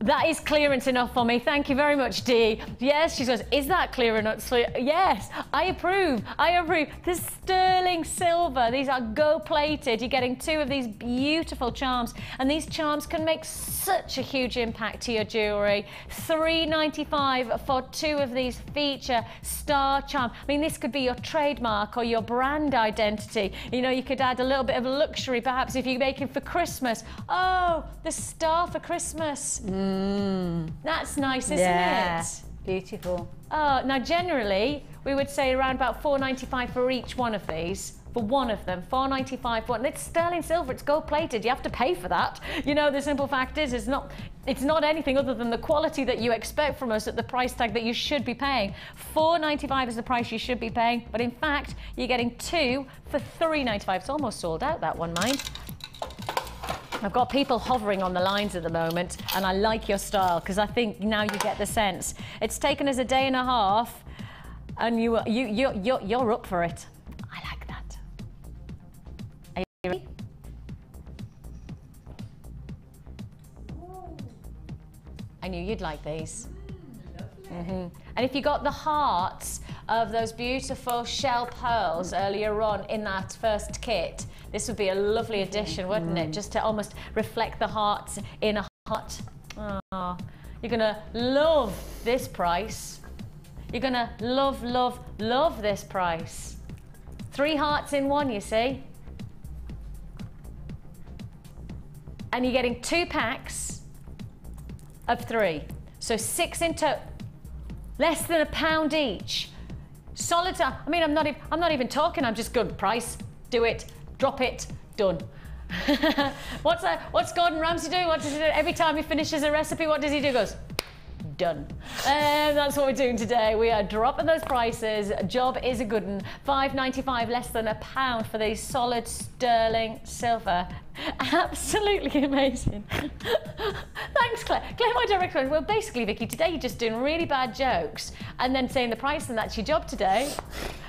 That is clearance enough for me. Thank you very much, Dee. Yes, she goes, is that clear enough for you? Yes, I approve. I approve. This sterling silver, these are gold-plated. You're getting 2 of these beautiful charms, and these charms can make such a huge impact to your jewellery. $3.95 for 2 of these feature star charm. I mean, this could be your trademark or your brand identity. You know, you could add a little bit of luxury, perhaps if you're making for Christmas. Oh, the star for Christmas. That's nice, isn't it? Beautiful. Oh, now generally we would say around about $4.95 for each one of these. For one of them, $4.95 for one. It's sterling silver, it's gold plated. You have to pay for that. You know, the simple fact is, it's not anything other than the quality that you expect from us at the price tag that you should be paying. $4.95 is the price you should be paying, but in fact, you're getting 2 for $3.95. It's almost sold out, that one, mind. I've got people hovering on the lines at the moment, and I like your style because I think now you get the sense. It's taken us a day and a half, and you're up for it. I like that. Are you ready? I knew you'd like these. And if you got the hearts of those beautiful shell pearls earlier on in that first kit, this would be a lovely addition, wouldn't it? Just to almost reflect the hearts in a heart. Oh, you're gonna love this price. You're gonna love, love, love this price. 3 hearts in one, you see. And you're getting 2 packs of 3. So 6 in total. Less than £1 each. Solid. I mean, I'm not even talking. I'm just good price. Do it. Drop it. Done. What's Gordon Ramsay do? What does he do? Every time he finishes a recipe, what does he do? He goes, done. And that's what we're doing today. We are dropping those prices. Job is a good one. $5.95, less than £1 for these solid sterling silver. Absolutely amazing. Thanks, Claire. Claire, my director. Well, basically, Vicky, today you're just doing really bad jokes and then saying the price, and that's your job today.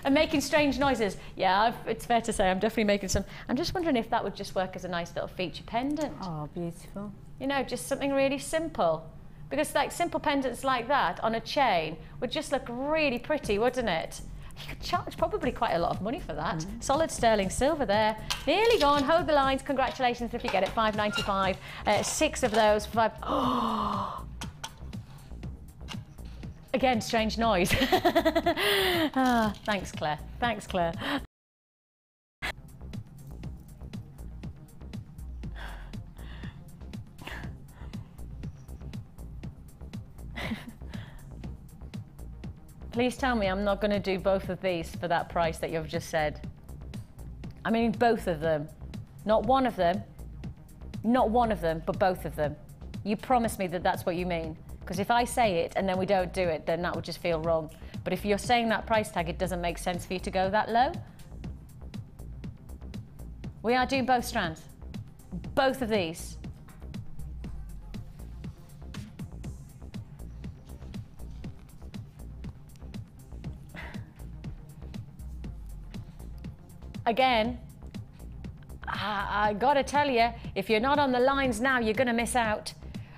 And making strange noises. Yeah, it's fair to say I'm definitely making some. I'm just wondering if that would just work as a nice little feature pendant. Oh, beautiful. You know, just something really simple. Because like simple pendants like that on a chain would just look really pretty, wouldn't it? You could charge probably quite a lot of money for that. Solid sterling silver there. Nearly gone. Hold the lines. Congratulations if you get it. $5.95. 6 of those for 5. Again, strange noise. Ah, thanks, Claire. Thanks, Claire. Please tell me I'm not going to do both of these for that price that you've just said. I mean both of them. Not one of them. Not one of them, but both of them. You promise me that that's what you mean. Because if I say it and then we don't do it, then that would just feel wrong. But if you're saying that price tag, it doesn't make sense for you to go that low. We are doing both strands. Both of these. Again, I gotta tell you, if you're not on the lines now, you're gonna miss out.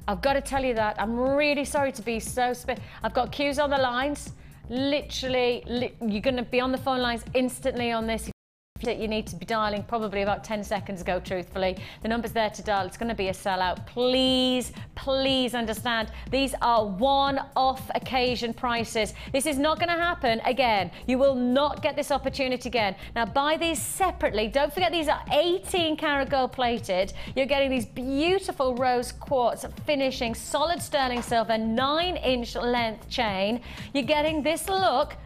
I've got to tell you that. I'm really sorry to be so I've got queues on the lines. Literally, you're gonna be on the phone lines instantly on this. You need to be dialing probably about 10 seconds ago, truthfully. The number's there to dial. It's going to be a sellout. Please, please understand, these are one-off occasion prices. This is not going to happen again. You will not get this opportunity again. Now, buy these separately. Don't forget these are 18 karat gold plated. You're getting these beautiful rose quartz finishing solid sterling silver 9-inch length chain. You're getting this look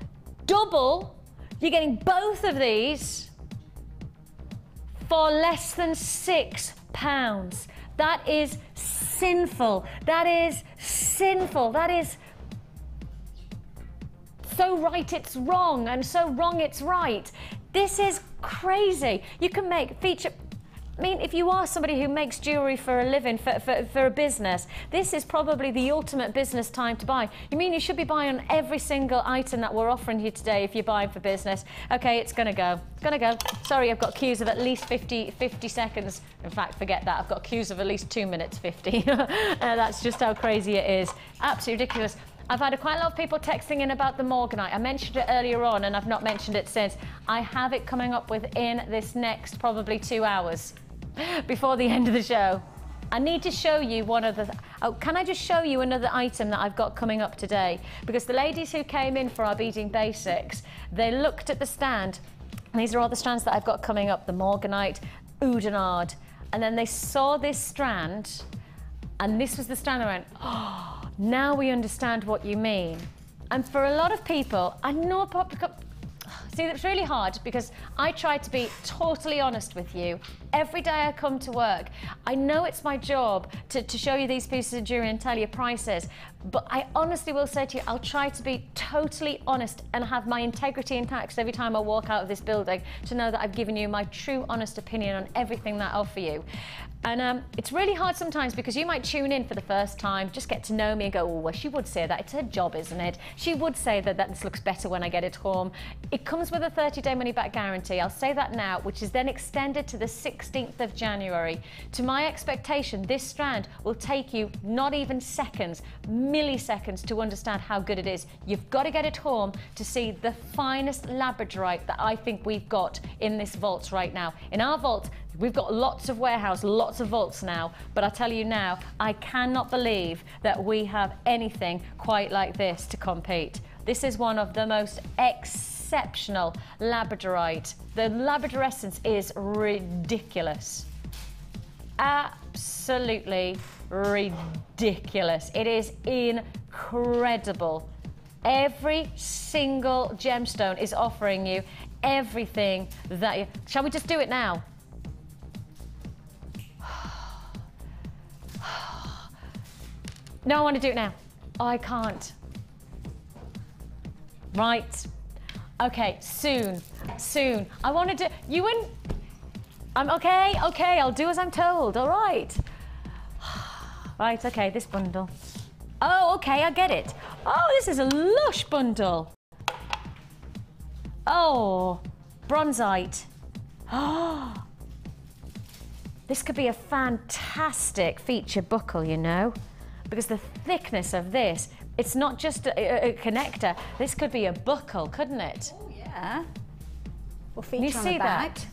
double. You're getting both of these for less than £6. That is sinful. That is sinful. That is so right it's wrong and so wrong it's right. This is crazy. You can make feature. I mean, if you are somebody who makes jewellery for a living, for a business, this is probably the ultimate business time to buy. You mean you should be buying on every single item that we're offering you today if you're buying for business. Okay, it's gonna go. It's gonna go. Sorry, I've got queues of at least 50 seconds. In fact, forget that. I've got queues of at least 2 minutes 50. That's just how crazy it is. Absolutely ridiculous. I've had quite a lot of people texting in about the Morganite. I mentioned it earlier on and I've not mentioned it since. I have it coming up within this next probably 2 hours. Before the end of the show. I need to show you one of the... Oh, can I just show you another item that I've got coming up today? Because the ladies who came in for our beading basics, they looked at the stand, and these are all the strands that I've got coming up, the Morganite, Oudenarde, and then they saw this strand, and this was the strand, and I went, oh, now we understand what you mean. And for a lot of people, I know... See, it's really hard because I try to be totally honest with you. Every day I come to work, I know it's my job to show you these pieces of jewellery and tell you prices, but I honestly will say to you, I'll try to be totally honest and have my integrity intact every time I walk out of this building to know that I've given you my true, honest opinion on everything that I offer you. And it's really hard sometimes because you might tune in for the first time, just get to know me and go, oh, well, she would say that. It's her job, isn't it? She would say that this looks better when I get it home. It comes with a 30-day money-back guarantee. I'll say that now, which is then extended to the 16th of January. To my expectation, this strand will take you not even seconds, milliseconds to understand how good it is. You've got to get it home to see the finest Labradorite that I think we've got in this vault right now. In our vault, we've got lots of warehouse, lots of vaults now, but I tell you now, I cannot believe that we have anything quite like this to compete. This is one of the most exceptional Labradorite. The Labradorescence is ridiculous. Absolutely ridiculous. It is incredible. Every single gemstone is offering you everything that you... Shall we just do it now? No, I want to do it now. Oh, I can't. Right. Okay, soon. I want to do... You and... I'm okay, I'll do as I'm told, all right. Right, okay, this bundle. Oh, okay, I get it. Oh, this is a lush bundle. Oh, bronzeite. Oh, this could be a fantastic feature buckle, you know, because the thickness of this, it's not just a connector. This could be a buckle, couldn't it? Oh, yeah. We'll feature you on see the back. that?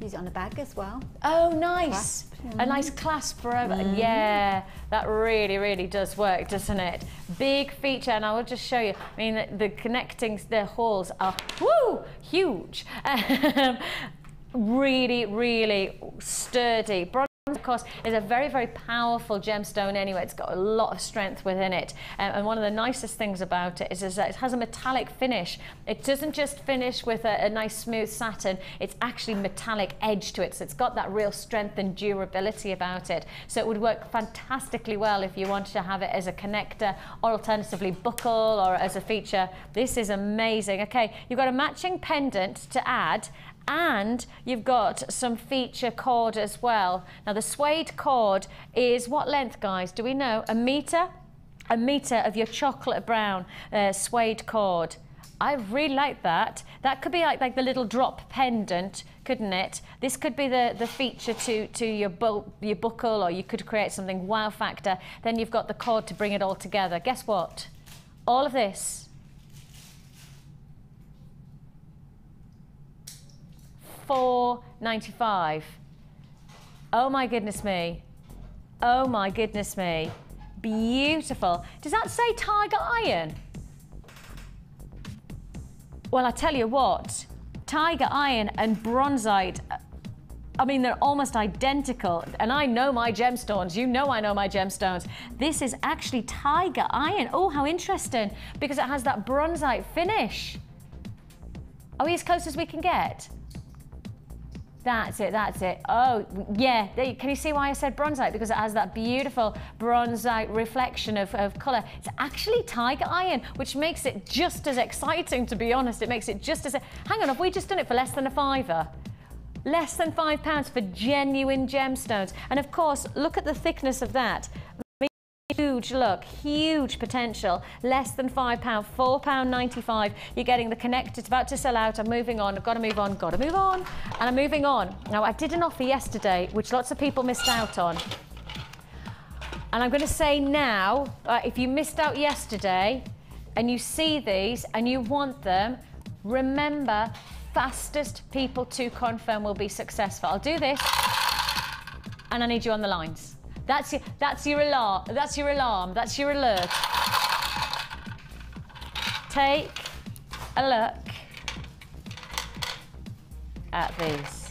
Use it on a bag as well. Oh, nice. A nice clasp forever. Yeah, that really, really does work, doesn't it? Big feature, and I will just show you. I mean, the connecting, the holes are, woo, huge. Really, really sturdy. Bronze, of course, is a very, very powerful gemstone anyway. It's got a lot of strength within it. And one of the nicest things about it is that it has a metallic finish. It doesn't just finish with a nice smooth satin. It's actually metallic edge to it. So it's got that real strength and durability about it. So it would work fantastically well if you wanted to have it as a connector or alternatively buckle or as a feature. This is amazing. Okay, you've got a matching pendant to add. And you've got some feature cord as well. Now the suede cord is what length, guys? Do we know? A metre? A metre of your chocolate brown suede cord. I really like that. That could be like the little drop pendant, couldn't it? This could be the feature to your buckle, or you could create something wow factor. Then you've got the cord to bring it all together. Guess what? All of this. $4.95. Oh my goodness me. Oh my goodness me. Beautiful. Does that say tiger iron? Well, I tell you what, tiger iron and bronzeite, I mean, they're almost identical. And I know my gemstones. You know I know my gemstones. This is actually tiger iron. Oh, how interesting. Because it has that bronzeite finish. Are we as close as we can get? That's it, that's it. Oh, yeah, can you see why I said bronzeite? Because it has that beautiful bronzeite reflection of colour. It's actually tiger iron, which makes it just as exciting, to be honest. It makes it just as... Hang on, have we just done it for less than a £5? Less than £5 for genuine gemstones. And of course, look at the thickness of that. Huge look, huge potential, less than £5, £4.95. You're getting the connector. It's about to sell out. I'm moving on. I've got to move on, got to move on. And I'm moving on. Now, I did an offer yesterday, which lots of people missed out on. And I'm going to say now, if you missed out yesterday and you see these and you want them, remember, fastest people to confirm will be successful. I'll do this, and I need you on the lines. That's your alarm. That's your alarm. That's your alert. Take a look at these.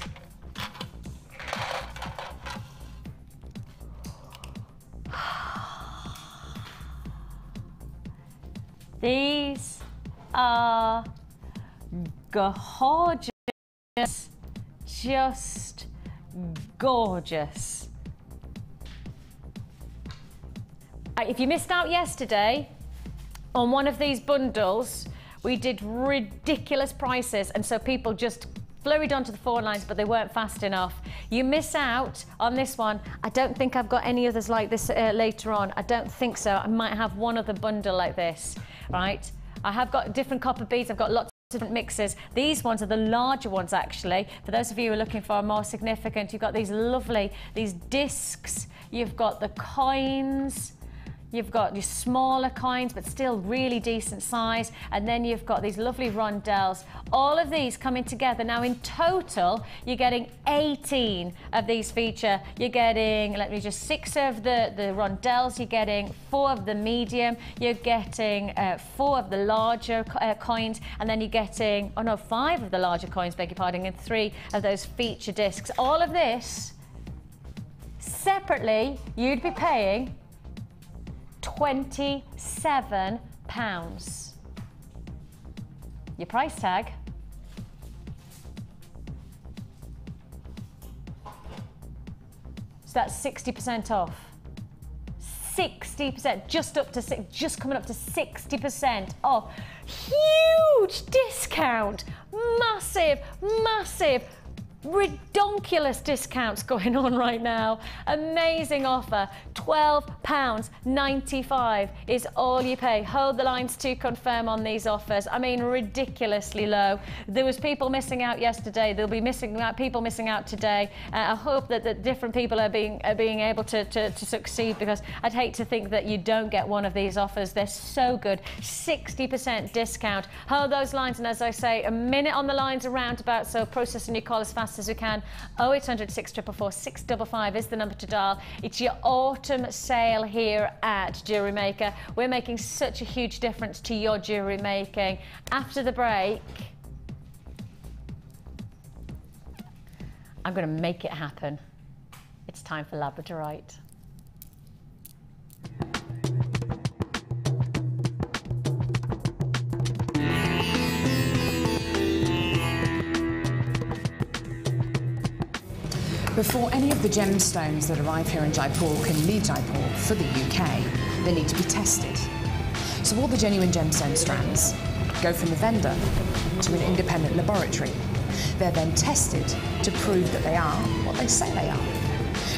These are gorgeous. Just gorgeous. If you missed out yesterday on one of these bundles, we did ridiculous prices, and so people just flurried onto the phone lines, but they weren't fast enough. You miss out on this one. I don't think I've got any others like this later on. I don't think so. I might have one other bundle like this, right? I have got different copper beads. I've got lots of different mixes. These ones are the larger ones, actually. For those of you who are looking for a more significant, you've got these lovely, these discs. You've got the coins. You've got your smaller coins, but still really decent size. And then you've got these lovely rondelles. All of these coming together. Now, in total, you're getting 18 of these feature. You're getting, let me just, 6 of the rondelles. You're getting 4 of the medium. You're getting 4 of the larger coins. And then you're getting, oh no, 5 of the larger coins, beg your pardon, and 3 of those feature discs. All of this, separately, you'd be paying £27. Your price tag. So that's 60% off. 60%, just coming up to 60% off. Huge discount. Massive, massive. Redonkulous discounts going on right now. Amazing offer. £12.95 is all you pay. Hold the lines to confirm on these offers. I mean, ridiculously low. There was people missing out yesterday. There'll be people missing out today. I hope that the different people are being able to succeed, because I'd hate to think that you don't get one of these offers. They're so good. 60% discount. Hold those lines, and as I say, a minute on the lines around about, so processing your call as fast fast as we can. 0800 644 655 is the number to dial. It's your autumn sale here at Jewellery Maker. We're making such a huge difference to your jewellery making. After the break, I'm going to make it happen. It's time for Labradorite. Before any of the gemstones that arrive here in Jaipur can leave Jaipur for the UK, they need to be tested. So all the genuine gemstone strands go from the vendor to an independent laboratory. They're then tested to prove that they are what they say they are.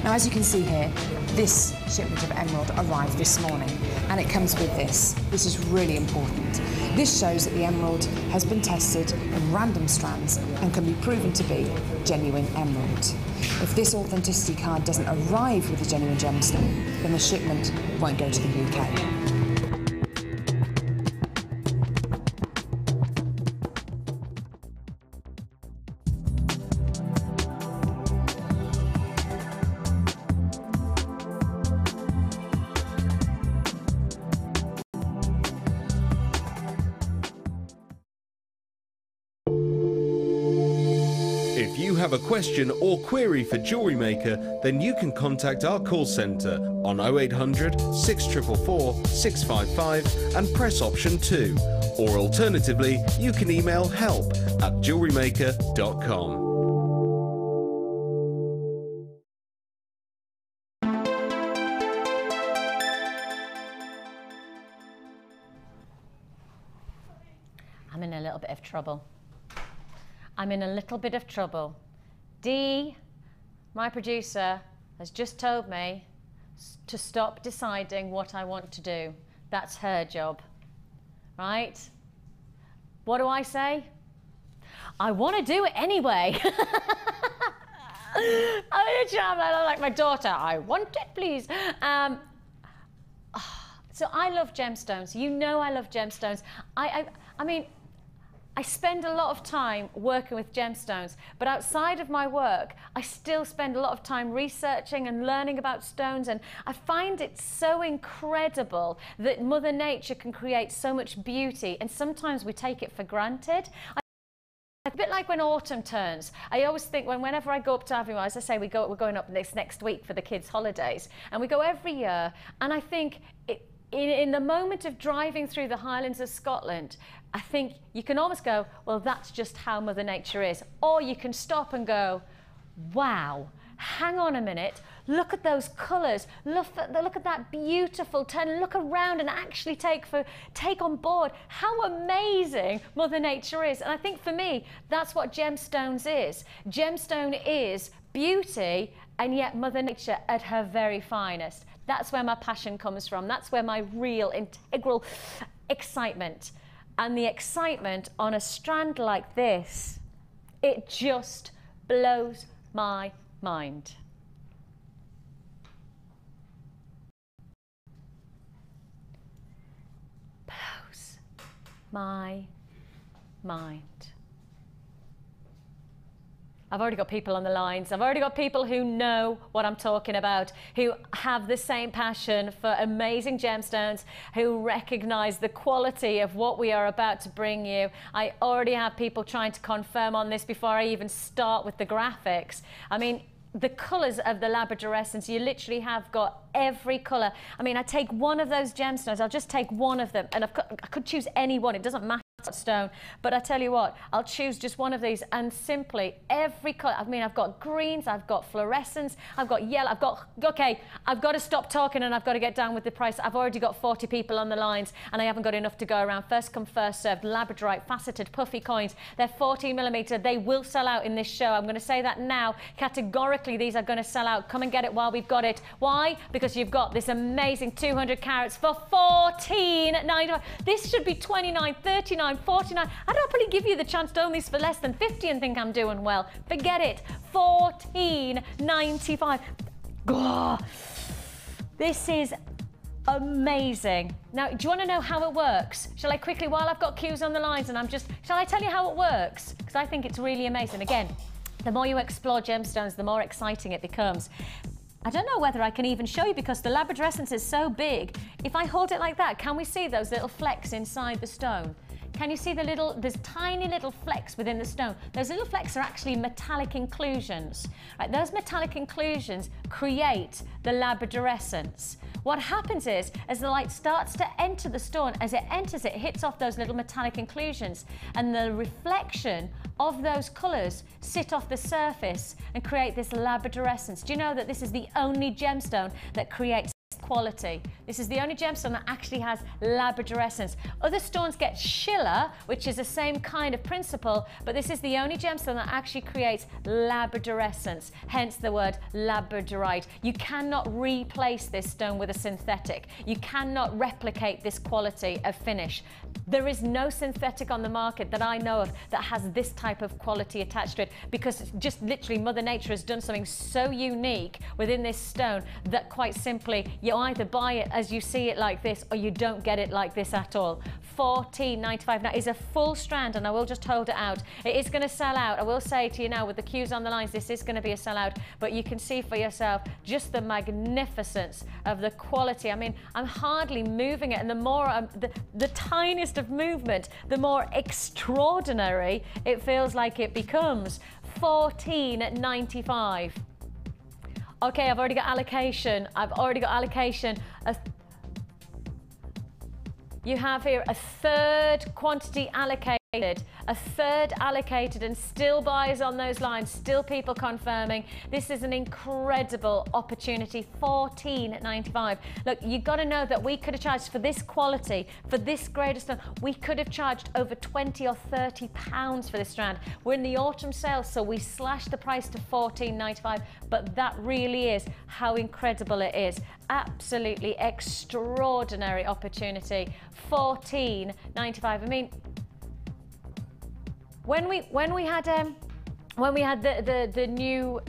Now, as you can see here, this shipment of emerald arrived this morning, and it comes with this. This is really important. This shows that the emerald has been tested in random strands and can be proven to be genuine emerald. If this authenticity card doesn't arrive with a genuine gemstone, then the shipment won't go to the UK. If you have a question or query for Jewellery Maker, then you can contact our call centre on 0800 644 655 and press option 2. Or alternatively, you can email help@jewellerymaker.com. I'm in a little bit of trouble. I'm in a little bit of trouble. Dee, my producer, has just told me to stop deciding what I want to do. That's her job, right? What do I say? I want to do it anyway. I'm like my daughter, I want it, please. So I love gemstones. You know I love gemstones. I mean, I spend a lot of time working with gemstones, but outside of my work, I still spend a lot of time researching and learning about stones, and I find it so incredible that Mother Nature can create so much beauty, and sometimes we take it for granted. A bit like when autumn turns. I always think whenever I go up to Aviemore, as I say, we're going up next week for the kids' holidays, and we go every year, and I think in the moment of driving through the Highlands of Scotland, I think you can almost go, well, that's just how Mother Nature is. Or you can stop and go, wow, hang on a minute, look at those colours, look at that beautiful turn, look around and actually take on board how amazing Mother Nature is. And I think for me, that's what gemstones is. Gemstone is beauty, and yet Mother Nature at her very finest. That's where my passion comes from. That's where my real integral excitement. And the excitement on a strand like this, it just blows my mind. Blows my mind. I've already got people on the lines. I've already got people who know what I'm talking about, who have the same passion for amazing gemstones, who recognise the quality of what we are about to bring you. I already have people trying to confirm on this before I even start with the graphics. I mean, the colours of the Labradorescence, you literally have got every colour. I mean, I take one of those gemstones, I'll just take one of them, and I could choose any one, it doesn't matter stone, but I tell you what, I'll choose just one of these, and simply every colour. I mean, I've got greens, I've got fluorescence, I've got yellow, okay, I've got to stop talking and I've got to get down with the price. I've already got 40 people on the lines and I haven't got enough to go around. First come, first served. Labradorite faceted puffy coins, they're 14mm, they will sell out in this show. I'm going to say that now, categorically these are going to sell out. Come and get it while we've got it. Why? Because you've got this amazing 200 carats for $14.95. This should be $29, $39, $49. I'd happily give you the chance to own these for less than $50 and think I'm doing well. Forget it. $14.95. Oh, this is amazing. Now, do you want to know how it works? Shall I quickly, while I've got cues on the lines and shall I tell you how it works? Because I think it's really amazing. Again, The more you explore gemstones, the more exciting it becomes. I don't know whether I can even show you because the Labradorescence is so big. If I hold it like that, can we see those little flecks inside the stone? Can you see there's tiny little flecks within the stone? Those little flecks are actually metallic inclusions. Right, those metallic inclusions create the Labradorescence. What happens is, as the light starts to enter the stone, as it enters, it hits off those little metallic inclusions, and the reflection of those colours sit off the surface and create this Labradorescence. Do you know that this is the only gemstone that creates quality? This is the only gemstone that actually has Labradorescence. Other stones get schiller, which is the same kind of principle, but this is the only gemstone that actually creates Labradorescence, hence the word Labradorite. You cannot replace this stone with a synthetic. You cannot replicate this quality of finish. There is no synthetic on the market that I know of that has this type of quality attached to it, because just literally Mother Nature has done something so unique within this stone that quite simply you either buy it as you see it like this or you don't get it like this at all. $14.95. Now, is a full strand, and I will just hold it out. It is going to sell out. I will say to you now, with the cues on the lines, this is going to be a sellout, but you can see for yourself just the magnificence of the quality. I mean, I'm hardly moving it, and the more the tiniest of movement, the more extraordinary it feels like it becomes. $14.95. Okay, I've already got allocation. You have here a third quantity allocated. A third allocated, and still buyers on those lines, still people confirming. This is an incredible opportunity. $14.95. Look, you've got to know that we could have charged for this quality, for this grade of stone, we could have charged over 20 or 30 pounds for this strand. We're in the autumn sale, so we slashed the price to $14.95, but that really is how incredible it is. Absolutely extraordinary opportunity. $14.95. I mean, when we had the new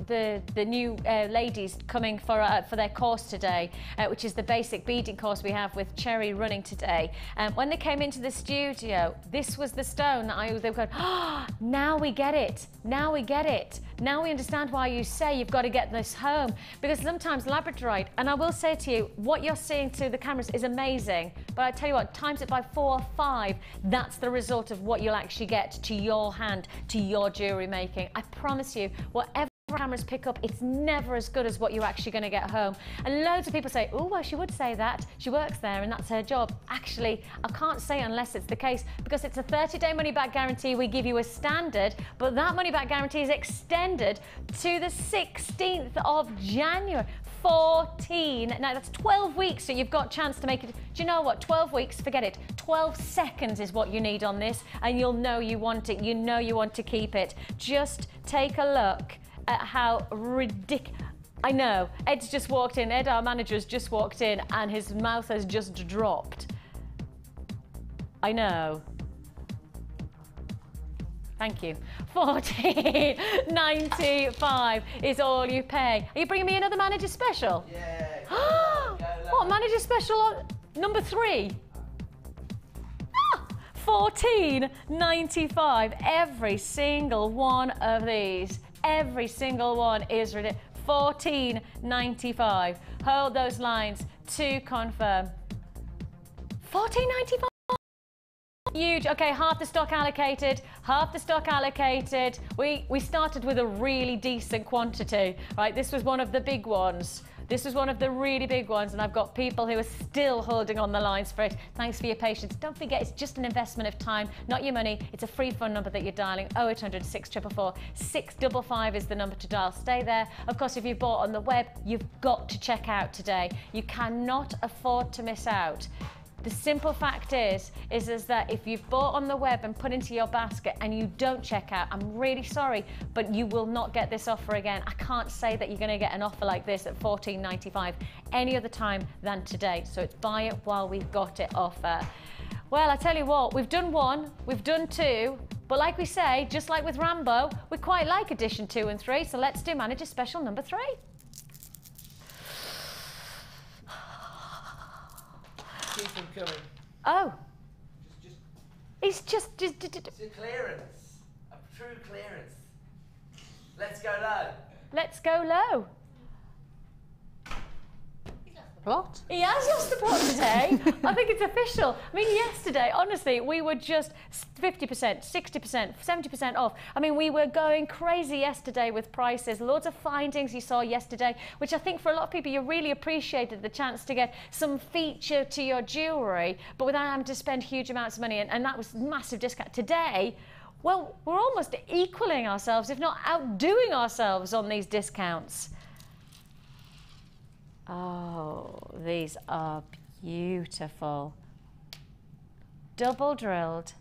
ladies coming for their course today, which is the basic beading course we have with Cherry running today, when they came into the studio, this was the stone that they were going, oh, now we get it, now we get it. Now we understand why you say you've got to get this home, because sometimes Labradorite, and I will say to you, what you're seeing through the cameras is amazing, but I tell you what, times it by 4 or 5, that's the result of what you'll actually get to your hand, to your jewellery making. I promise you, whatever cameras pick up, it's never as good as what you're actually going to get home. And loads of people say, oh, well, she would say that. She works there and that's her job. Actually, I can't say unless it's the case, because it's a 30-day money-back guarantee we give you as standard, but that money-back guarantee is extended to the 16th of January. 14. Now, that's 12 weeks, so you've got a chance to make it. Do you know what? 12 weeks, forget it. 12 seconds is what you need on this, and you'll know you want it. You know you want to keep it. Just take a look at how ridiculous. I know, Ed's just walked in, Ed, our manager, has just walked in and his mouth has just dropped. I know. Thank you. $14.95 is all you pay. Are you bringing me another manager special? Yeah. What, manager special on number 3? $14.95. Every single one of these. Every single one is ridiculous. $14.95. Hold those lines to confirm. $14.95. Huge. Okay, half the stock allocated, half the stock allocated. We started with a really decent quantity, right? This was one of the big ones. This was one of the really big ones, and I've got people who are still holding on the lines for it. Thanks for your patience. Don't forget, it's just an investment of time, not your money. It's a free phone number that you're dialing, 0800 644 655 is the number to dial. Stay there. Of course, if you bought on the web, you've got to check out today. You cannot afford to miss out. The simple fact is that if you've bought on the web and put into your basket and you don't check out, I'm really sorry, but you will not get this offer again. I can't say that you're going to get an offer like this at $14.95 any other time than today. So it's buy it while we've got it offer. Well, I tell you what, we've done 1, we've done 2, but like we say, just like with Rambo, we quite like edition 2 and 3, so let's do manager special number 3. Keep them coming. Oh. It's a clearance. A true clearance. Let's go low. Let's go low. Plot? He has lost the plot today. I think it's official. I mean, yesterday, honestly, we were just 50%, 60%, 70% off. I mean, we were going crazy yesterday with prices. Loads of findings you saw yesterday, which I think for a lot of people, you really appreciated the chance to get some feature to your jewellery, but without having to spend huge amounts of money. And that was massive discount. Today, well, we're almost equaling ourselves, if not outdoing ourselves on these discounts. Oh, these are beautiful. Double drilled,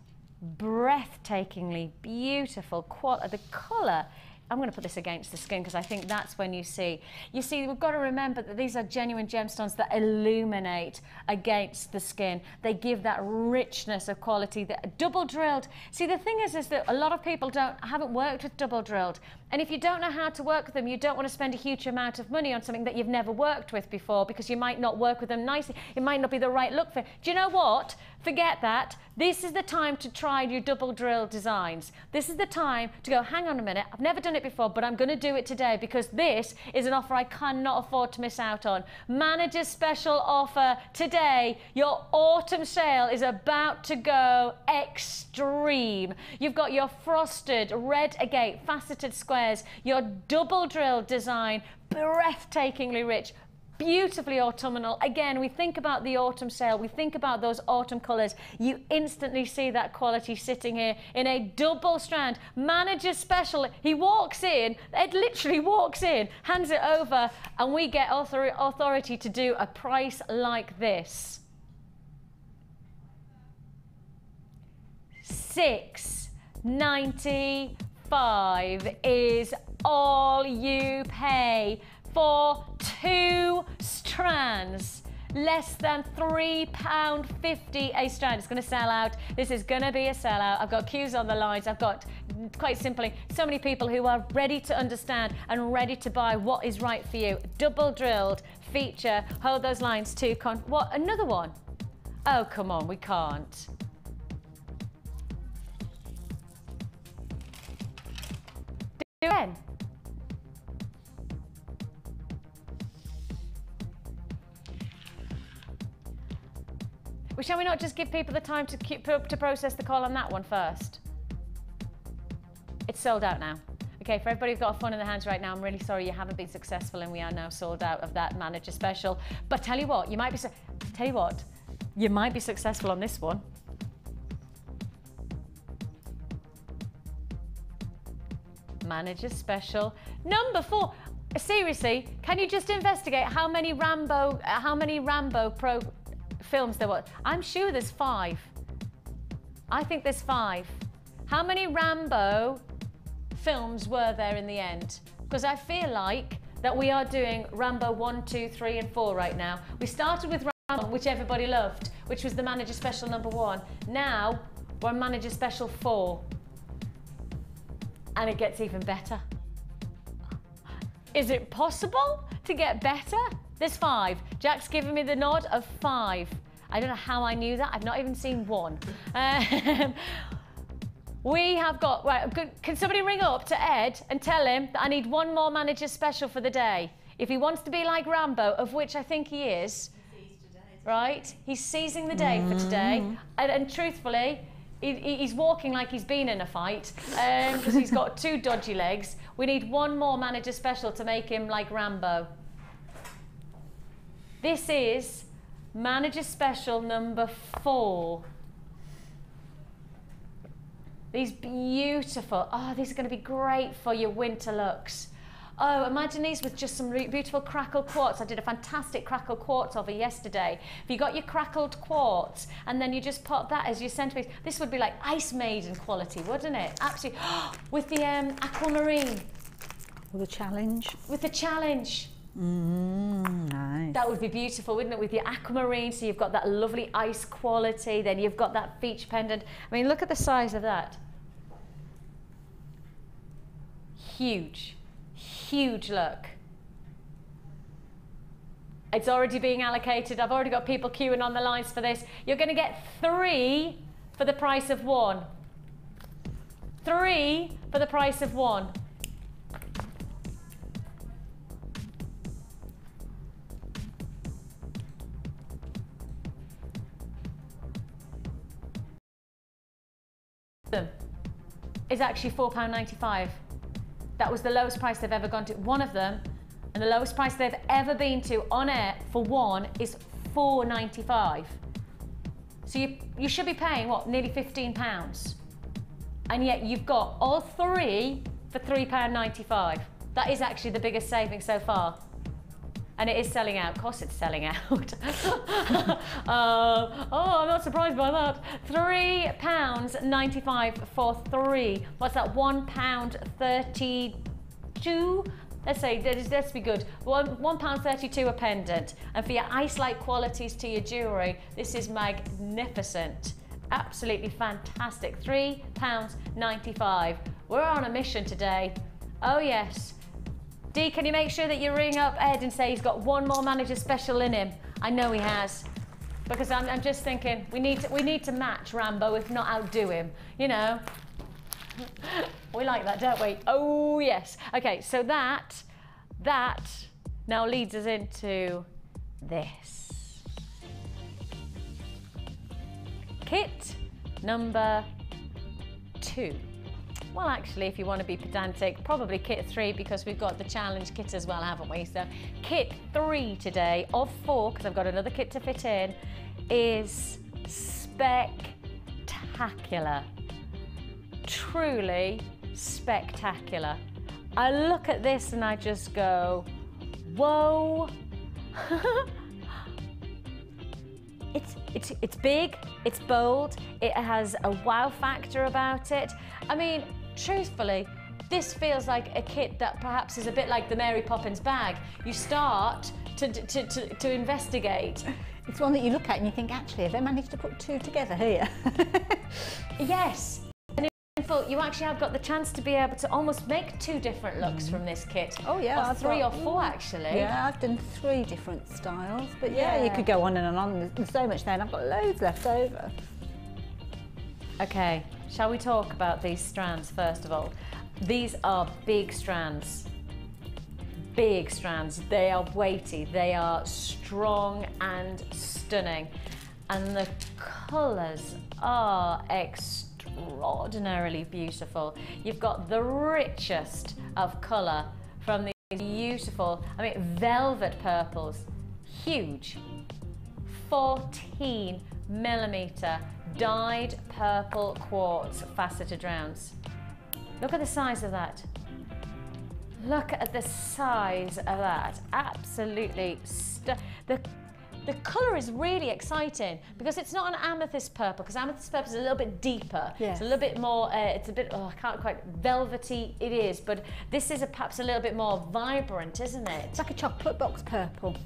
breathtakingly beautiful. The colour, I'm going to put this against the skin because I think that's when you see, we've got to remember that these are genuine gemstones that illuminate against the skin. They give that richness of quality. That double drilled. See, the thing is that a lot of people haven't worked with double drilled. And if you don't know how to work with them, you don't want to spend a huge amount of money on something that you've never worked with before because you might not work with them nicely. It might not be the right look for it. Do you know what? Forget that. This is the time to try your double drill designs. This is the time to go, hang on a minute, I've never done it before, but I'm going to do it today because this is an offer I cannot afford to miss out on. Manager's special offer today. Your autumn sale is about to go extreme. You've got your frosted red agate faceted squares, your double drill design, breathtakingly rich, beautifully autumnal. Again, we think about the autumn sale, we think about those autumn colours. You instantly see that quality sitting here in a double strand. Manager special. He walks in, it literally walks in, hands it over, and we get authority to do a price like this. $6.95 is all you pay for 2 strands. Less than £3.50 a strand. It's going to sell out. This is going to be a sellout. I've got queues on the lines. I've got, quite simply, so many people who are ready to understand and ready to buy what is right for you. Double drilled feature. Hold those lines too. What? Another one? Oh, come on. We can't. Do it. Well, shall we not just give people the time to process the call on that one first? It's sold out now. Okay, for everybody who's got a phone in their hands right now, I'm really sorry you haven't been successful and we are now sold out of that manager special. But tell you what, you might be successful on this one. Manager special number 4. Seriously, can you just investigate how many Rambo Pro films there were? I'm sure there's 5. I think there's 5. How many Rambo films were there in the end? Because I feel like that we are doing Rambo 1, 2, 3 and 4 right now. We started with Rambo, which everybody loved, which was the manager special number 1. Now we're on manager special 4. And it gets even better. Is it possible to get better? There's 5. Jack's giving me the nod of 5. I don't know how I knew that. I've not even seen one. We have got, right, can somebody ring up to Ed and tell him that I need one more manager special for the day? If he wants to be like Rambo, of which I think he is, right? He's seizing the day for today. And truthfully, he's walking like he's been in a fight because he's got 2 dodgy legs. We need one more manager special to make him like Rambo. This is manager special number 4. These beautiful, oh, these are going to be great for your winter looks. Oh, imagine these with just some beautiful crackled quartz. I did a fantastic crackled quartz over yesterday. If you got your crackled quartz and then you just pop that as your centerpiece, this would be like Ice Maiden quality, wouldn't it? Absolutely. With the aquamarine. With a challenge. With the challenge. Nice. That would be beautiful, wouldn't it? With your aquamarine, so you've got that lovely ice quality, then you've got that feature pendant. I mean, look at the size of that. Huge. Huge look. It's already being allocated. I've already got people queuing on the lines for this. You're going to get 3 for the price of 1. 3 for the price of 1. them is actually £4.95. That was the lowest price they've ever gone to. One of them, and the lowest price they've ever been to on air for one is £4.95. So you should be paying, what, nearly £15? And yet you've got all three for £3.95. That is actually the biggest saving so far. And it is selling out. Of course it's selling out. Oh, I'm not surprised by that. £3.95 for three. What's that? £1.32? Let's say, let's be good. £1.32 a pendant. And for your ice-like qualities to your jewellery, this is magnificent. Absolutely fantastic. £3.95. We're on a mission today. Oh yes. Dee, can you make sure that you ring up Ed and say he's got one more manager special in him? I know he has. Because I'm just thinking, we need to match Rambo, if not outdo him, you know. We like that, don't we? Oh, yes. Okay, so that now leads us into this. Kit number 2. Well, actually, if you want to be pedantic, probably kit 3 because we've got the challenge kit as well, haven't we? So kit 3 today of 4, because I've got another kit to fit in, is spectacular. Truly spectacular. I look at this and I just go, whoa. It's big, it's bold, it has a wow factor about it. I mean, truthfully, this feels like a kit that perhaps is a bit like the Mary Poppins bag. You start to investigate. It's one that you look at and you think, actually, have they managed to put 2 together here? Yes. And in fact, you actually have got the chance to be able to almost make 2 different looks from this kit. Oh yeah, or 3 or 4 actually. Yeah, I've done 3 different styles, but yeah, you could go on and on. There's so much there, and I've got loads left over. Okay, shall we talk about these strands first of all? These are big strands. Big strands. They are weighty, they are strong and stunning. And the colours are extraordinarily beautiful. You've got the richest of colour from these beautiful, I mean, velvet purples. Huge. 14mm dyed purple quartz faceted rounds. Look at the size of that. Look at the size of that. Absolutely the colour is really exciting because it's not an amethyst purple, because amethyst purple is a little bit deeper. Yes. It's a little bit more, it's a bit, oh, I can't quite, velvety it is, but this is perhaps a little bit more vibrant, isn't it? It's like a chocolate box purple.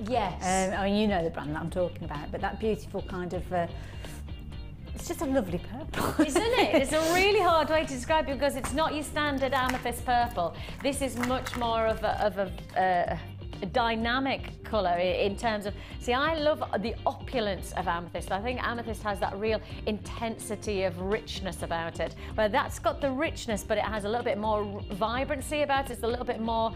Yes. I mean, you know the brand that I'm talking about, but that beautiful kind of, it's just a lovely purple. Isn't it? It's a really hard way to describe it because it's not your standard amethyst purple. This is much more of a dynamic colour in terms of, see, I love the opulence of amethyst. I think amethyst has that real intensity of richness about it, where that's got the richness, but it has a little bit more vibrancy about it. It's a little bit more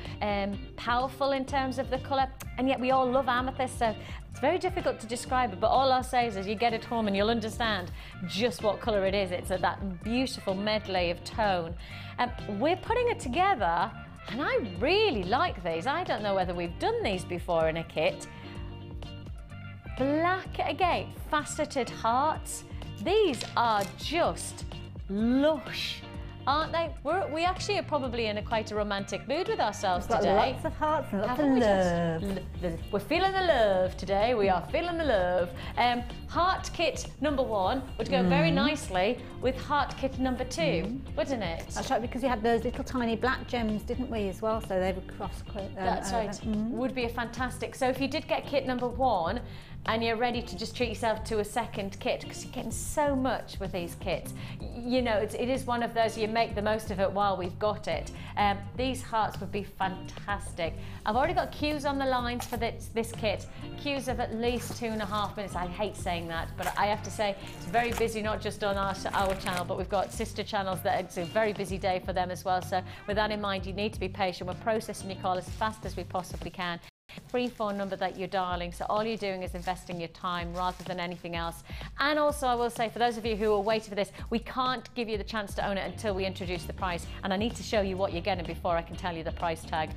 powerful in terms of the colour, and yet we all love amethyst, so it's very difficult to describe it, but all I'll say is you get it home and you'll understand just what colour it is. It's that beautiful medley of tone. We're putting it together, and I really like these. I don't know whether we've done these before in a kit. Black agate faceted hearts. These are just lush, aren't they? We actually are probably in quite a romantic mood with ourselves We've got today. lots of hearts and lots of love. We're feeling the love today. We are feeling the love. Heart kit number 1 would go very nicely with heart kit number 2, wouldn't it? That's right, because we had those little tiny black gems, didn't we, as well? So they would cross. That's right. Would be a fantastic. So if you did get kit number 1, and you're ready to just treat yourself to a second kit, because you're getting so much with these kits. You know, it is one of those, you make the most of it while we've got it. These hearts would be fantastic. I've already got queues on the lines for this kit. Queues of at least 2.5 minutes. I hate saying that, but I have to say it's very busy, not just on our channel, but we've got sister channels that it's a very busy day for them as well. So with that in mind, you need to be patient. We're processing your call as fast as we possibly can. free phone number that you're dialing, so all you're doing is investing your time rather than anything else. And also I will say, for those of you who are waiting for this, we can't give you the chance to own it until we introduce the price, and I need to show you what you're getting before I can tell you the price tag.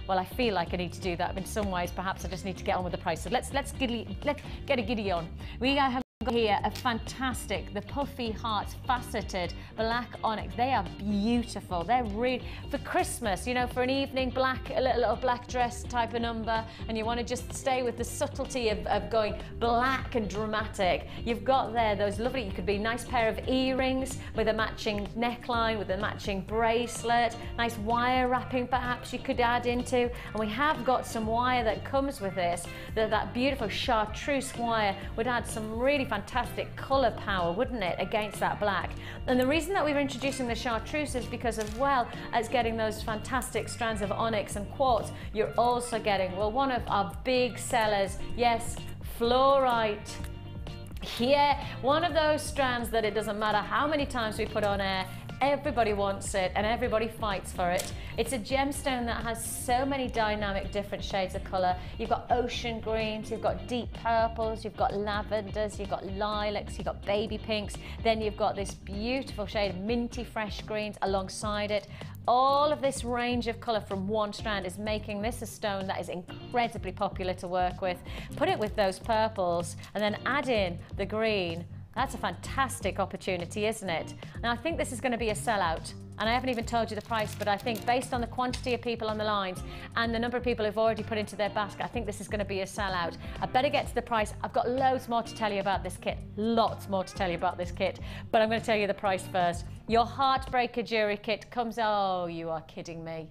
Well, I feel like I need to do that, but in some ways perhaps I just need to get on with the price. So let's get a giddy on. We have here a fantastic, the puffy hearts faceted black onyx. They are beautiful. They're really for Christmas, you know, for an evening black, a little black dress type of number, and you want to just stay with the subtlety of going black and dramatic. You've got there those lovely, you could be a nice pair of earrings with a matching neckline, with a matching bracelet, nice wire wrapping perhaps you could add into, and we have got some wire that comes with this. That beautiful chartreuse wire would add some really fantastic colour power, wouldn't it, against that black. And the reason that we were introducing the chartreuse is because, as well as getting those fantastic strands of onyx and quartz, you're also getting, well, one of our big sellers, yes, fluorite. Yeah, one of those strands that it doesn't matter how many times we put on air, everybody wants it and everybody fights for it. It's a gemstone that has so many dynamic different shades of colour. You've got ocean greens, you've got deep purples, you've got lavenders, you've got lilacs, you've got baby pinks, then you've got this beautiful shade of minty fresh greens alongside it. All of this range of colour from one strand is making this a stone that is incredibly popular to work with. Put it with those purples and then add in the green. That's a fantastic opportunity, isn't it? Now, I think this is going to be a sellout, and I haven't even told you the price, but I think based on the quantity of people on the lines and the number of people who've already put into their basket, I think this is going to be a sellout. I better get to the price. I've got loads more to tell you about this kit, lots more to tell you about this kit, but I'm going to tell you the price first. Your Heartbreaker jewellery kit comes, oh, you are kidding me.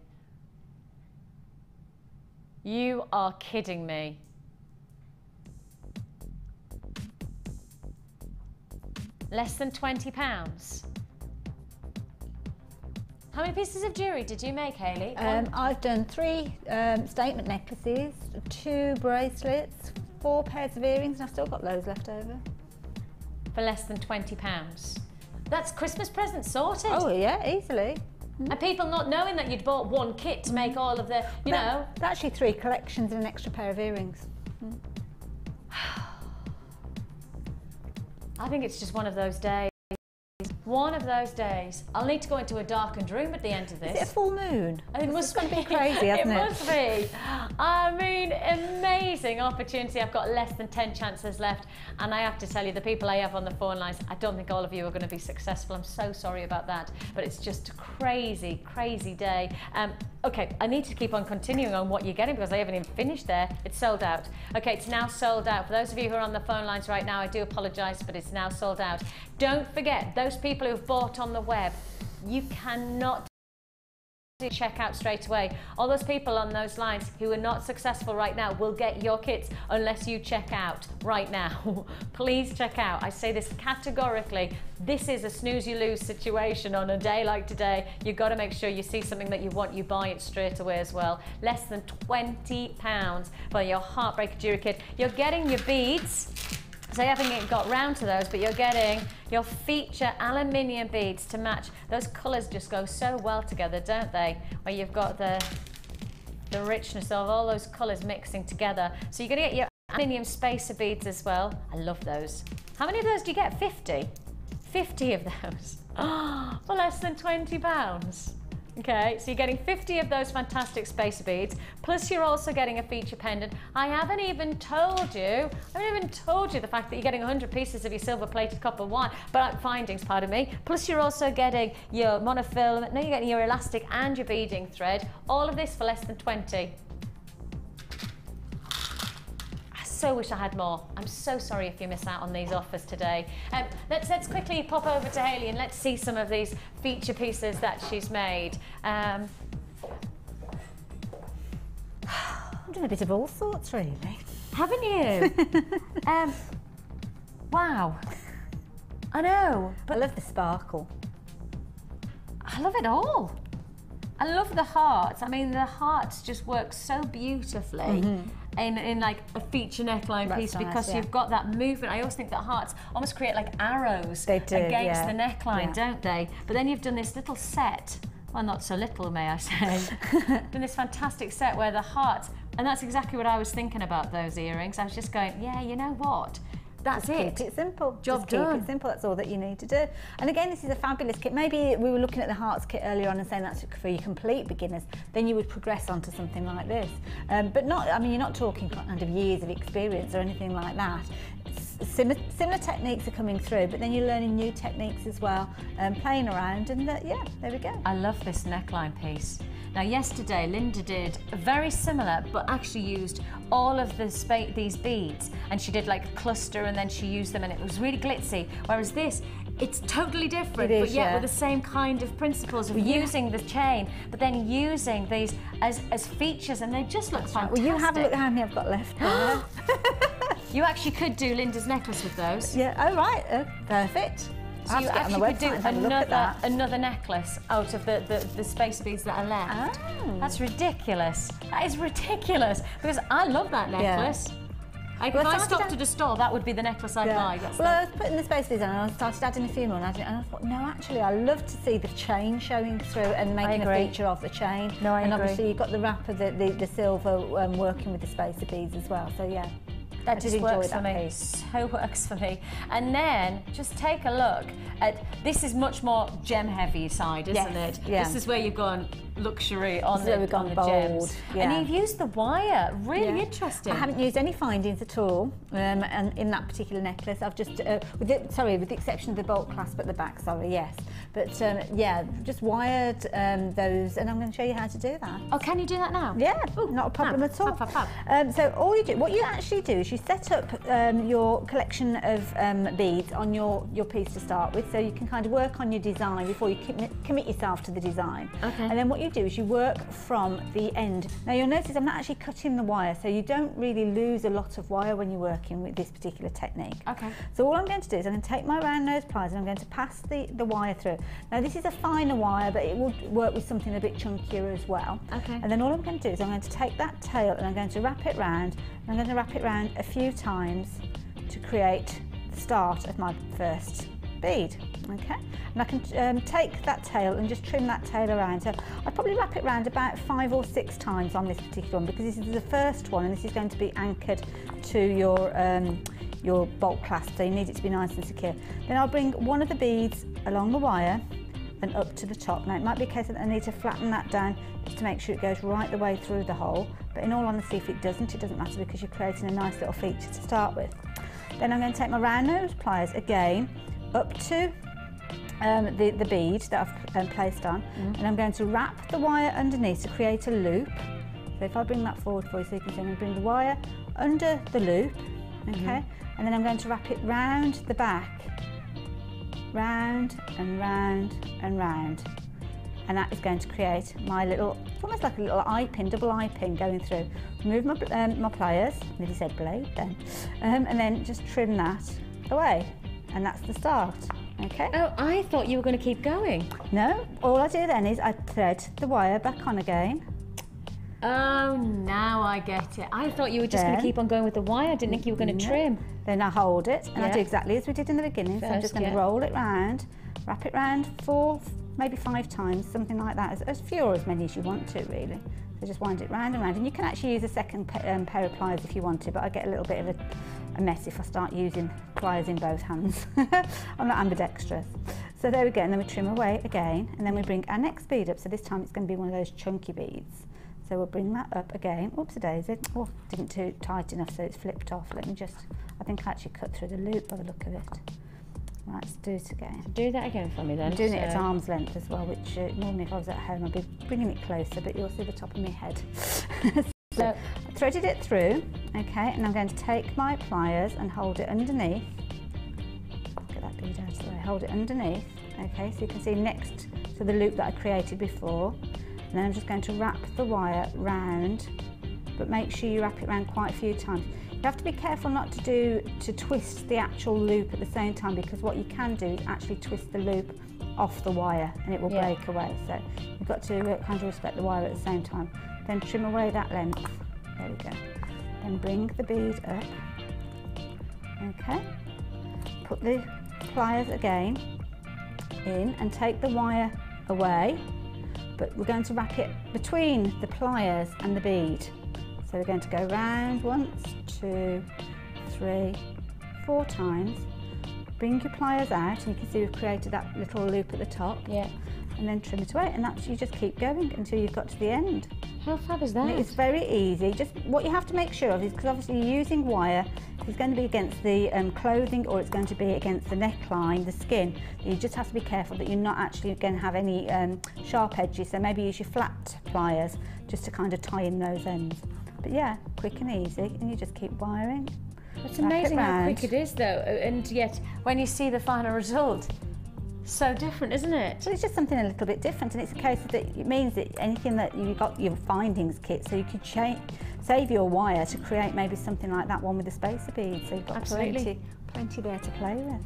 You are kidding me. Less than £20. How many pieces of jewellery did you make, Hayley? I've done 3 statement necklaces, 2 bracelets, 4 pairs of earrings, and I've still got loads left over. For less than £20. That's Christmas present sorted. Oh yeah, easily. And people not knowing that you'd bought one kit to make all of the, you know. Actually 3 collections and an extra pair of earrings. I think it's just one of those days. One of those days. I'll need to go into a darkened room at the end of this. Is it a full moon? It must be crazy, hasn't it? It must be. I mean, amazing opportunity. I've got less than 10 chances left, and I have to tell you, the people I have on the phone lines, I don't think all of you are going to be successful. I'm so sorry about that, but it's just a crazy, crazy day. Okay, I need to keep on continuing on what you're getting because I haven't even finished there. It's sold out. Okay, it's now sold out. For those of you who are on the phone lines right now, I do apologise, but it's now sold out. Don't forget, those people who've bought on the web, you cannot check out straight away. All those people on those lines who are not successful right now will get your kits unless you check out right now. Please check out. I say this categorically. This is a snooze you lose situation on a day like today. You've got to make sure you see something that you want, you buy it straight away as well. Less than £20 for your Heartbreaker jewelry kit. You're getting your beads. So I haven't got round to those, but you're getting your feature aluminium beads to match. Those colours just go so well together, don't they? Where you've got the richness of all those colours mixing together. So you're going to get your aluminium spacer beads as well. I love those. How many of those do you get? 50? 50 of those. Oh, for less than £20. Okay, so you're getting 50 of those fantastic spacer beads, plus you're also getting a feature pendant. I haven't even told you the fact that you're getting 100 pieces of your silver-plated copper wire, findings, pardon me. Plus you're also getting your monofilament, you're getting your elastic and your beading thread. All of this for less than 20. I so wish I had more. I'm so sorry if you miss out on these offers today. Let's quickly pop over to Hayley and let's see some of these feature pieces that she's made. I'm doing a bit of all sorts, really. Haven't you? Wow. I know. But I love the sparkle. I love it all. I love the hearts. I mean, the hearts just work so beautifully in like a feature neckline piece because you've got that movement. I always think that hearts almost create like arrows against the neckline, don't they? But then you've done this little set. Well, not so little, may I say. Done this fantastic set where the hearts And that's exactly what I was thinking about those earrings. I was just going, yeah, you know what? That's it. Keep it simple. Job Just done. Keep it simple. That's all that you need to do. And again, this is a fabulous kit. Maybe we were looking at the Hearts kit earlier on and saying that's for your complete beginners. Then you would progress onto something like this. But not. I mean, you're not talking kind of years of experience or anything like that. Similar techniques are coming through, but then you're learning new techniques as well, playing around, and yeah, there we go. I love this neckline piece. Now yesterday Linda did a very similar, but actually used all of these beads, and she did like a cluster and then she used them and it was really glitzy, whereas this, it's totally different, but yet with the same kind of principles of using the chain, but then using these as features, and they just look fantastic. Well, you have a look how many I've got left there. You actually could do Linda's necklace with those. Yeah, oh right, perfect. So you actually could do another necklace out of the space beads that are left. Oh. That's ridiculous. That is ridiculous, because I love that necklace. Yeah. If I stopped at a store, that would be the necklace I'd buy. Well, I was putting the space beads on and I started adding a few more, and I thought, no, actually, I love to see the chain showing through and making a feature of the chain. No, I agree. And obviously, you've got the wrap of the silver working with the spacer beads as well. So yeah. That just works for me. So works for me. And then just take a look at, this is much more gem heavy side, isn't it? Yeah. This is where you've gone luxury on the bold, gems. yeah. And you've used the wire, really interesting. I haven't used any findings at all and in that particular necklace. I've just, with the exception of the bolt clasp at the back, yes. But yeah, just wired those, and I'm going to show you how to do that. Oh, can you do that now? Yeah, not a problem at all. So all you do, what you actually do is you set up your collection of beads on your piece to start with, so you can kind of work on your design before you commit yourself to the design. Okay. And then what you do is you work from the end. Now you'll notice I'm not actually cutting the wire, so you don't really lose a lot of wire when you're working with this particular technique. Okay. So all I'm going to do is I'm going to take my round nose pliers and I'm going to pass the wire through. Now this is a finer wire, but it will work with something a bit chunkier as well. Okay. And then all I'm going to do is I'm going to take that tail and I'm going to wrap it round, and I'm going to wrap it round a few times to create the start of my first bead. Okay, and I can take that tail and just trim that tail around. So I'd probably wrap it round about 5 or 6 times on this particular one, because this is the first one and this is going to be anchored to your bolt clasp, so you need it to be nice and secure. Then I'll bring one of the beads along the wire and up to the top. Now it might be a case that I need to flatten that down just to make sure it goes right the way through the hole, but in all honesty, if it doesn't matter, because you're creating a nice little feature to start with. Then I'm going to take my round nose pliers again up to the bead that I've placed on, and I'm going to wrap the wire underneath to create a loop. So if I bring that forward for you so you can see, I'm going to bring the wire under the loop, okay, and then I'm going to wrap it round the back, round and round and round, and that is going to create my little, almost like a little eye pin, double eye pin going through. Remove my pliers, nearly said blade then, and then just trim that away, and that's the start. Okay. Oh, I thought you were going to keep going. No, all I do then is I thread the wire back on again. Oh, now I get it. I thought you were just going to keep on going with the wire. I didn't think you were going to trim. Then I hold it, and I do exactly as we did in the beginning. So I'm just going to roll it round, wrap it round 4, maybe 5 times, something like that, as few or as many as you want to, really. So just wind it round and round, and you can actually use a second pair of pliers if you want to, but I get a little bit of a mess if I start using pliers in both hands. I'm not ambidextrous. So there we go, and then we trim away again, and then we bring our next bead up. So this time it's going to be one of those chunky beads. So we'll bring that up again. Oops-a-daisy. Oh, didn't too tight enough, so it's flipped off. Let me just, I think I actually cut through the loop by the look of it. Right, let's do it again. Do that again for me then. I'm doing it at arm's length as well, which normally if I was at home I'd be bringing it closer, but you'll see the top of my head. So I threaded it through, okay, and I'm going to take my pliers and hold it underneath. Get that bead out of the way. Hold it underneath, okay, so you can see next to the loop that I created before. And then I'm just going to wrap the wire round, but make sure you wrap it around quite a few times. You have to be careful not to twist the actual loop at the same time, because what you can do is actually twist the loop off the wire and it will break away. So you've got to kind of respect the wire at the same time. Then trim away that length. There we go. Then bring the bead up. Okay. Put the pliers again in and take the wire away, but we're going to wrap it between the pliers and the bead. So we're going to go round 1, 2, 3, 4 times. Bring your pliers out, and you can see we've created that little loop at the top. Yeah. And then trim it away, and that's, you just keep going until you've got to the end. How fab is that? And it's very easy. Just what you have to make sure of is, because obviously you're using wire, it's going to be against the clothing, or it's going to be against the neckline, the skin. You just have to be careful that you're not actually going to have any sharp edges, so maybe use your flat pliers just to kind of tie in those ends. But yeah, quick and easy, and you just keep wiring. It's amazing how quick it is though, and yet when you see the final result, so different, isn't it? Well, it's just something a little bit different, and it's a case that it means that anything that you got your findings kit, so you could save your wire to create maybe something like that one with the spacer beads. So you've got plenty there to play with.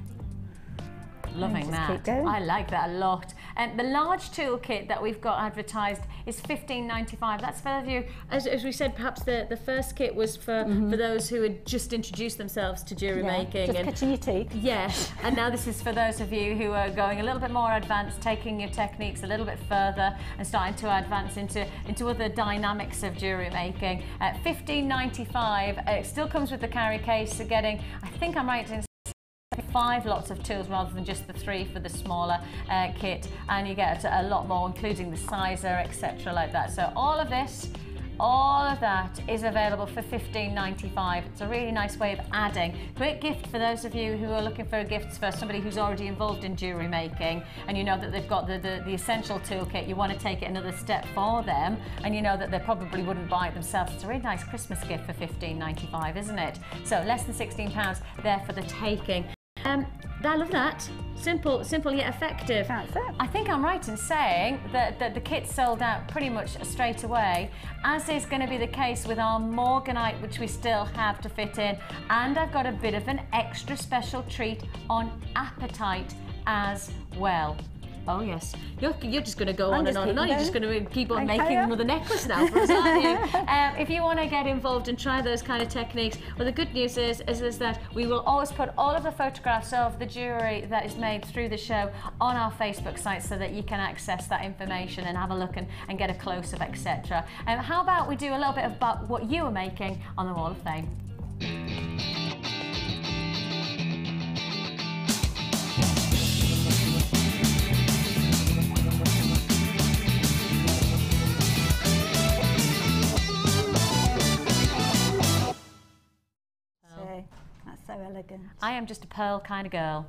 Loving that. I like that a lot. And the large toolkit that we've got advertised is $15.95. That's for you, as we said, perhaps the first kit was for those who had just introduced themselves to jewellery making. Just cutting your teeth. Yes, and now this is for those of you who are going a little bit more advanced, taking your techniques a little bit further and starting to advance into other dynamics of jewellery making. $15.95. It still comes with the carry case, so getting, I think I'm right in 5 lots of tools rather than just the 3 for the smaller kit, and you get a lot more, including the sizer, etc. like that. So all of that is available for $15.95. It's a really nice way of adding. Great gift for those of you who are looking for gifts for somebody who's already involved in jewellery making, and you know that they've got the essential toolkit. You want to take it another step for them, and you know that they probably wouldn't buy it themselves. It's a really nice Christmas gift for $15.95, isn't it? So less than £16 there for the taking. I love that. Simple yet effective. That's it. I think I'm right in saying that the kit sold out pretty much straight away, as is going to be the case with our Morganite, which we still have to fit in. And I've got a bit of an extra special treat on apatite as well. Oh yes, you're just going to go on and on and on. You're just going to keep on making another necklace now for us, aren't you? If you want to get involved and try those kind of techniques, well, the good news is that we will always put all of the photographs of the jewellery that is made through the show on our Facebook site, so that you can access that information and have a look and get a close-up, etc. How about we do a little bit about what you are making on the Wall of Fame? So elegant. I am just a pearl kind of girl.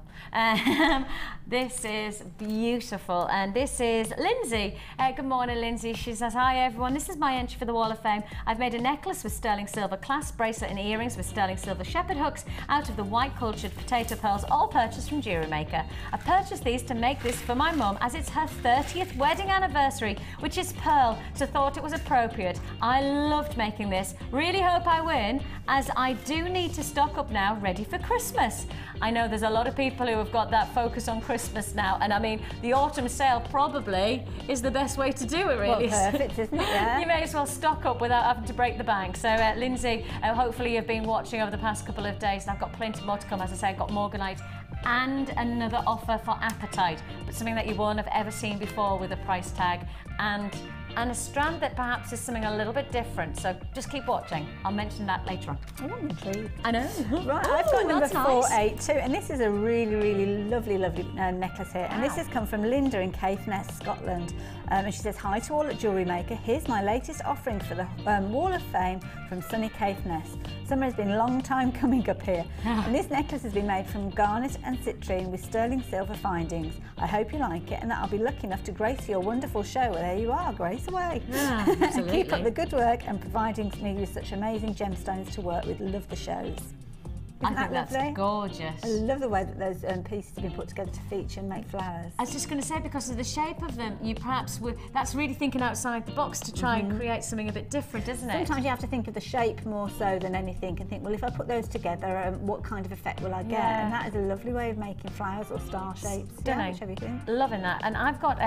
This is beautiful, and this is Lindsay. Good morning, Lindsay. She says, hi everyone, this is my entry for the Wall of Fame. I've made a necklace with sterling silver clasp, bracelet and earrings with sterling silver shepherd hooks out of the white cultured potato pearls, all purchased from Jewellery Maker. I purchased these to make this for my mum, as it's her 30th wedding anniversary, which is pearl, so thought it was appropriate. I loved making this. Really hope I win, as I do need to stock up now, ready for Christmas. I know there's a lot of people who have got that focus on Christmas now, and I mean, the autumn sale probably is the best way to do it, really. Well, perfect, isn't it? Yeah. You may as well stock up without having to break the bank. So, Lindsay, hopefully you've been watching over the past couple of days, and I've got plenty more to come. As I say, I've got Morganite and another offer for apatite, but something that you won't have ever seen before with a price tag, and a strand that perhaps is something a little bit different. So just keep watching. I'll mention that later on. Oh, I'm intrigued. I know. Right, I've got number 482, and this is a really lovely necklace here. And this has come from Linda in Caithness, Scotland. And she says, hi to all at Jewellery Maker. Here's my latest offering for the Wall of Fame from sunny Caithness. Summer has been a long time coming up here. And this necklace has been made from garnet and citrine with sterling silver findings. I hope you like it, and that I'll be lucky enough to grace your wonderful show. Well, there you are, grace away. Yeah, absolutely. Keep up the good work and providing me with such amazing gemstones to work with. Love the shows. Isn't I think that that's lovely? gorgeous. I love the way that those pieces have been put together to feature and make flowers. I was just going to say, because of the shape of them, you perhaps would, that's really thinking outside the box to try and create something a bit different, isn't it? Sometimes you have to think of the shape more so than anything, and think, well, if I put those together, what kind of effect will I get? Yeah. And that is a lovely way of making flowers or star shapes. Stunning. Whichever you think. Loving that. And I've got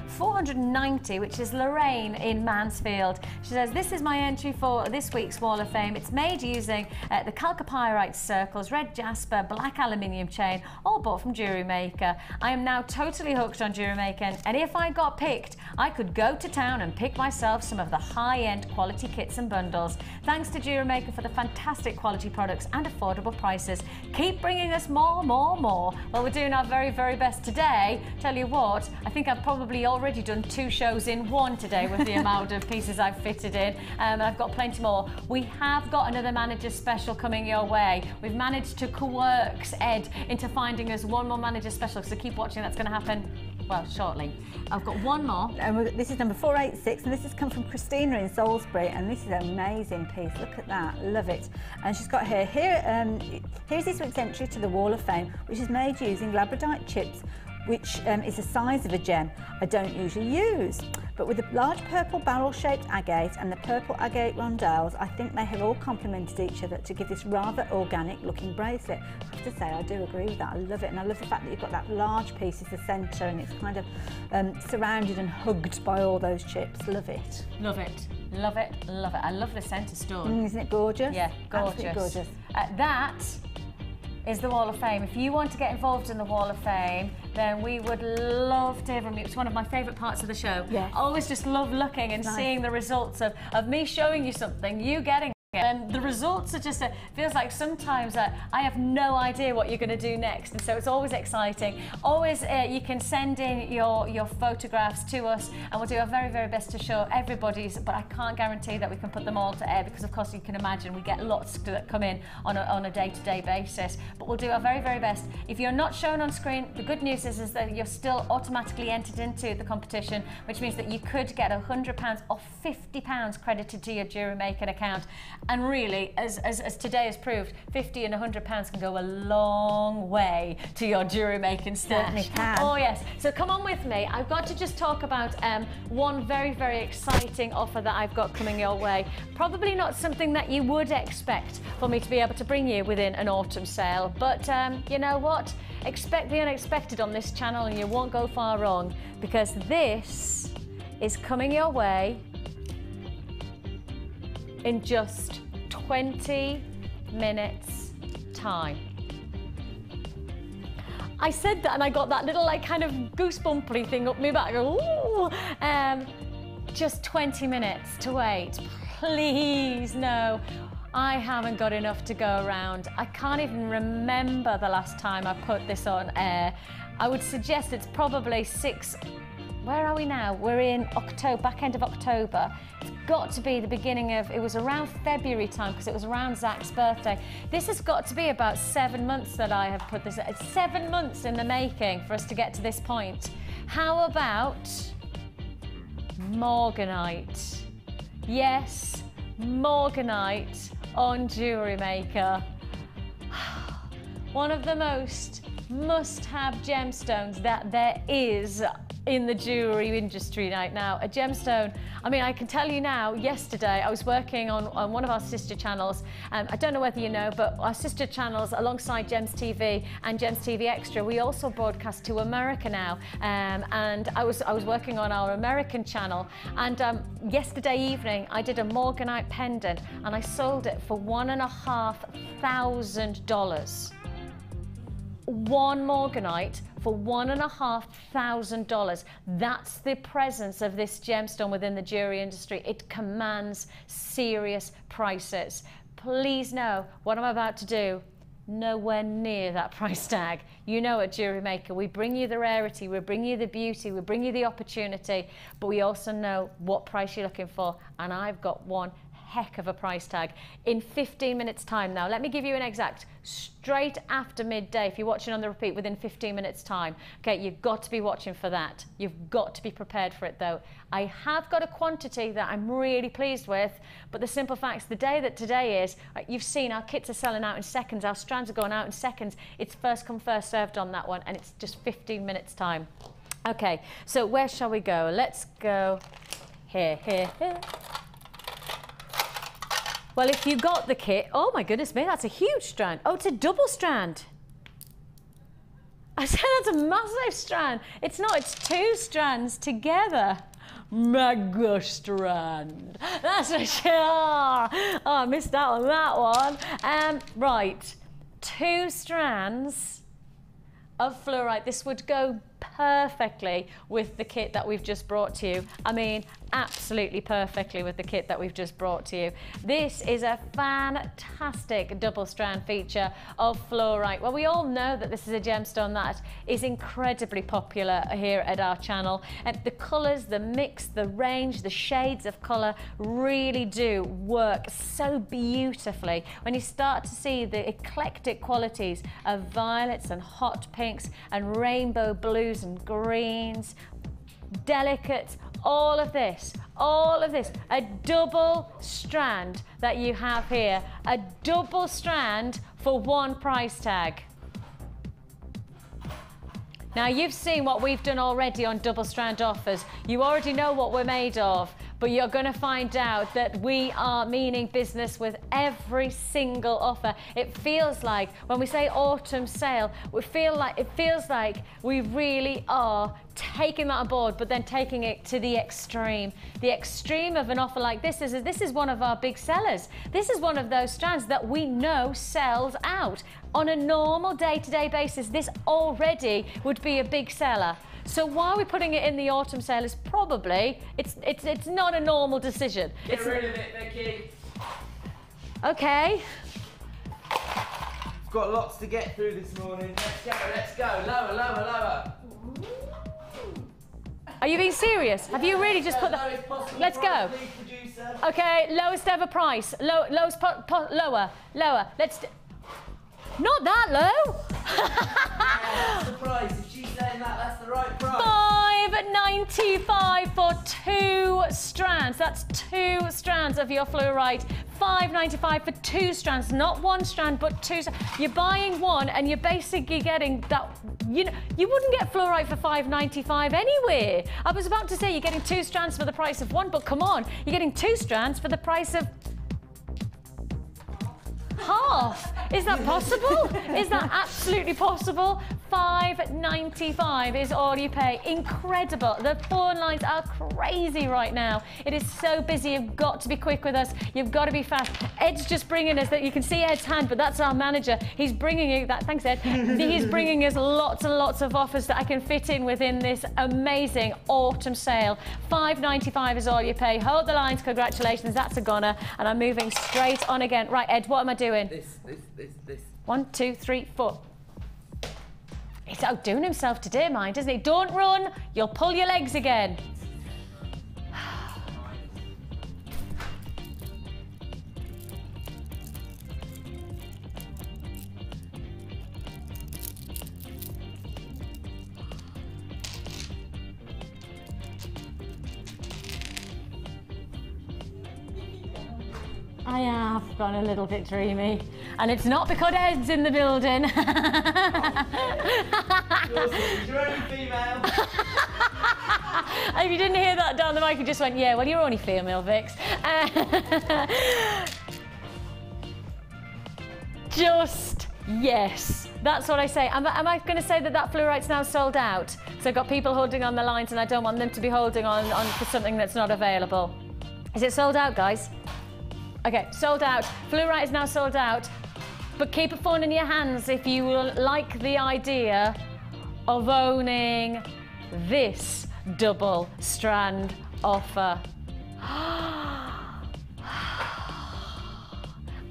490, which is Lorraine in Mansfield. She says, this is my entry for this week's Wall of Fame. It's made using the Calcapie pyrite circles, red jasper, black aluminium chain, all bought from Jewellery Maker. I am now totally hooked on Jewellery Maker, and if I got picked, I could go to town and pick myself some of the high-end quality kits and bundles. Thanks to Jewellery Maker for the fantastic quality products and affordable prices. Keep bringing us more. Well, we're doing our very, very best today. Tell you what, I think I've probably already done 2 shows in one today with the amount of pieces I've fitted in, and I've got plenty more. We have got another manager special coming your way. We've managed to coerce Ed into finding us one more manager special, so keep watching. That's going to happen, well, shortly. I've got one more. And this is number 486, and this has come from Christina in Salisbury, and this is an amazing piece. Look at that, love it. And she's got here's this week's entry to the Wall of Fame, which is made using Labradorite chips, which is the size of a gem I don't usually use. But with the large purple barrel-shaped agate and the purple agate rondelles, I think they have all complemented each other to give this rather organic-looking bracelet. I have to say, I do agree with that. I love it, and I love the fact that you've got that large piece as the centre, and it's kind of surrounded and hugged by all those chips. Love it. Love it. Love it. Love it. I love the centre stone. Isn't it gorgeous? Yeah, gorgeous. Absolutely gorgeous. That is the Wall of Fame. If you want to get involved in the Wall of Fame, then we would love to hear from you. It's one of my favourite parts of the show. Yes. I always just love looking and seeing the results of me showing you something, you getting it. And the results are just, feels like sometimes I have no idea what you're going to do next, and so it's always exciting. Always you can send in your photographs to us, and we'll do our very, very best to show everybody's, but I can't guarantee that we can put them all to air, because of course you can imagine we get lots that come in on a day-to-day basis, but we'll do our very, very best. If you're not shown on screen, the good news is that you're still automatically entered into the competition, which means that you could get £100 or £50 credited to your Jewellery Maker account. And really, as today has proved, £50 and £100 can go a long way to your jewellery making stash. Certainly can. Oh yes. So come on with me. I've got to just talk about one very, very exciting offer that I've got coming your way. Probably not something that you would expect for me to be able to bring you within an autumn sale, but you know what? Expect the unexpected on this channel and you won't go far wrong, because this is coming your way in just 20 minutes time. I said that and I got that little like kind of goosebumpy thing up my back. Ooh. Just 20 minutes to wait. Please, no. I haven't got enough to go around. I can't even remember the last time I put this on air. I would suggest it's probably where are we now? We're in October, back end of October. It's got to be the beginning of, it was around February time, because it was around Zach's birthday. This has got to be about 7 months that I have put this, it's 7 months in the making for us to get to this point. How about Morganite? Yes, Morganite on Jewellery Maker. One of the most must-have gemstones that there is in the jewellery industry right now. A gemstone, I mean, I can tell you now, yesterday I was working on one of our sister channels. I don't know whether you know, but our sister channels alongside Gems TV and Gems TV Extra, we also broadcast to America now. And I was working on our American channel, and yesterday evening I did a Morganite pendant and I sold it for $1,500. One Morganite for $1,500. That's the presence of this gemstone within the jewellery industry. It commands serious prices. Please know what I'm about to do, nowhere near that price tag. You know, at Jewellery Maker, we bring you the rarity, we bring you the beauty, we bring you the opportunity, but we also know what price you're looking for, and I've got one heck of a price tag in 15 minutes time. Now let me give you an exact, straight after midday, if you're watching on the repeat, within 15 minutes time. Okay, you've got to be watching for that. You've got to be prepared for it though. I have got a quantity that I'm really pleased with, but the simple facts, the day that today is, you've seen our kits are selling out in seconds, our strands are going out in seconds. It's first come first served on that one, and it's just 15 minutes time. Okay, so where shall we go? Let's go here. Well, if you got the kit, oh my goodness me, that's a huge strand. Oh, it's a double strand. I said that's a massive strand. It's not, it's 2 strands together. mega strand. That's for sure. Oh, I missed out on that one. Right, 2 strands of fluorite. This would go perfectly with the kit that we've just brought to you. I mean, absolutely perfectly with the kit that we've just brought to you. This is a fantastic double strand feature of fluorite. Well, we all know that this is a gemstone that is incredibly popular here at our channel, and the colors, the mix, the range, the shades of color really do work so beautifully when you start to see the eclectic qualities of violets and hot pinks and rainbow blues and greens, delicate, all of this, a double strand that you have here, a double strand for one price tag. Now, you've seen what we've done already on double strand offers. You already know what we're made of, but you're going to find out that we are meaning business with every single offer. It feels like when we say autumn sale, it feels like we really are taking that on board, but then taking it to the extreme. The extreme of an offer like this is one of our big sellers. This is one of those strands that we know sells out. On a normal day-to-day basis, this already would be a big seller. So why are we putting it in the autumn sale is probably, it's not a normal decision. Get rid of it, Vicki. Okay. We've got lots to get through this morning. Let's go. Lower, lower, lower. Are you being serious? Have you really just put that? Let's go. Okay, lowest ever price. Lower. Let's. Not that low. That's the price. If she's saying that, that's the right price. $5.95 for 2 strands. That's 2 strands of your fluorite. $5.95 for 2 strands, not 1 strand, but 2. You're buying one, and you're basically getting that. You wouldn't get fluorite for $5.95 anywhere. I was about to say you're getting 2 strands for the price of 1, but come on, you're getting 2 strands for the price of half. Is that possible? Is that absolutely possible? $5.95 is all you pay. Incredible. The phone lines are crazy right now. It is so busy. You've got to be quick with us. You've got to be fast. Ed's just bringing us that. You can see Ed's hand, but that's our manager. He's bringing you that. Thanks, Ed. He's bringing us lots and lots of offers that I can fit in within this amazing autumn sale. $5.95 is all you pay. Hold the lines. Congratulations. That's a goner. And I'm moving straight on again. Right, Ed, what am I doing? This. 1, 2, 3, 4. He's outdoing himself today, mind, isn't he? Don't run, you'll pull your legs again. I have gone a little bit dreamy, and it's not because Ed's in the building. You're only female. If you didn't hear that down the mic, you just went, yeah, well, you're only female, Vix. Just yes. That's what I say. Am I going to say that that fluorite's now sold out? So I've got people holding on the lines, and I don't want them to be holding on for something that's not available. Is it sold out, guys? Okay, sold out. Fluorite is now sold out. But keep a phone in your hands if you like the idea of owning this double strand offer.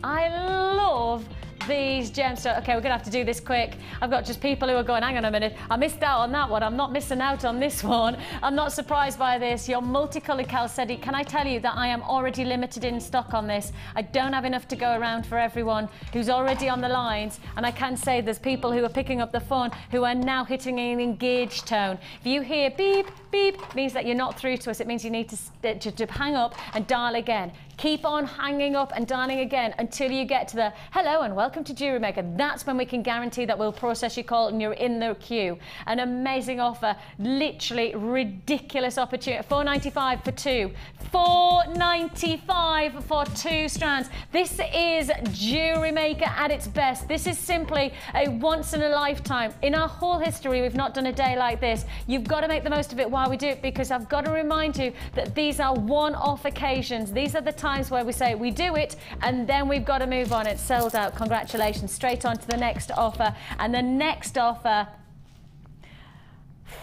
I love these gemstones. Okay, we're gonna have to do this quick. I've got just people who are going, hang on a minute, I missed out on that one. I'm not missing out on this one. I'm not surprised by this. Your multicolored chalcedony. Can I tell you that I am already limited in stock on this? I don't have enough to go around for everyone who's already on the lines. And I can say there's people who are picking up the phone who are now hitting an engaged tone. If you hear beep, beep, it means that you're not through to us. It means you need to hang up and dial again. Keep on hanging up and dialing again until you get to the hello and welcome to Jewellery Maker. That's when we can guarantee that we'll process your call and you're in the queue. An amazing offer, literally ridiculous opportunity. $4.95 for 2. $4.95 for 2 strands. This is Jewellery Maker at its best. This is simply a once in a lifetime. In our whole history, we've not done a day like this. You've got to make the most of it while why we do it, because I've got to remind you that these are one-off occasions. These are the times where we say we do it and then we've got to move on. It's sold out. Congratulations. Straight on to the next offer. And the next offer,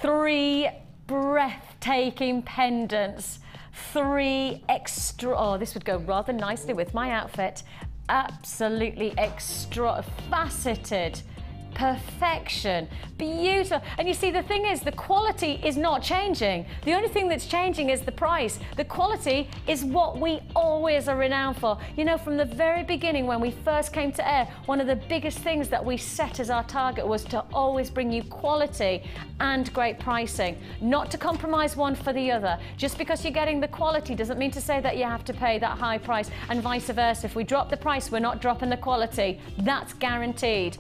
3 breathtaking pendants. 3 extra, oh, this would go rather nicely with my outfit. Absolutely extra faceted. Perfection, beautiful. And you see, the thing is, the quality is not changing. The only thing that's changing is the price. The quality is what we always are renowned for. You know, from the very beginning, when we first came to air, one of the biggest things that we set as our target was to always bring you quality and great pricing, not to compromise one for the other. Just because you're getting the quality doesn't mean to say that you have to pay that high price, and vice versa. If we drop the price, we're not dropping the quality. That's guaranteed.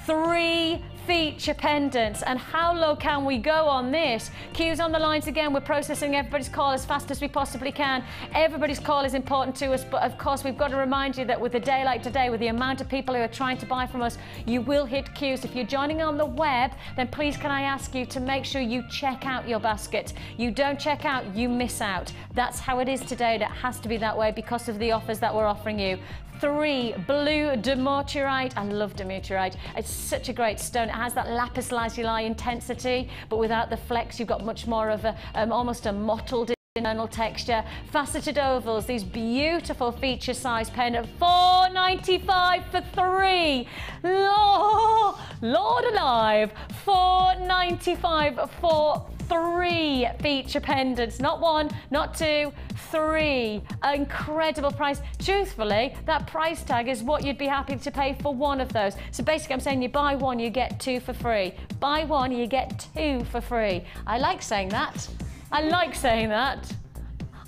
3 feature pendants. And how low can we go on this? Queues on the lines again. We're processing everybody's call as fast as we possibly can. Everybody's call is important to us, but of course we've got to remind you that with a day like today, with the amount of people who are trying to buy from us, you will hit queues. If you're joining on the web, then please can I ask you to make sure you check out your basket. You don't check out, you miss out. That's how it is today, and it has to be that way because of the offers that we're offering you. 3 blue Demorturite. I love Demorturite. It's such a great stone. It has that lapis lazuli intensity, but without the flex, you've got much more of a almost a mottled internal texture. Faceted ovals, these beautiful feature size pendant. $4.95 for 3. Lord alive, $4.95 for 3 feature pendants. Not 1, not 2, 3. Incredible price. Truthfully, that price tag is what you'd be happy to pay for one of those. So basically, I'm saying you buy 1, you get 2 for free. Buy 1, you get 2 for free. I like saying that. I like saying that.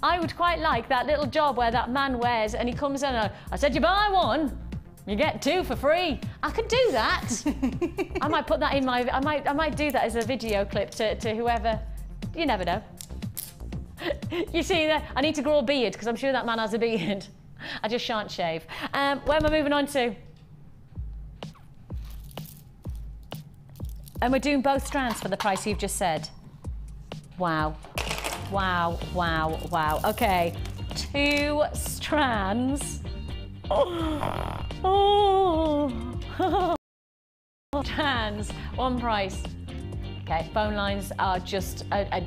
I would quite like that little job where that man wears and he comes in and I said, you buy 1, you get 2 for free. I could do that. I might put that in my, I might do that as a video clip to whoever, you never know. You see that? I need to grow a beard because I'm sure that man has a beard. I just shan't shave. Where am I moving on to? And we're doing both strands for the price you've just said. Wow. Wow, wow, wow. Okay, 2 strands. Oh. Strands, 1 price. Okay, phone lines are just, I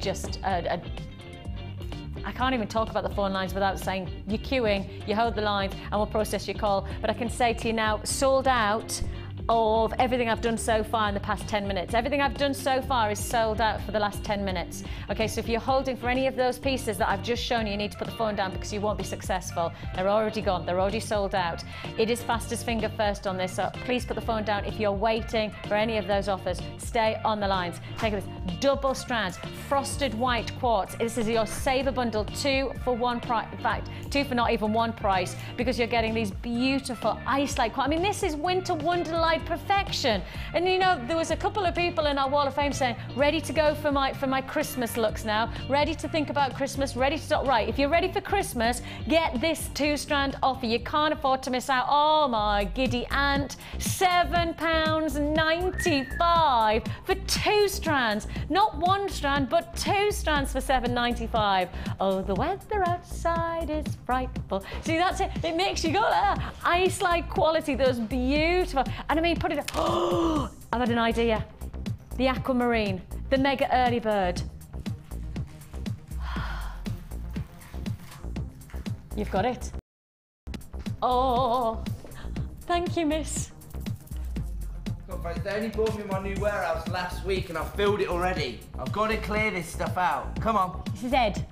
can't even talk about the phone lines without saying you're queuing, you hold the line and we'll process your call. But I can say to you now, sold out of everything I've done so far in the past 10 minutes. Everything I've done so far is sold out for the last 10 minutes. Okay, so if you're holding for any of those pieces that I've just shown you, you need to put the phone down because you won't be successful. They're already gone, they're already sold out. It is fastest finger first on this, so please put the phone down. If you're waiting for any of those offers, stay on the lines. Take this, double strands, frosted white quartz. This is your saver bundle, 2 for 1 price. In fact, 2 for not even 1 price, because you're getting these beautiful ice-like quartz. I mean, this is winter wonderlight perfection. And you know, there was a couple of people in our wall of fame saying, ready to go for my Christmas looks now, ready to think about Christmas, ready to start. Right, if you're ready for Christmas, get this 2-strand offer. You can't afford to miss out. Oh my giddy aunt, £7.95 for 2 strands. Not 1 strand, but 2 strands for $7.95. Oh, the weather outside is frightful. See, that's it. It makes you go there. Ice-like quality, those beautiful. And I mean, put it. Oh, I've had an idea. The Aquamarine, the mega early bird. You've got it. Oh, thank you, miss. They only bought me my new warehouse last week and I've filled it already. I've got to clear this stuff out. Come on. This is Ed.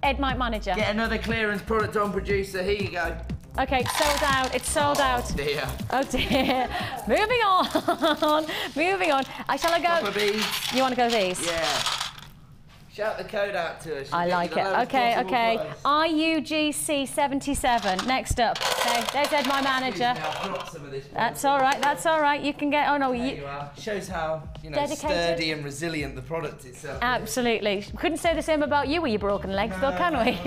Ed, my manager. Get another clearance product on producer. Here you go. Okay, it's sold out. It's sold out. Dear. Oh dear. Moving on. Moving on. Shall I go? Couple of beads. You want to go these? Yeah. Shout the code out to us. I like it. Okay, okay. RUGC 77. Next up. Okay, there's Ed, my manager. That's all right. That's all right. You can get. Oh no, you are. Shows how sturdy and resilient the product itself. Absolutely. Couldn't say the same about you with your broken legs, though, can we?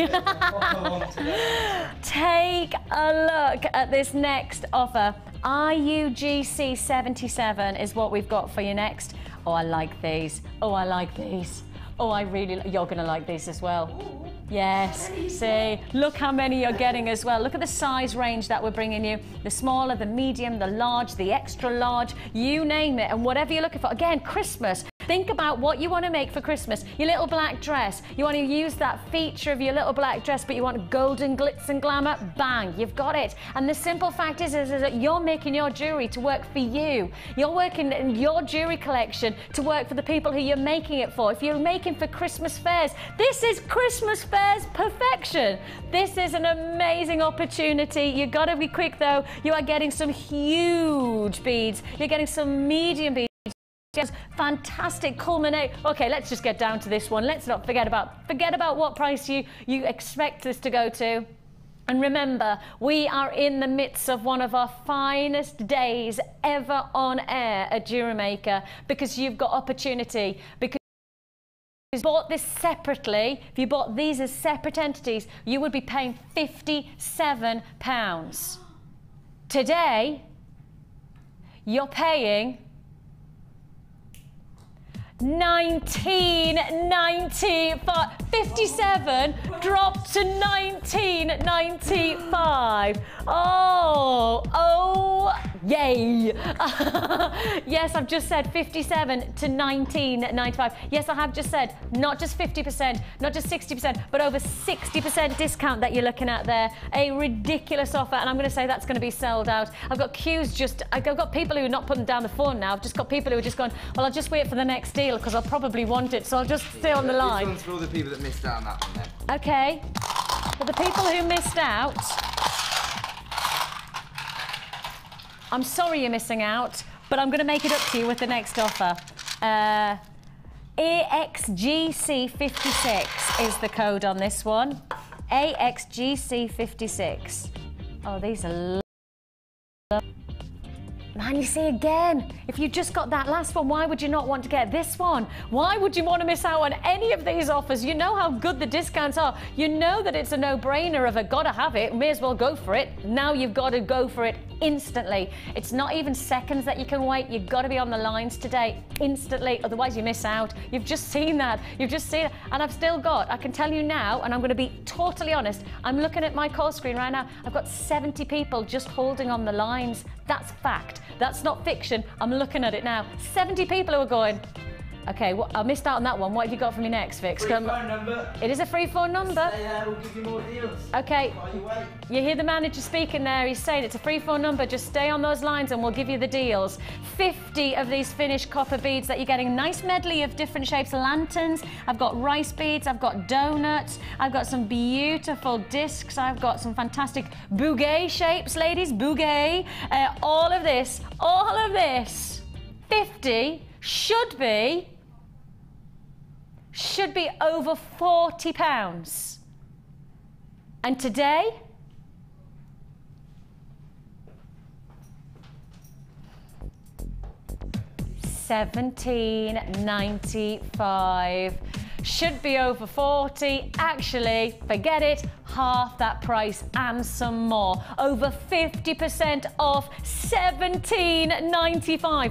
Take a look at this next offer. RUGC 77 is what we've got for you next. Oh, I like these. Oh, I like these. Oh, you're gonna like these as well. Yes, see, look how many you're getting as well. Look at the size range that we're bringing you. The smaller, the medium, the large, the extra large, you name it, and whatever you're looking for. Again, Christmas. Think about what you want to make for Christmas. Your little black dress. You want to use that feature of your little black dress, but you want golden glitz and glamour. Bang, you've got it. And the simple fact is that you're making your jewelry to work for you. You're working in your jewelry collection to work for the people who you're making it for. If you're making for Christmas fairs, this is Christmas fairs perfection. This is an amazing opportunity. You've got to be quick though. You are getting some huge beads. You're getting some medium beads. Fantastic culminate. Okay, let's just get down to this one. Let's not forget about what price you expect this to go to. And remember, we are in the midst of one of our finest days ever on air at Jewellery Maker, because you've got opportunity. Because if you bought this separately, if you bought these as separate entities, you would be paying £57. Today, you're paying $19.95. 57 dropped to $19.95. Oh, yay. Yes, I've just said 57 to $19.95. Yes, I have just said not just 50%, not just 60%, but over 60% discount that you're looking at there. A ridiculous offer, and I'm going to say that's going to be sold out. I've got queues I've got people who are not putting down the phone now. I've just got people who are just going, well, I'll just wait for the next deal because I'll probably want it, so I'll just stay on the line. This one's for all the people that missed out on that one then. Okay, for the people who missed out, I'm sorry you're missing out, but I'm going to make it up to you with the next offer. AXGC56 is the code on this one. AXGC56. Oh, these are man, you see again, if you just got that last one, why would you not want to get this one? Why would you want to miss out on any of these offers? You know how good the discounts are. You know that it's a no-brainer of a gotta have it, may as well go for it. Now you've got to go for it instantly. It's not even seconds that you can wait. You've got to be on the lines today instantly, otherwise you miss out. You've just seen that. You've just seen it. And I've still got, I can tell you now, and I'm going to be totally honest, I'm looking at my call screen right now. I've got 70 people just holding on the lines. That's fact. That's not fiction. I'm looking at it now. 70 people who are going, okay, well, I missed out on that one. What have you got for me next, Vix? Free phone number. It is a free phone number. Stay there, we'll give you more deals. Okay. While you wait. You hear the manager speaking there. He's saying it's a free phone number. Just stay on those lines and we'll give you the deals. 50 of these finished copper beads that you're getting. A nice medley of different shapes. Lanterns. I've got rice beads. I've got donuts. I've got some beautiful discs. I've got some fantastic bouquet shapes, ladies. Bouquet. All of this. 50 should be over £40. And today, $17.95. Should be over 40. Actually, forget it, half that price and some more. Over 50% off, $17.95.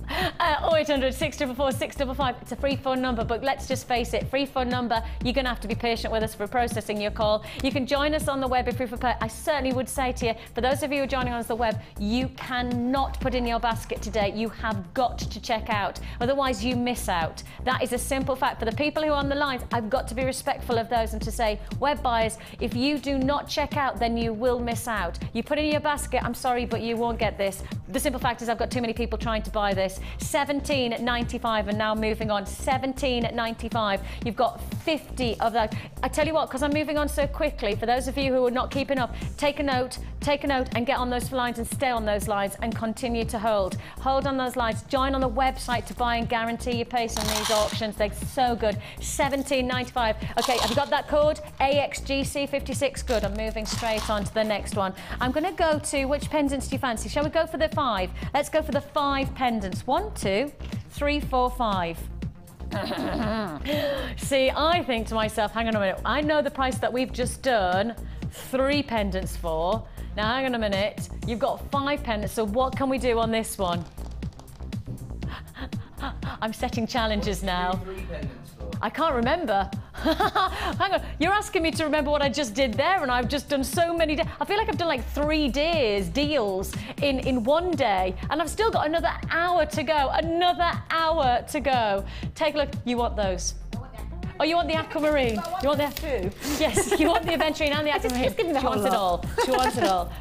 0800 644 655. It's a free phone number, but let's just face it, free phone number. You're going to have to be patient with us for processing your call. You can join us on the web if you prefer. I certainly would say to you, for those of you who are joining us on the web, you cannot put in your basket today. You have got to check out, otherwise you miss out. That is a simple fact. For the people who are on the lines, I've got to be respectful of those and to say, web buyers, if you do not check out, then you will miss out. You put in your basket, I'm sorry, but you won't get this. The simple fact is I've got too many people trying to buy this. $17.95 and now moving on. $17.95. You've got 50 of that. I tell you what, because I'm moving on so quickly, for those of you who are not keeping up, take a note and get on those lines and stay on those lines and continue to hold. Hold on those lines. Join on the website to buy and guarantee your place on these auctions. They're so good. $17.95. Okay, have you got that code? AXGC56. Good. I'm moving straight on to the next one. I'm going to go to, which pendants do you fancy? Shall we go for the 5? Let's go for the 5 pendants. 1, 2, 3, 4, 5. See, I think to myself, hang on a minute, I know the price that we've just done 3 pendants for. Now, hang on a minute, you've got 5 pendants, so what can we do on this one? I'm setting challenges now. 3 pendants for? I can't remember. Hang on, you're asking me to remember what I just did there, and I've just done so many. I feel like I've done like 3 deals in one day, and I've still got another hour to go. Another hour to go. Take a look. You want those? Oh, you want the aquamarine? You want the two? Yes, you want the aventurine and the aquamarine. Just give me the She whole wants it all. She wants it all.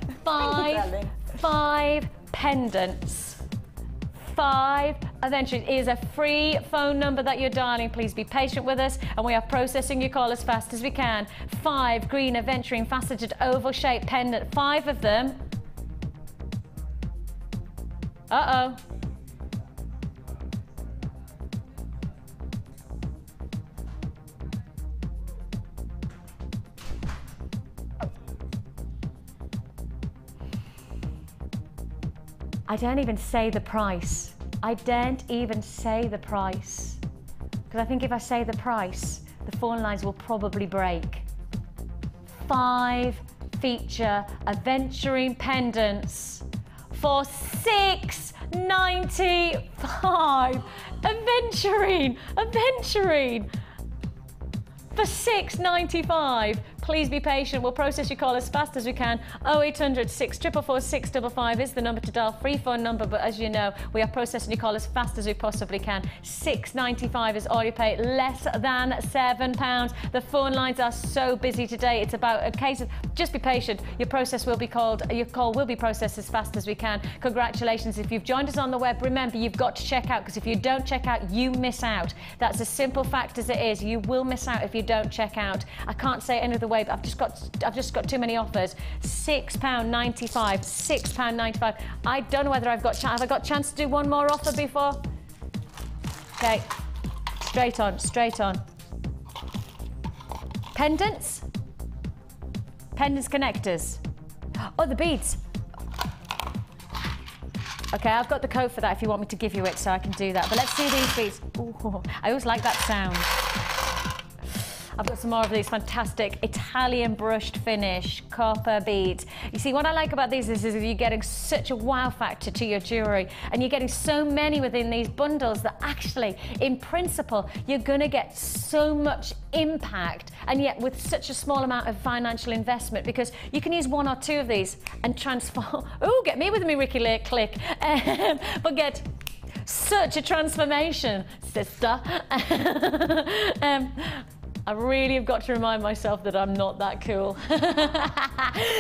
Five pendants. 5 aventurines. It is a free phone number that you're dialing. Please be patient with us, and we are processing your call as fast as we can. 5 green aventurine faceted oval shaped pendant. 5 of them. Uh-oh. I don't even say the price. I don't even say the price. Because I think if I say the price, the phone lines will probably break. 5 feature aventurine pendants for $6.95. Aventurine for $6.95. Please be patient. We'll process your call as fast as we can. 0800 644 655 is the number to dial. Free phone number, but as you know, we are processing your call as fast as we possibly can. $6.95 is all you pay, less than £7. The phone lines are so busy today. It's about a case of just be patient. Your call will be processed as fast as we can. Congratulations. If you've joined us on the web, remember you've got to check out, because if you don't check out, you miss out. That's as simple fact as it is. You will miss out if you don't check out. I can't say it any other way, but I've just got too many offers. £6.95, £6.95. I don't know whether have I got a chance to do one more offer before? Okay, straight on. Pendants connectors. Oh, the beads. Okay, I've got the code for that if you want me to give you it, so I can do that. But let's do these beads. Ooh, I always like that sound. I've got some more of these fantastic Italian brushed finish copper beads. You see, what I like about these is you're getting such a wow factor to your jewellery, and you're getting so many within these bundles that actually, in principle, you're going to get so much impact, and yet with such a small amount of financial investment, because you can use 1 or 2 of these and transform. Oh, get me with me, Ricky Click. But get such a transformation, sister. I really have got to remind myself that I'm not that cool.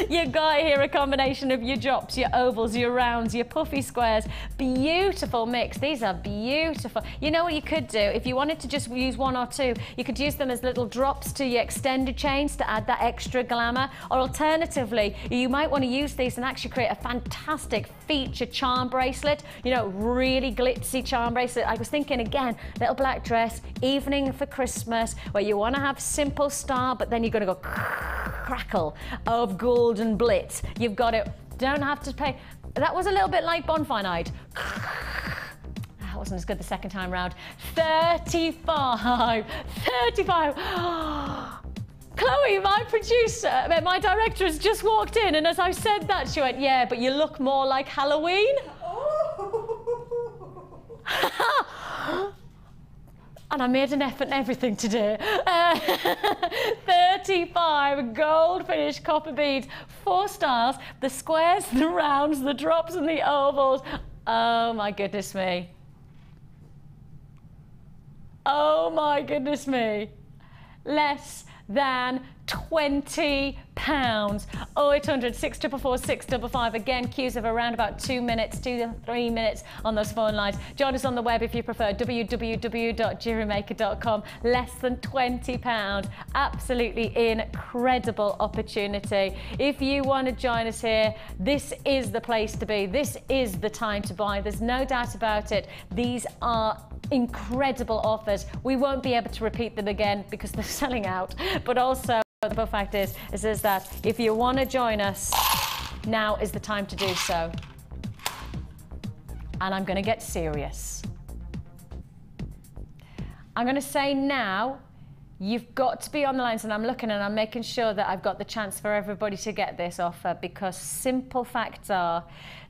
You got here a combination of your drops, your ovals, your rounds, your puffy squares. Beautiful mix. These are beautiful. You know what you could do? If you wanted to just use 1 or 2, you could use them as little drops to your extended chains to add that extra glamour. Or alternatively, you might want to use these and actually create a fantastic feature charm bracelet. You know, really glitzy charm bracelet. I was thinking again, little black dress, evening for Christmas, where you want to have simple style, but then you're going to go crackle of golden blitz. You've got it. Don't have to pay. That was a little bit like bonfire night. That wasn't as good the second time round. 35. Chloe, my producer, my director, has just walked in, and as I said that, she went, yeah, but you look more like Halloween. And I made an effort and everything today. 35 gold finish copper beads, 4 styles, the squares, the rounds, the drops and the ovals. Oh my goodness me. Oh my goodness me. Less than £20. 0800 644 655. Again, queues of around about 2 minutes, 2 to 3 minutes on those phone lines. Join us on the web if you prefer, www.jewellerymaker.com. Less than £20. Absolutely incredible opportunity. If you want to join us here, this is the place to be. This is the time to buy. There's no doubt about it. These are incredible offers. We won't be able to repeat them again because they're selling out, but also the fact is that if you want to join us, now is the time to do so. And I'm going to get serious. I'm going to say now, you've got to be on the lines, and I'm looking and I'm making sure that I've got the chance for everybody to get this offer, because simple facts are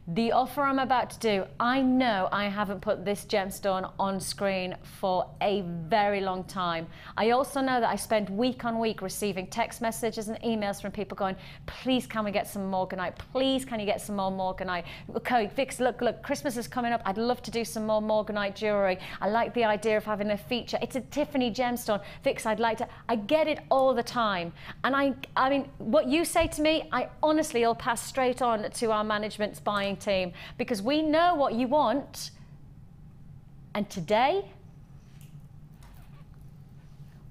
The offer I'm about to do, I know I haven't put this gemstone on screen for a very long time. I also know that I spend week on week receiving text messages and emails from people going, please can we get some Morganite? Please can you get some more Morganite? Okay, Vix, look, Christmas is coming up. I'd love to do some more Morganite jewellery. I like the idea of having a feature. It's a Tiffany gemstone. Vix, I'd like to. I get it all the time. And I mean, what you say to me, I honestly will pass straight on to our management's buying team, because we know what you want. And today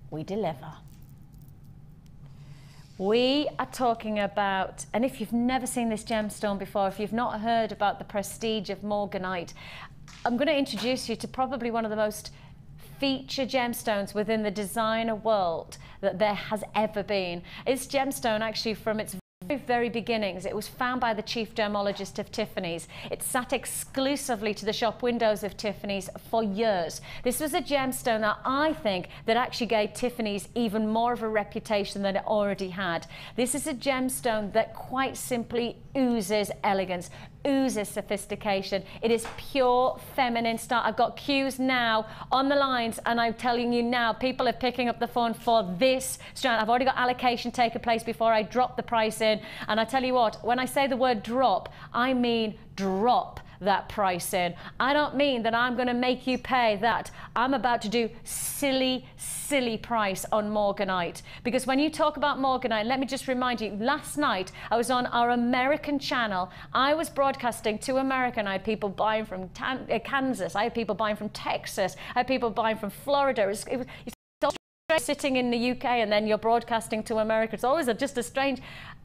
we deliver. We are talking about, and if you've never seen this gemstone before, if you've not heard about the prestige of Morganite, I'm going to introduce you to probably one of the most feature gemstones within the designer world that there has ever been. This gemstone, actually, from its very beginnings, it was found by the chief gemologist of Tiffany's. It sat exclusively to the shop windows of Tiffany's for years. This was a gemstone that I think that actually gave Tiffany's even more of a reputation than it already had. This is a gemstone that quite simply oozes elegance, oozes sophistication. It is pure feminine style. I've got cues now on the lines, and I'm telling you now, people are picking up the phone for this strand. I've already got allocation taking place before I drop the price in. And I tell you what, when I say the word drop, I mean drop that price in. I don't mean that I'm going to make you pay that. I'm about to do silly price on Morganite, because when you talk about Morganite, let me just remind you, last night I was on our American channel. I was broadcasting to America, and I had people buying from Kansas, I had people buying from Texas, I had people buying from Florida. It's sitting in the UK and then you're broadcasting to America. It's always just a strange.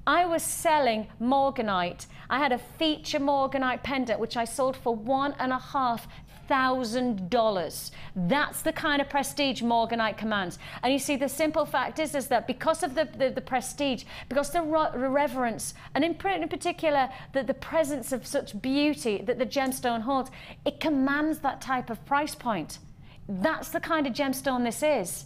I was selling Morganite. I had a feature Morganite pendant which I sold for $1,500. That's the kind of prestige Morganite commands. And you see, the simple fact is that because of the prestige, because the reverence, and in particular the presence of such beauty that the gemstone holds, it commands that type of price point. That's the kind of gemstone this is.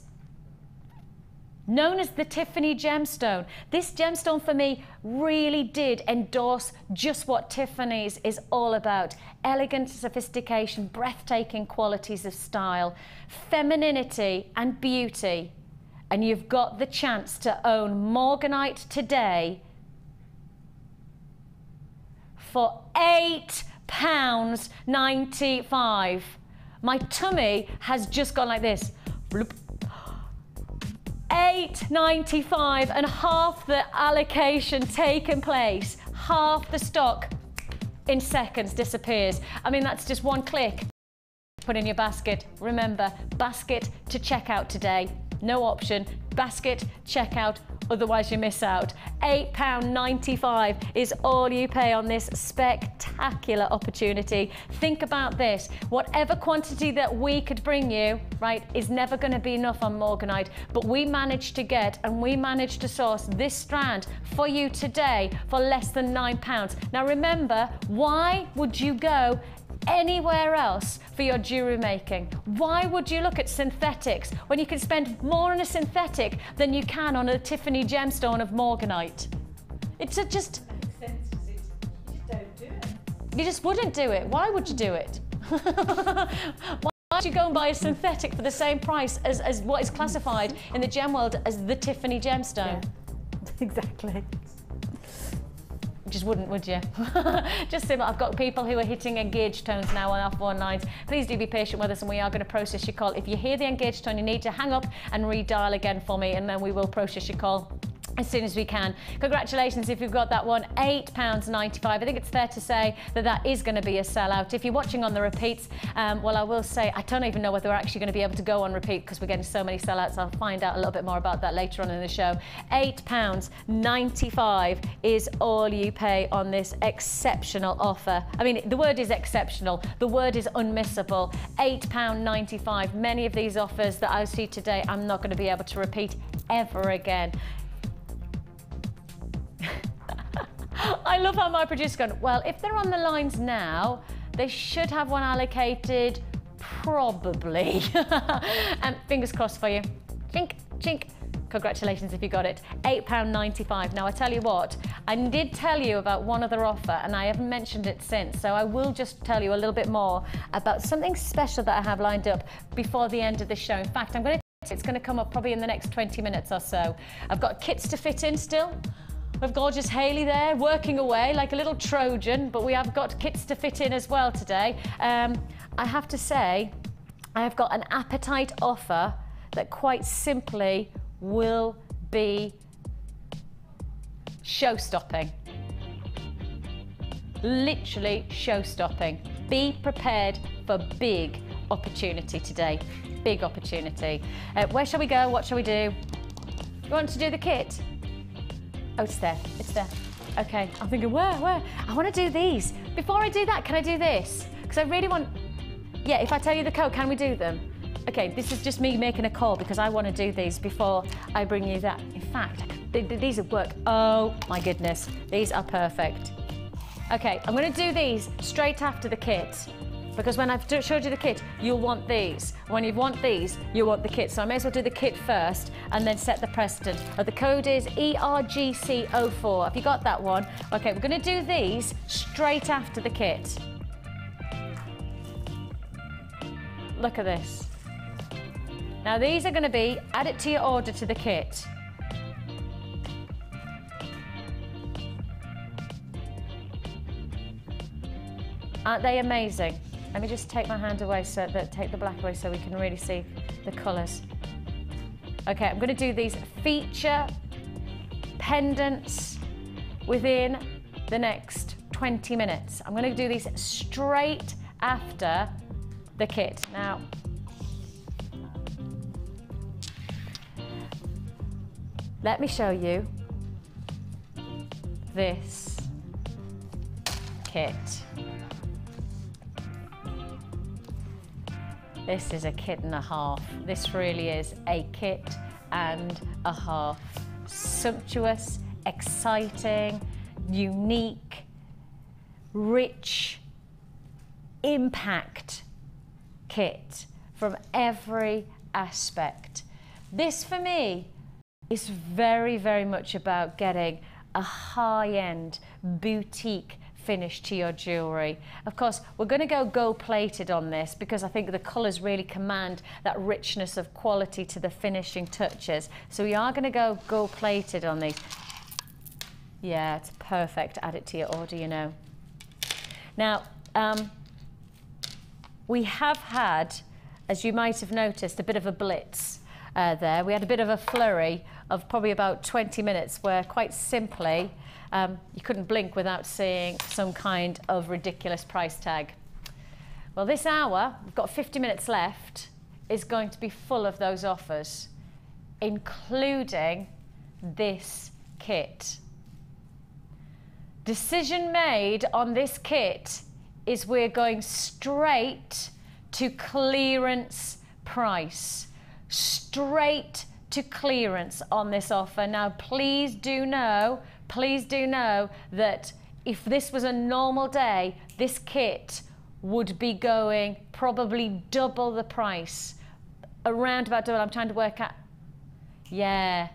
Known as the Tiffany gemstone. This gemstone for me really did endorse just what Tiffany's is all about. Elegant sophistication, breathtaking qualities of style, femininity and beauty. And you've got the chance to own Morganite today for £8.95. My tummy has just gone like this. Bloop. $8.95, and half the allocation taken place, half the stock in seconds disappears. I mean, that's just one click. Put in your basket. Remember, basket to checkout today. No option. Basket, checkout, otherwise you miss out. £8.95 is all you pay on this spectacular opportunity. Think about this. Whatever quantity that we could bring you, right, is never going to be enough on Morganite, but we managed to get and we managed to source this strand for you today for less than £9. Now remember, why would you go anywhere else for your jewellery making? Why would you look at synthetics when you can spend more on a synthetic than you can on a Tiffany gemstone of Morganite? It's just... You just wouldn't do it. Why would you do it? Why would you go and buy a synthetic for the same price as what is classified in the gem world as the Tiffany gemstone? Yeah. Exactly. Just wouldn't, would you? Just simple. I've got people who are hitting engaged tones now on our phone lines. Please do be patient with us and we are going to process your call. If you hear the engaged tone, you need to hang up and redial again for me, and then we will process your call as soon as we can. Congratulations if you've got that one. £8.95. I think it's fair to say that that is going to be a sellout. If you're watching on the repeats, well, I will say I don't even know whether we're actually going to be able to go on repeat because we're getting so many sellouts. I'll find out a little bit more about that later on in the show. £8.95 is all you pay on this exceptional offer. I mean, the word is exceptional. The word is unmissable. £8.95. Many of these offers that I see today, I'm not going to be able to repeat ever again. I love how my producer's gone, well, if they're on the lines now, they should have one allocated, probably. Fingers crossed for you. Chink, chink. Congratulations if you got it. £8.95. Now I tell you what, I did tell you about one other offer and I haven't mentioned it since, so I will just tell you a little bit more about something special that I have lined up before the end of the show. In fact, it's going to come up probably in the next 20 minutes or so. I've got kits to fit in still. We've gorgeous Hayley there working away like a little Trojan, but we have got kits to fit in as well today. I have to say, I have got an appetite offer that quite simply will be show-stopping. Literally show-stopping. Be prepared for big opportunity today. Big opportunity. Where shall we go? What shall we do? You want to do the kit? Oh, it's there. It's there. Okay. I'm thinking, where? I want to do these. Before I do that, can I do this? Because I really want... Yeah, if I tell you the code, can we do them? Okay, this is just me making a call because I want to do these before I bring you that. In fact, these would work. Oh my goodness, these are perfect. Okay, I'm going to do these straight after the kit because when I've showed you the kit, you'll want these. When you want these, you want the kit. So I may as well do the kit first and then set the precedent. The code is ERGC04. Have you got that one? Okay, we're going to do these straight after the kit. Look at this. Now these are going to be, add it to your order to the kit. Aren't they amazing? Let me just take my hand away so that, take the black away so we can really see the colours. Okay, I'm going to do these feature pendants within the next 20 minutes. I'm going to do these straight after the kit. Now, let me show you this kit. This is a kit and a half. This really is a kit and a half. Sumptuous, exciting, unique, rich, impact kit from every aspect. This for me is very, very much about getting a high-end boutique finish to your jewellery. Of course, we're going to go gold-plated on this because I think the colours really command that richness of quality to the finishing touches. So we are going to go gold-plated on these. Yeah, it's perfect. Add it to your order, you know. Now, we have had, as you might have noticed, a bit of a blitz there. We had a bit of a flurry of probably about 20 minutes where quite simply you couldn't blink without seeing some kind of ridiculous price tag. Well, this hour, we've got 50 minutes left, is going to be full of those offers, including this kit. Decision made on this kit is we're going straight to clearance price. Straight to clearance on this offer. Now, please do know that if this was a normal day, this kit would be going probably double the price. Around about double. I'm trying to work out. Yeah.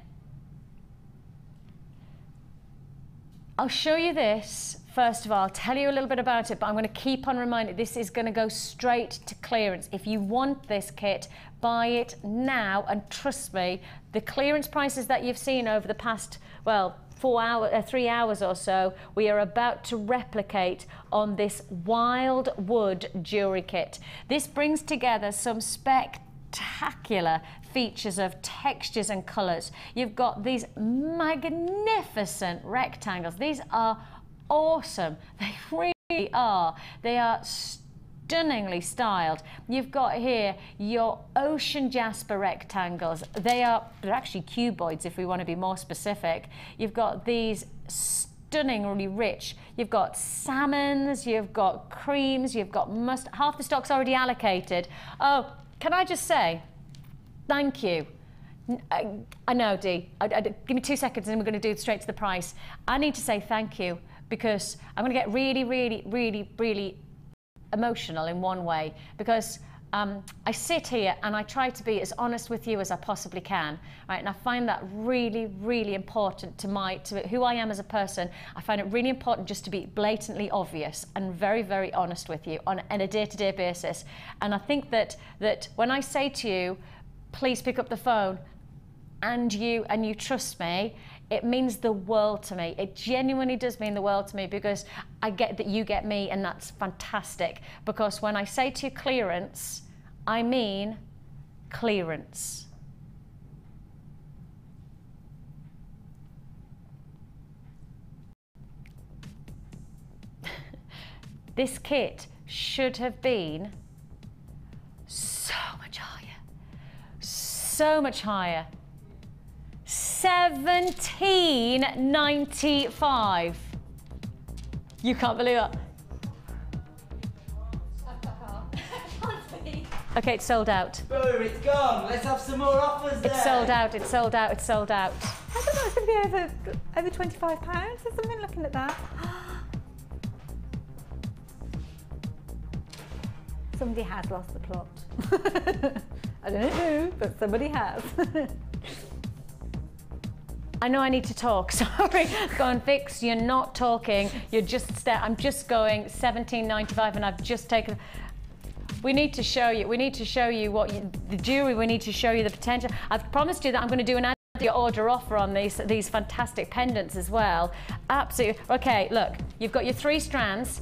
I'll show you this. First of all, I'll tell you a little bit about it, but I'm going to keep on reminding you, this is going to go straight to clearance. If you want this kit, buy it now, and trust me, the clearance prices that you've seen over the past, well, 3 hours or so, we are about to replicate on this wild wood jewellery kit. This brings together some spectacular features of textures and colours. You've got these magnificent rectangles. These are awesome. They really are. They are stunningly styled. You've got here your ocean jasper rectangles. They're actually cuboids if we want to be more specific. You've got these stunningly rich. You've got salmons, you've got creams, you've got mustard. Half the stock's already allocated. Oh, can I just say, thank you. I know, Dee. Give me 2 seconds and we're going to do it straight to the price. I need to say thank you because I'm going to get really, really, really, really emotional in one way because I sit here and I try to be as honest with you as I possibly can, right? And I find that really, really important to who I am as a person. I find it really important just to be blatantly obvious and very, very honest with you on a day-to-day basis. And I think that when I say to you, please pick up the phone, and you trust me, it means the world to me. It genuinely does mean the world to me, because I get that you get me, and that's fantastic. Because when I say to you clearance, I mean clearance. This kit should have been so much higher. So much higher. $17.95. You can't believe it. Okay, it's sold out. Boom, it's gone. Let's have some more offers there. It's sold out, it's sold out, it's sold out. I thought that was going to be over £25 or something, looking at that. Somebody has lost the plot. I don't know who, but somebody has. I know I need to talk, sorry. Go on, Vix, you're not talking. You're just, I'm just going $17.95, and I've just taken, we need to show you what the jewelry, we need to show you the potential. I've promised you that I'm going to do an add to your order offer on these fantastic pendants as well. Absolutely. Okay, look, you've got your 3 strands.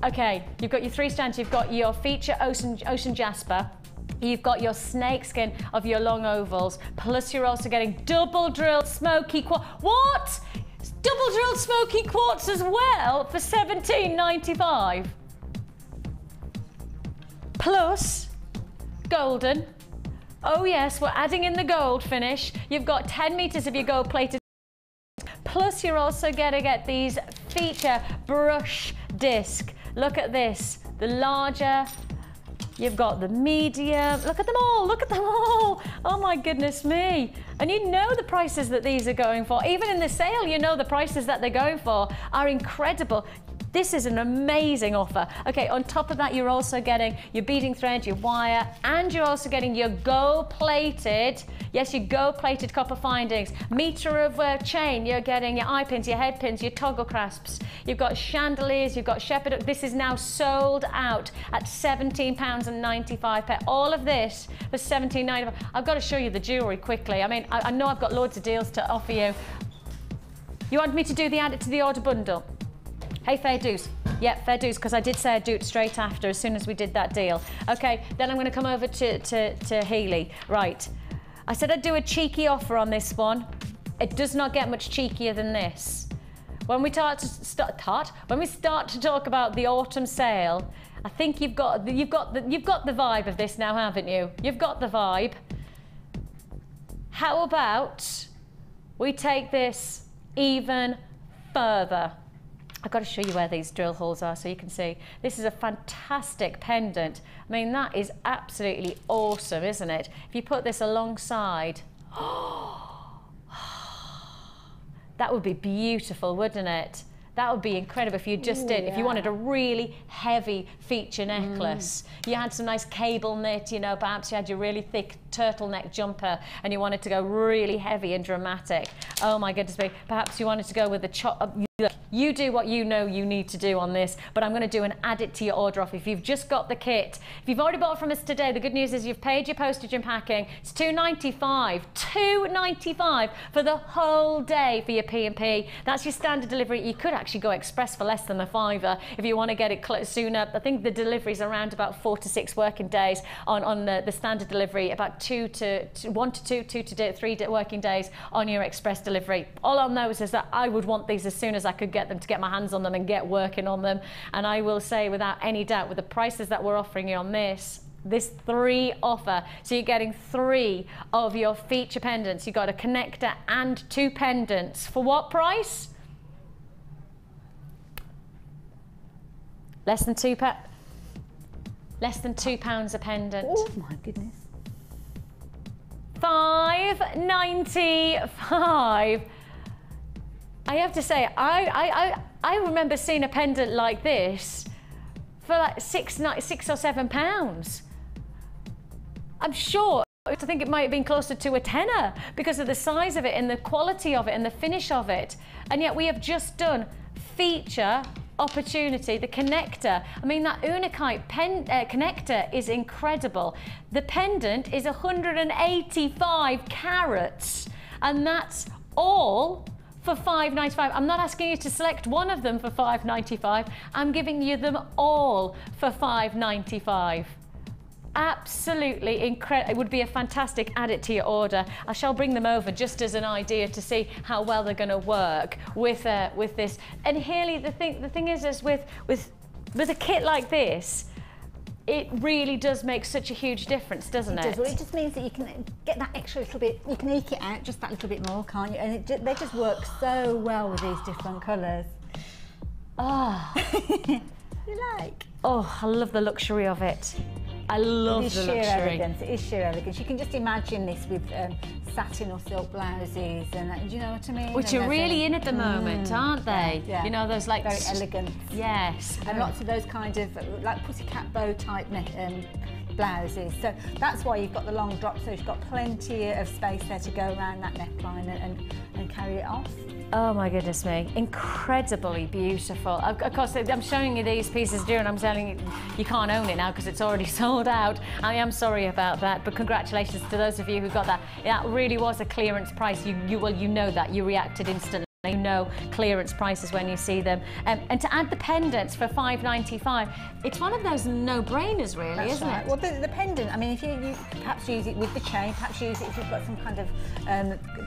Okay, you've got your 3 strands, you've got your feature ocean jasper, you've got your snakeskin of your long ovals, plus you're also getting double drilled smoky quartz. What? Double drilled smoky quartz as well for $17.95. Plus golden. Oh yes, we're adding in the gold finish. You've got 10 meters of your gold plated. Plus you're also going to get these feature brush disc. Look at this, the larger, you've got the medium, look at them all, look at them all. Oh my goodness me. And you know the prices that these are going for. Even in the sale, you know the prices that they're going for are incredible. This is an amazing offer. Okay, on top of that, you're also getting your beading thread, your wire, and you're also getting your gold-plated, yes, your gold-plated copper findings, meter of chain, you're getting your eye pins, your head pins, your toggle clasps, you've got chandeliers, you've got shepherd. This is now sold out at £17.95. All of this for $17.95. I've got to show you the jewellery quickly. I mean, I know I've got loads of deals to offer you. You want me to do the add it to the order bundle? Hey, fair dues. Yep, fair dues, because I did say I'd do it straight after, as soon as we did that deal. Okay, then I'm going to come over to Hayley. Right. I said I'd do a cheeky offer on this one. It does not get much cheekier than this. When we start to talk about the autumn sale, I think you've got the vibe of this now, haven't you? You've got the vibe. How about we take this even further? I've got to show you where these drill holes are so you can see. This is a fantastic pendant. I mean, that is absolutely awesome, isn't it? If you put this alongside, that would be beautiful, wouldn't it? That would be incredible if you just did. Yeah. If you wanted a really heavy feature necklace, you had some nice cable knit, you know, perhaps you had your really thick turtleneck jumper and you wanted to go really heavy and dramatic. Oh my goodness me. Perhaps you wanted to go with the you do what you know you need to do on this, but I'm going to do an add it to your order off. If you've just got the kit, if you've already bought from us today, the good news is you've paid your postage and packing. It's $2.95, $2.95 for the whole day for your P&P. That's your standard delivery. You could actually go express for less than a £5 if you want to get it sooner. I think the delivery is around about 4 to 6 working days on the standard delivery, about 1 to 2 to 3 working days on your express delivery. All I'll know is that I would want these as soon as I could get them, to get my hands on them and get working on them. And I will say without any doubt, with the prices that we're offering you on this 3 offer, so you're getting 3 of your feature pendants. You got a connector and 2 pendants for what price? Less than £2 a pendant. Oh my goodness. $5.95. I have to say, I remember seeing a pendant like this for like £6 or £7. I'm sure, I think it might have been closer to a tenner because of the size of it and the quality of it and the finish of it. And yet we have just done feature opportunity, the connector. I mean, that Unakite connector is incredible. The pendant is 185 carats, and that's all for $5.95. I'm not asking you to select one of them for $5.95. I'm giving you them all for $5.95. Absolutely incredible. It would be a fantastic add it to your order. I shall bring them over just as an idea to see how well they're going to work with this. And Hayley, the thing is with a kit like this, it really does make such a huge difference, doesn't it? It does. Well, it just means that you can get that extra little bit, you can eke it out just that little bit more, can't you? And they just work so well with these different colours. Oh. You like? Oh, I love the luxury of it. I love the luxury. Elegance. It is sheer elegance. You can just imagine this with satin or silk blouses, and do you know what I mean? Which are really in at the moment, aren't they? Yeah. You know, those like very elegant. Yes. And lots of those kind of like pussycat bow type blouses. So that's why you've got the long drop. So you've got plenty of space there to go around that neckline and carry it off. Oh my goodness me, incredibly beautiful. Of course, I'm showing you these pieces here and I'm telling you, you can't own it now because it's already sold out. I am sorry about that, but congratulations to those of you who got that. That really was a clearance price. Well, you know that, you reacted instantly. You know clearance prices when you see them. And to add the pendants for $5.95, it's one of those no-brainers really, That's isn't right. it? Well, the pendant, I mean, if you perhaps use it with the chain, perhaps use it if you've got some kind of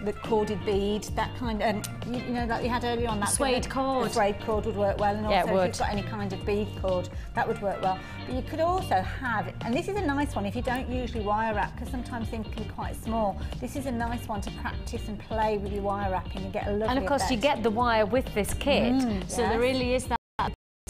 the corded bead, that kind of, you know, like you had earlier on, that suede cord. The suede cord would work well, and also yeah, it would. if you've got any kind of bead cord, that would work well. But you could also have, and this is a nice one if you don't usually wire wrap, because sometimes things can be quite small. This is a nice one to practice and play with your wire wrapping and get a lovely And of course, effect. you get the wire with this kit, so there really is that.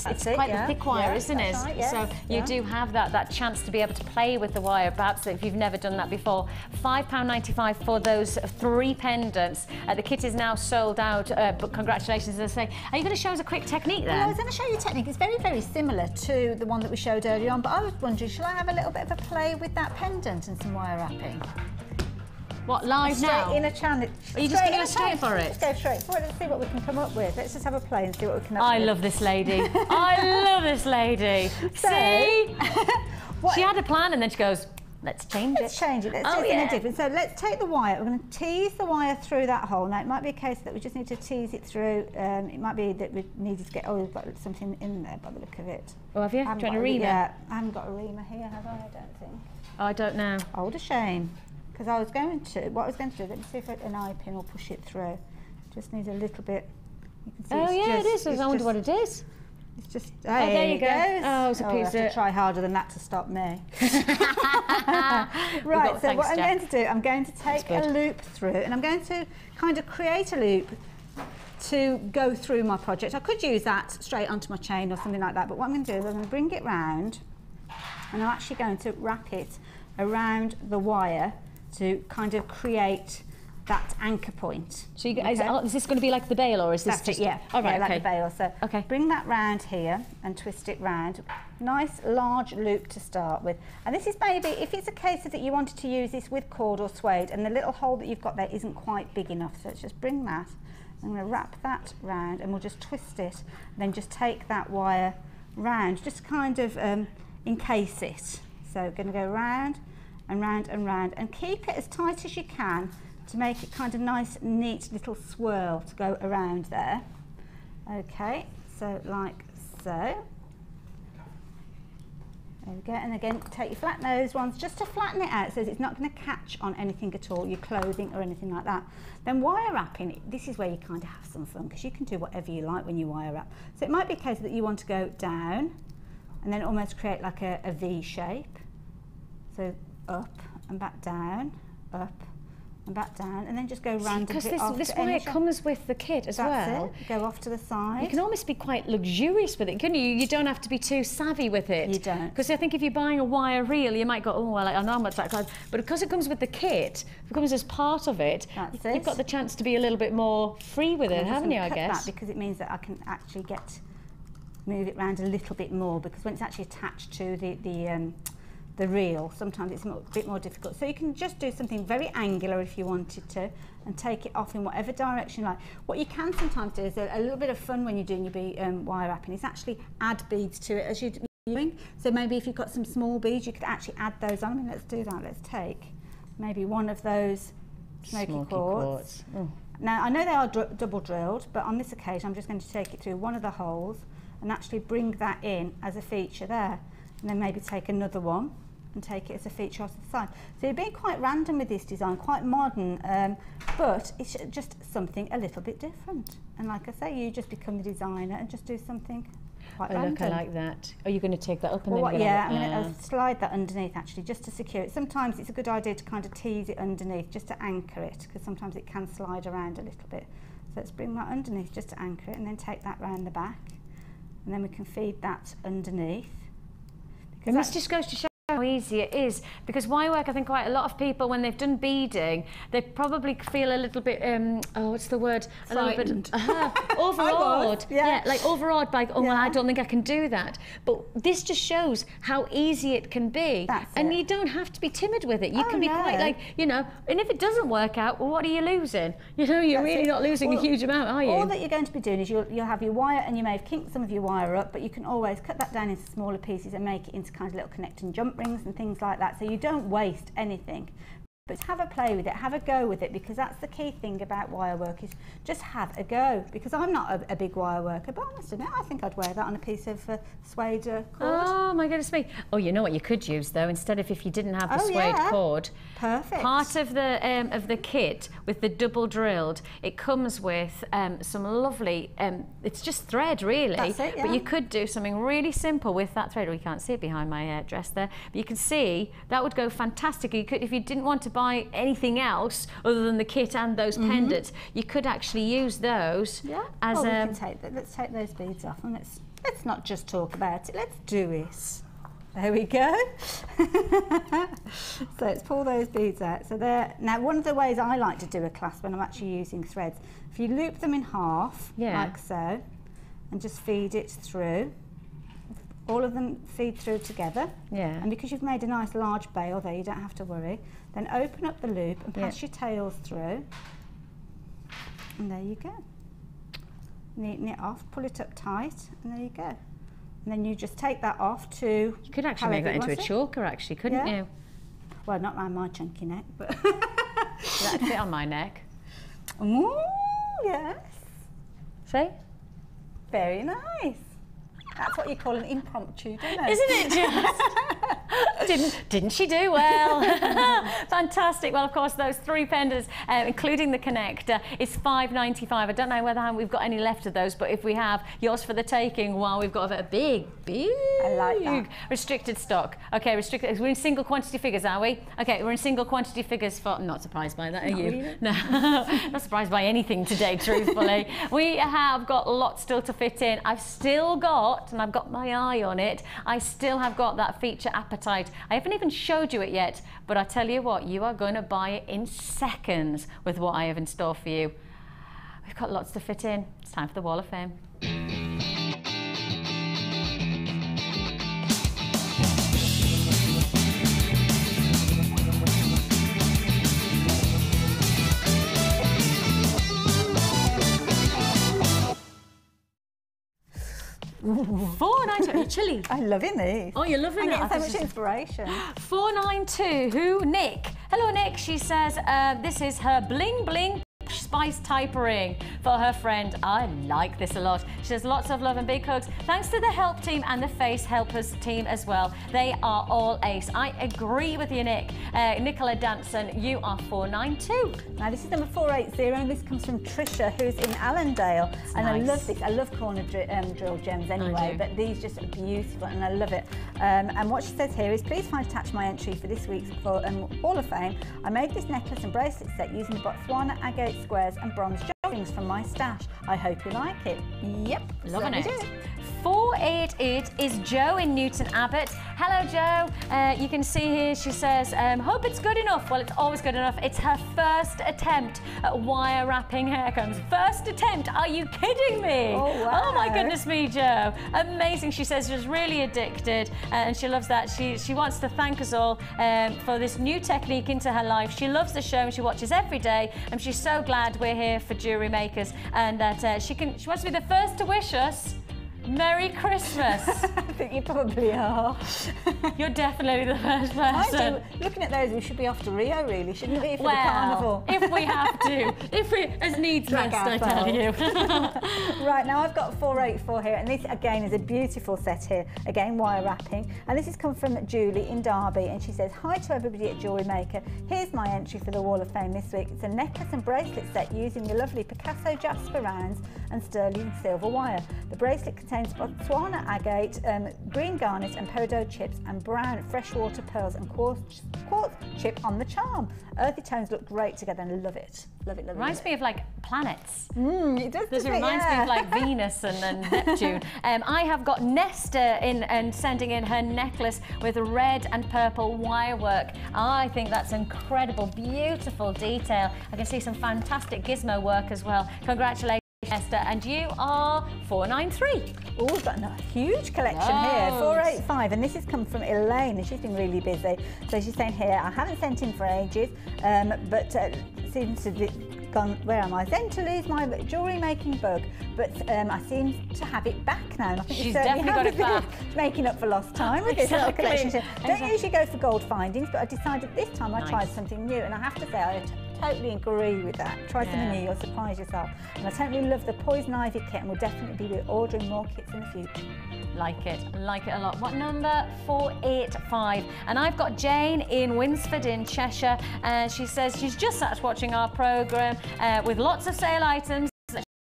It's quite the thick wire, isn't it? Right, yes, so you do have that chance to be able to play with the wire, perhaps if you've never done that before. £5.95 for those 3 pendants. The kit is now sold out, but congratulations, as I say. Are you going to show us a quick technique then? Well, I was going to show you a technique. It's very, very similar to the one that we showed earlier on, but I was wondering, shall I have a little bit of a play with that pendant and some wire wrapping? What, live now? In a channel. Are you just going to go straight for it? Let's go straight for it. Let's see what we can come up with. Let's just have a play and see what we can come up with. I love this lady. I love this lady. See? She had a plan and then she goes, let's change it. Let's change it. Let's do something different. So let's take the wire. We're going to tease the wire through that hole. Now, it might be a case that we just need to tease it through. It might be that we needed to get, oh, we've got something in there by the look of it. Oh, have you? Do you want a reamer? Yeah, I haven't got a reamer here, have I? I don't think. Oh, I don't know. Oh, what a shame. Because I was going to, what I was going to do, let me see if an eye pin will push it through. Just needs a little bit. You can see it is. I wonder what it is. It's just, there you go. Oh, it's a piece. I have to try harder than that to stop me. Right, so what I'm going to do, I'm going to take a loop through, and I'm going to kind of create a loop to go through my project. I could use that straight onto my chain or something like that, but what I'm going to do is I'm going to bring it round, and I'm actually going to wrap it around the wire to kind of create that anchor point. So you, is this going to be like the bail, or is this just... Yeah, all right, like the bail. So bring that round here and twist it round. Nice large loop to start with. And this is maybe, if it's a case of that you wanted to use this with cord or suede and the little hole that you've got there isn't quite big enough, so let's just bring that. I'm going to wrap that round and we'll just twist it, and then just take that wire round, just kind of encase it. So going to go round and round and round, and keep it as tight as you can to make it kind of nice, neat little swirl to go around there. Okay, so like so. There we go, and again, take your flat nose ones just to flatten it out so it's not going to catch on anything at all, your clothing or anything like that. Then wire wrapping, this is where you kind of have some fun, because you can do whatever you like when you wire wrap. So it might be a case that you want to go down and then almost create like a V shape. So up and back down, up and back down, and then just go randomly off. Because this wire comes with the kit as well. It. Go off to the side. You can almost be quite luxurious with it, can you? You don't have to be too savvy with it. You don't. Because I think if you're buying a wire reel, you might go, oh, well, I know how much that costs. But because it comes with the kit, if it comes as part of it, you've got the chance to be a little bit more free with it, haven't you, I guess? That because it means that I can actually get move it around a little bit more, because when it's actually attached to the reel, sometimes it's a bit more difficult. So you can just do something very angular if you wanted to, and take it off in whatever direction you like. What you can sometimes do is a little bit of fun when you're doing your wire wrapping is actually add beads to it as you're doing. So maybe if you've got some small beads, you could actually add those on. I mean, let's do that. Let's take maybe one of those Smoky quartz. Oh. Now, I know they are double drilled, but on this occasion I'm just going to take it through one of the holes and actually bring that in as a feature there, and then maybe take another one and take it as a feature off to the side. So you're being quite random with this design, quite modern, but it's just something a little bit different. And like I say, you just become the designer and just do something quite random. Look, I like that. Are you going to take that up and well, then yeah, I'm going to slide that underneath actually, just to secure it. Sometimes it's a good idea to kind of tease it underneath just to anchor it, because sometimes it can slide around a little bit. So let's bring that underneath just to anchor it, and then take that round the back, and then we can feed that underneath. And this just goes to show how easy it is, because wire work, I think quite a lot of people, when they've done beading, they probably feel a little bit oh, what's the word, frightened. A little bit overawed. Yeah, like overawed by, oh, well, I don't think I can do that. But this just shows how easy it can be. And you don't have to be timid with it. You can be quite like, you know, and if it doesn't work out, well, what are you losing? You know, you're really not losing a huge amount, are you? All that you're going to be doing is you'll have your wire, and you may have kinked some of your wire up, but you can always cut that down into smaller pieces and make it into kind of little connecting jump rings and things like that, so you don't waste anything. But have a play with it, have a go with it, because that's the key thing about wire work, is just have a go. Because I'm not a big wire worker, but I must admit, I think I'd wear that on a piece of suede cord. Oh my goodness me. Oh, you know what you could use though, instead of, if you didn't have the suede cord. Perfect. Part of the kit with the double drilled, it comes with some lovely, it's just thread really. That's it, yeah. But you could do something really simple with that thread. We can't see it behind my dress there, but you can see that would go fantastic. You could, if you didn't want to buy anything else other than the kit and those pendants, you could actually use those as we can let's take those beads off, and let's not just talk about it, let's do it. There we go. So let's pull those beads out. So there. Now, one of the ways I like to do a clasp when I'm actually using threads, if you loop them in half, like so, and just feed it through. All of them feed through together. Yeah. And because you've made a nice large bail there, you don't have to worry. Then open up the loop and pass your tails through. And there you go. Neaten it off, pull it up tight, and there you go. And then you just take that off to... You could actually make that into a choker, actually, couldn't you? Well, not around my chunky neck, but... That'd fit on my neck. Ooh, yes. See? Very nice. That's what you call an impromptu, don't it? Isn't it just? Didn't she do well? Fantastic. Well, of course, those 3 pendants, including the connector, is $5.95. I don't know whether we've got any left of those, but if we have, yours for the taking. While we've got a big I like that. restricted stock. Okay, restricted. We're in single quantity figures, are we? Okay, we're in single quantity figures for... I'm not surprised by that, are you? Really? No, not surprised by anything today, truthfully. We have got lots still to fit in. I've still got, and I've got my eye on it, I still have got that feature appetite. I haven't even showed you it yet, but I tell you what, you are going to buy it in seconds with what I have in store for you. We've got lots to fit in. It's time for the Wall of Fame. $4.92. Chilly. I'm loving these. Oh, you're loving it. I'm getting so much inspiration. $4.92. Who? Nick. Hello, Nick. She says this is her bling bling spice type ring for her friend. I like this a lot. She says lots of love and big hugs. Thanks to the help team and the face helpers team as well. They are all ace. I agree with you, Nick. Nicola Danson, you are $4.92. Now this is number 480, and this comes from Trisha, who's in Allendale. That's and nice. I love this. I love corner drill gems anyway, but these just are beautiful and I love it. And what she says here is, please find attached my entry for this week's Hall of Fame. I made this necklace and bracelet set using the Botswana agate squares and bronze rings from my stash. I hope you like it. Yep, loving it. 488 is Joe in Newton Abbott. Hello, Joe. You can see here she says, hope it's good enough. Well, it's always good enough. It's her first attempt at wire wrapping hair combs. First attempt. Are you kidding me? Oh, wow. Oh, my goodness me, Joe. Amazing. She says she's really addicted and she loves that. She wants to thank us all for this new technique into her life. She loves the show and she watches every day, and she's so glad we're here for Jewellery Makers, and that she wants to be the first to wish us Merry Christmas. I think you probably are. You're definitely the first person. Mind you, looking at those, we should be off to Rio, really, shouldn't we, for the Well, carnival? if we have to. If we, as needs must, I tell you. Right, now I've got 484 here, and this, again, is a beautiful set here. Again, wire wrapping. And this has come from Julie in Derby, and she says, hi to everybody at Jewellery Maker. Here's my entry for the Wall of Fame this week. It's a necklace and bracelet set using the lovely Picasso jasper rounds and sterling silver wire. The bracelet contains Botswana agate, green garnet and peridot chips, and brown freshwater pearls and quartz chip on the charm. Earthy tones look great together, and love it. Love it, love it. Reminds me of like planets. It does. It reminds me of like Venus and Neptune. I have got Nesta in and sending in her necklace with red and purple wire work. I think that's incredible, beautiful detail. I can see some fantastic gizmo work as well. Congratulations, Esther, and you are 493. Oh, we've got a huge collection here, 485, and this has come from Elaine, and she's been really busy. So she's saying here, I haven't sent in for ages, but seems to have gone, where am I? Then to lose my jewellery making bug, but I seem to have it back now. And I think she's definitely got it back. Making up for lost time with this little collection. Don't usually go for gold findings, but I decided this time I tried something new, and I have to say I totally agree with that. Try something new, you'll surprise yourself. And I totally love the Poison Ivy kit, and we'll definitely be ordering more kits in the future. Like it a lot. What number? 485. And I've got Jane in Winsford in Cheshire, and she says she's just sat watching our programme with lots of sale items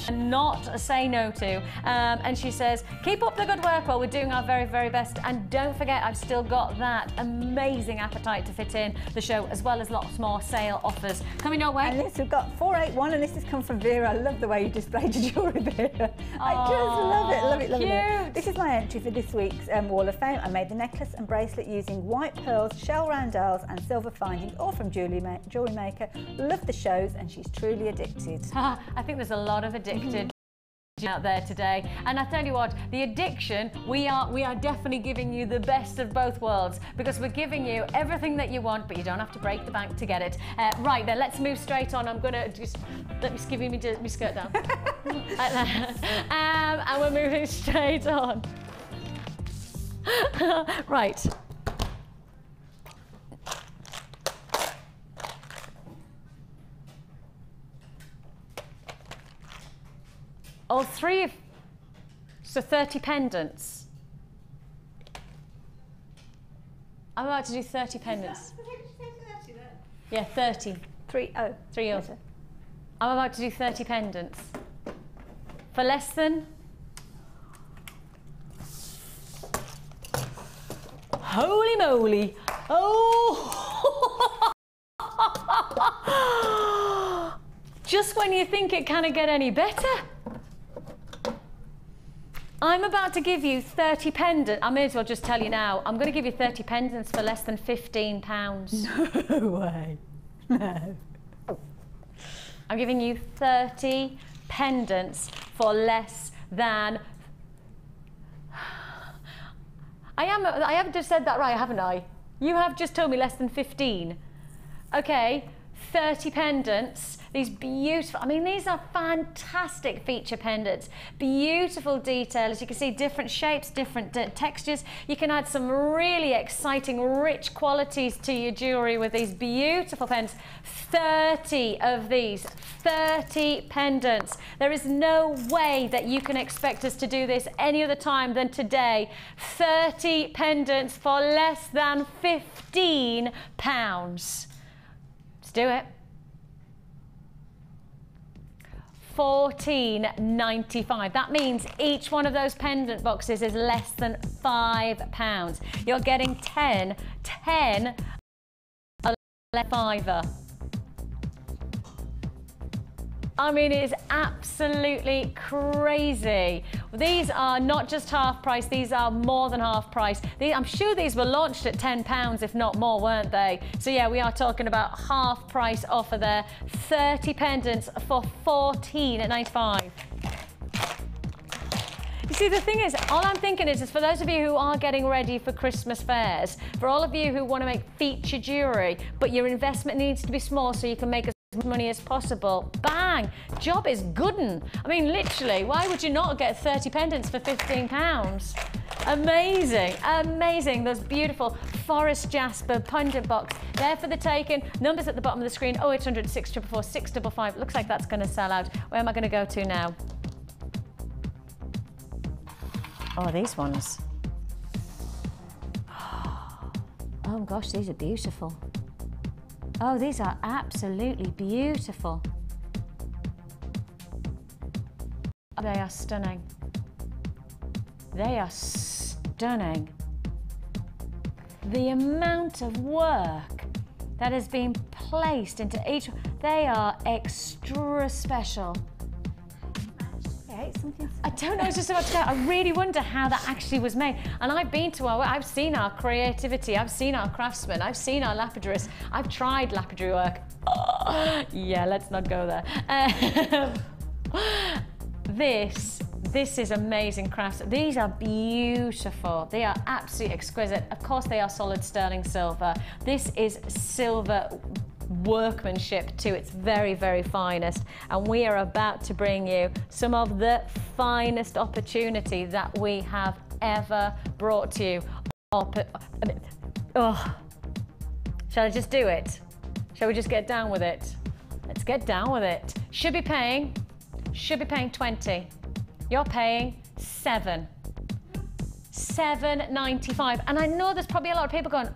and not say no to, and she says keep up the good work while we're doing our very, very best, and don't forget I've still got that amazing appetite to fit in the show, as well as lots more sale offers coming your way. And this, we've got 481, and this has come from Vera. I love the way you displayed your jewellery, Vera. I just love it, love it, love it. This is my entry for this week's Wall of Fame. I made the necklace and bracelet using white pearls, shell roundels and silver findings, all from Jewellery Maker. Love the shows, and she's truly addicted. I think there's a lot of addicted out there today, and I tell you what, the addiction, we are definitely giving you the best of both worlds, because we're giving you everything that you want, but you don't have to break the bank to get it. Right then, let's move straight on. I'm gonna just let me give you my skirt down. And we're moving straight on. Right. All three of, so 30 pendants. I'm about to do 30 pendants. Yeah, 30. 30. 30. I'm about to do 30 pendants. For less than? Holy moly. Oh! Just when you think it can't get any better. I'm about to give you 30 pendants. I may as well just tell you now. I'm going to give you 30 pendants for less than £15. No way. No. I'm giving you 30 pendants for less than... I haven't just said that right, haven't I? You have just told me less than 15. Okay, 30 pendants. These beautiful, I mean, these are fantastic feature pendants. Beautiful detail. As you can see, different shapes, different textures. You can add some really exciting, rich qualities to your jewellery with these beautiful pendants. 30 of these, 30 pendants. There is no way that you can expect us to do this any other time than today. 30 pendants for less than £15. Let's do it. $14.95. That means each one of those pendant boxes is less than £5. You're getting 10, a fiver. I mean, it is absolutely crazy. These are not just half price, these are more than half price. I'm sure these were launched at £10, if not more, weren't they? So yeah, we are talking about half price offer there. 30 pendants for $14.95. You see, the thing is, all I'm thinking is for those of you who are getting ready for Christmas fairs, for all of you who want to make feature jewellery, but your investment needs to be small so you can make as much money as possible, bang, job is good'n. I mean, literally, why would you not get 30 pendants for £15? Amazing, amazing. Those beautiful forest jasper pendant box there for the taking. Numbers at the bottom of the screen, 0800 644 655. Looks like that's going to sell out. Where am I going to go to now? Oh, these ones. Oh gosh, these are beautiful. Oh, these are absolutely beautiful. They are stunning. They are stunning. The amount of work that has been placed into each, they are extra special. I don't know, I was just about to go. I really wonder how that actually was made. And I've been to I've seen our creativity, I've seen our craftsmen, I've seen our lapidarists, I've tried lapidary work. Oh, yeah, let's not go there. This is amazing crafts. These are beautiful. They are absolutely exquisite. Of course, they are solid sterling silver. This is silver workmanship to its very, very finest, and we are about to bring you some of the finest opportunity that we have ever brought to you. Oh, shall I just do it? Shall we just get down with it? Let's get down with it. Should be paying 20. You're paying $7.95, and I know there's probably a lot of people going,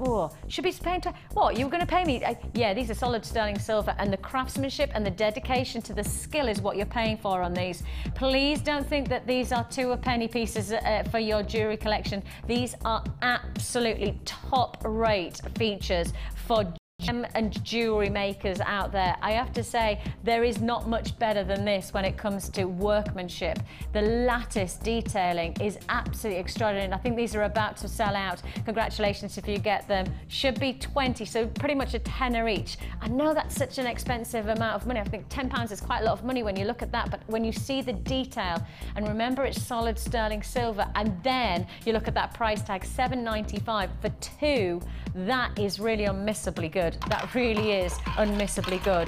oh, should be paying what? You were going to pay me? Yeah, these are solid sterling silver, and the craftsmanship and the dedication to the skill is what you're paying for on these. Please don't think that these are 2 penny pieces for your jewellery collection. These are absolutely top-rate features for gem and jewellery makers out there. I have to say, there is not much better than this when it comes to workmanship. The lattice detailing is absolutely extraordinary, and I think these are about to sell out. Congratulations if you get them. Should be 20, so pretty much a tenner each. I know that's such an expensive amount of money. I think £10 is quite a lot of money when you look at that, but when you see the detail, and remember it's solid sterling silver, and then you look at that price tag, $7.95 for 2, that is really unmissably good. That really is unmissably good.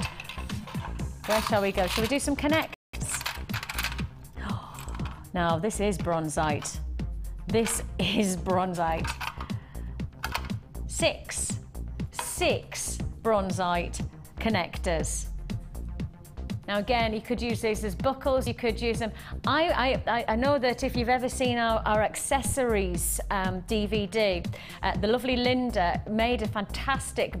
Where shall we go? Shall we do some connects? Now, this is bronzeite. This is bronzeite. Six bronzeite connectors. Now again, you could use these as buckles, you could use them. I know that if you've ever seen our accessories DVD, the lovely Linda made a fantastic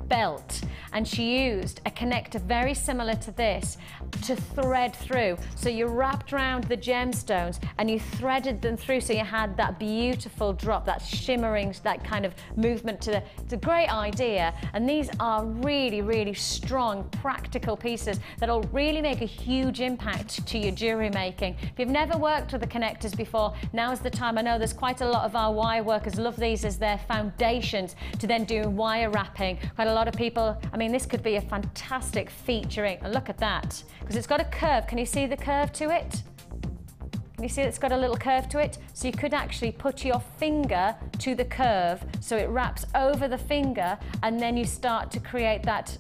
belt, and she used a connector very similar to this to thread through. So you wrapped around the gemstones and you threaded them through, so you had that beautiful drop, that shimmering, that kind of movement to the, it's a great idea. And these are really, really strong, practical pieces that'll really make a huge impact to your jewellery making. If you've never worked with the connectors before, now's the time. I know there's quite a lot of our wire workers love these as their foundations to then do wire wrapping. Quite a lot of people, I mean, this could be a fantastic featuring. Look at that, because it's got a curve. Can you see the curve to it? Can you see it's got a little curve to it? So you could actually put your finger to the curve, so it wraps over the finger, and then you start to create that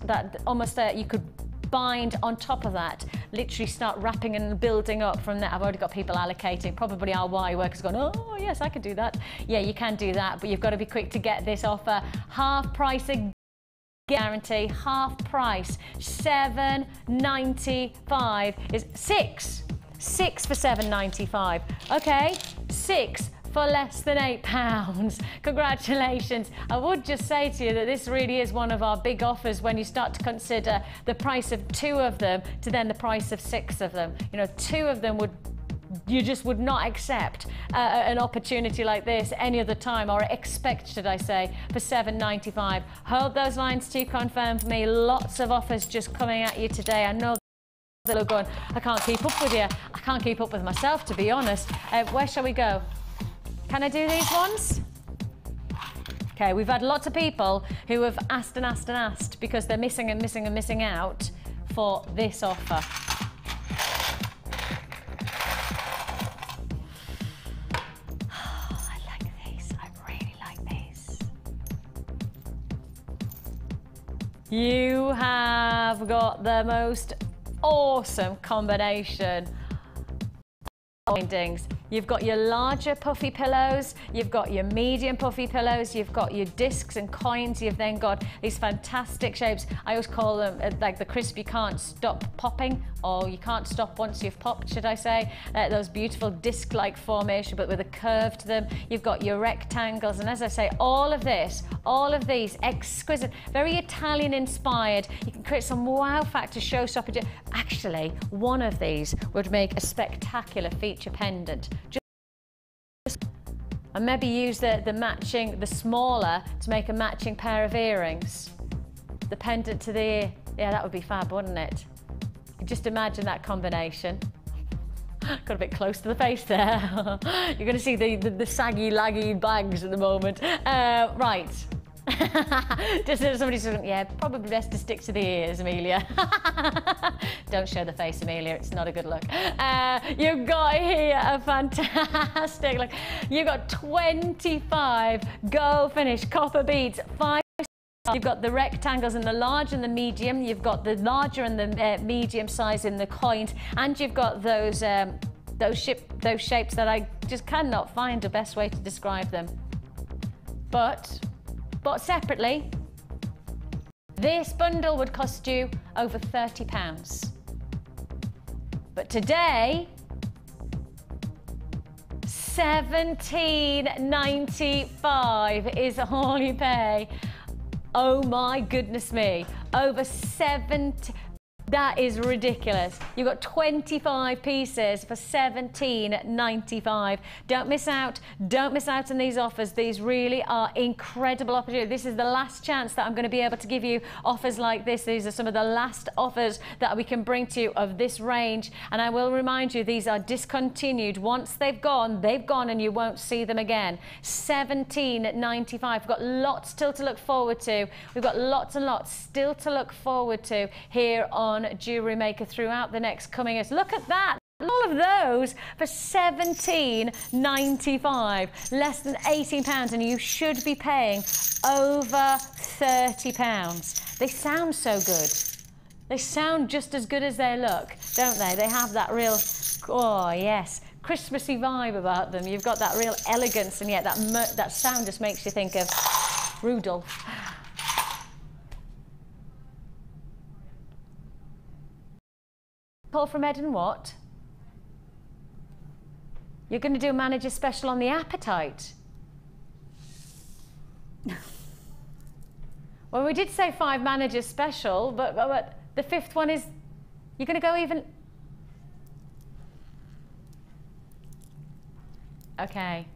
almost you could bind on top of that, literally start wrapping and building up from there. I've already got people allocating, probably our wire workers going, oh yes, I can do that. Yeah, you can do that, but you've got to be quick to get this offer. Half price guarantee, half price, $7.95 is six for $7.95. Okay, 6 for less than £8. Congratulations. I would just say to you that this really is one of our big offers when you start to consider the price of 2 of them to then the price of 6 of them. You know, 2 of them would you just would not accept an opportunity like this any other time, or expect, should I say, for $7.95. Hold those lines to confirm for me. Lots of offers just coming at you today. I know they're going, I can't keep up with you. I can't keep up with myself, to be honest. Where shall we go? Can I do these ones? Okay, we've had lots of people who have asked and asked and asked because they're missing and missing and missing out for this offer. Oh, I like these. I really like these. You have got the most awesome combination of findings. You've got your larger puffy pillows, you've got your medium puffy pillows, you've got your discs and coins, you've then got these fantastic shapes. I always call them like the crisp you can't stop popping, or you can't stop once you've popped, should I say. Those beautiful disc-like formation, but with a curve to them. You've got your rectangles, and as I say, all of these exquisite, very Italian inspired. You can create some wow factor showstopper. Actually, one of these would make a spectacular feature pendant. And maybe use the smaller to make a matching pair of earrings. The pendant to the ear. Yeah, that would be fab, wouldn't it? Just imagine that combination. Got a bit close to the face there. You're going to see the saggy, laggy bags at the moment. Right. Just somebody said, yeah, probably best to stick to the ears, Amelia. Don't show the face, Amelia. It's not a good look. You've got here a fantastic look. You've got 25 gold finish copper beads, 5. You've got the rectangles in the large and the medium. You've got the larger and the medium size in the coins, and you've got those shapes that I just cannot find a best way to describe them. But separately, this bundle would cost you over £30. But today, $17.95 is all you pay. Oh my goodness me, over 70. That is ridiculous. You've got 25 pieces for $17.95. Don't miss out. Don't miss out on these offers. These really are incredible opportunities. This is the last chance that I'm going to be able to give you offers like this. These are some of the last offers that we can bring to you of this range. And I will remind you, these are discontinued. Once they've gone, and you won't see them again. $17.95. We've got lots still to look forward to. We've got lots and lots still to look forward to here on Jewellery Maker throughout the next coming years. Look at that. All of those for $17.95, less than £18, and you should be paying over £30. They sound so good. They sound just as good as they look, don't they? They have that real, oh yes, Christmassy vibe about them. You've got that real elegance, and yet that sound just makes you think of Rudolph. Call from Ed and what? You're going to do a manager special on the appetite. Well, we did say 5 managers special, but the 5th one is, you're going to go even. Okay.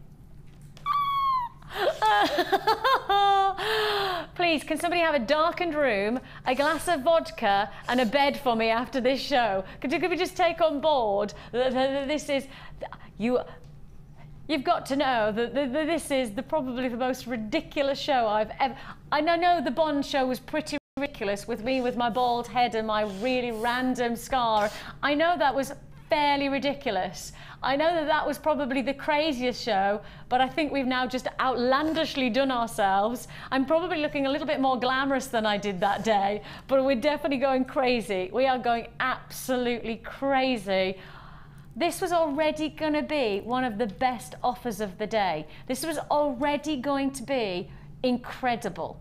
Please, can somebody have a darkened room, a glass of vodka and a bed for me after this show? Could we just take on board that this is, you've got to know that this is probably the most ridiculous show I've ever, and I know the Bond show was pretty ridiculous with me with my bald head and my really random scar. I know that was fairly ridiculous. I know that was probably the craziest show, but I think we've now just outlandishly done ourselves. I'm probably looking a little bit more glamorous than I did that day, but we're definitely going crazy. We are going absolutely crazy. This was already going to be one of the best offers of the day. This was already going to be incredible.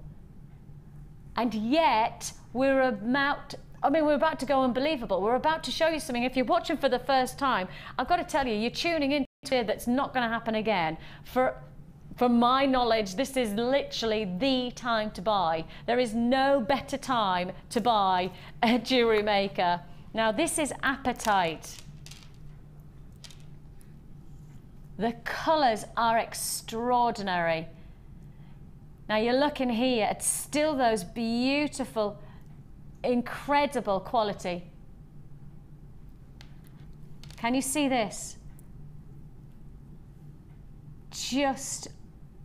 And yet, we're about to go unbelievable. We're about to show you something. If you're watching for the first time, I've got to tell you, you're tuning in here that's not going to happen again. From my knowledge, this is literally the time to buy. There is no better time to buy a Jewellery Maker. Now, this is Appetite. The colours are extraordinary. Now you're looking here at still those beautiful, incredible quality. Can you see this? Just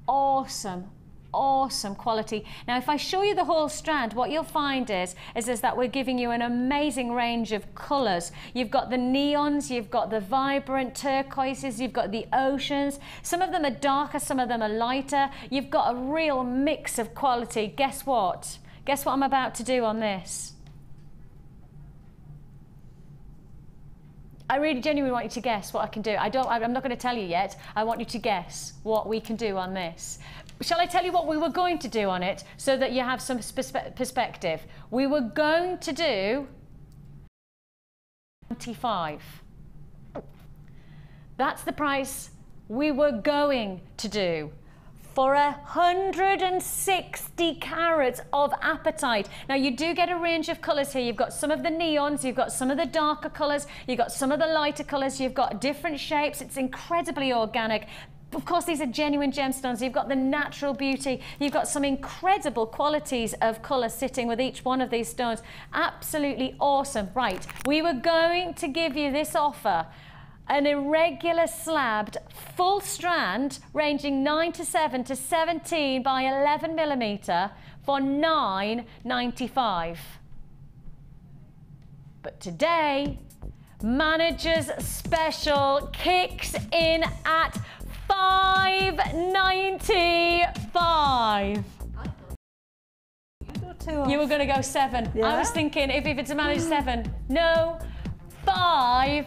awesome, awesome quality. Now if I show you the whole strand, what you'll find is that we're giving you an amazing range of colours. You've got the neons, you've got the vibrant turquoises, you've got the oceans. Some of them are darker, some of them are lighter. You've got a real mix of quality. Guess what? Guess what I'm about to do on this? I really genuinely want you to guess what I can do. I'm not going to tell you yet. I want you to guess what we can do on this. Shall I tell you what we were going to do on it so that you have some perspective? We were going to do 25. That's the price we were going to do for 160 carats of apatite. Now you do get a range of colours here. You've got some of the neons, you've got some of the darker colours, you've got some of the lighter colours, you've got different shapes. It's incredibly organic. Of course, these are genuine gemstones. You've got the natural beauty. You've got some incredible qualities of colour sitting with each one of these stones. Absolutely awesome. Right, we were going to give you this offer, an irregular slabbed full strand ranging 9 to 7 to 17 by 11 millimetre for $9.95. But today, Manager's Special kicks in at $5.95. You were going to go 7. Yeah? I was thinking if it's a Manager 7. No, 5.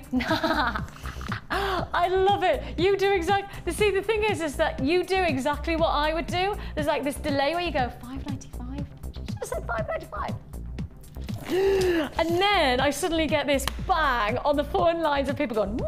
I love it. You do exactly. See, the thing is that you do exactly what I would do. There's like this delay where you go $5.95. Just said $5.95. And then I suddenly get this bang on the phone lines of people going,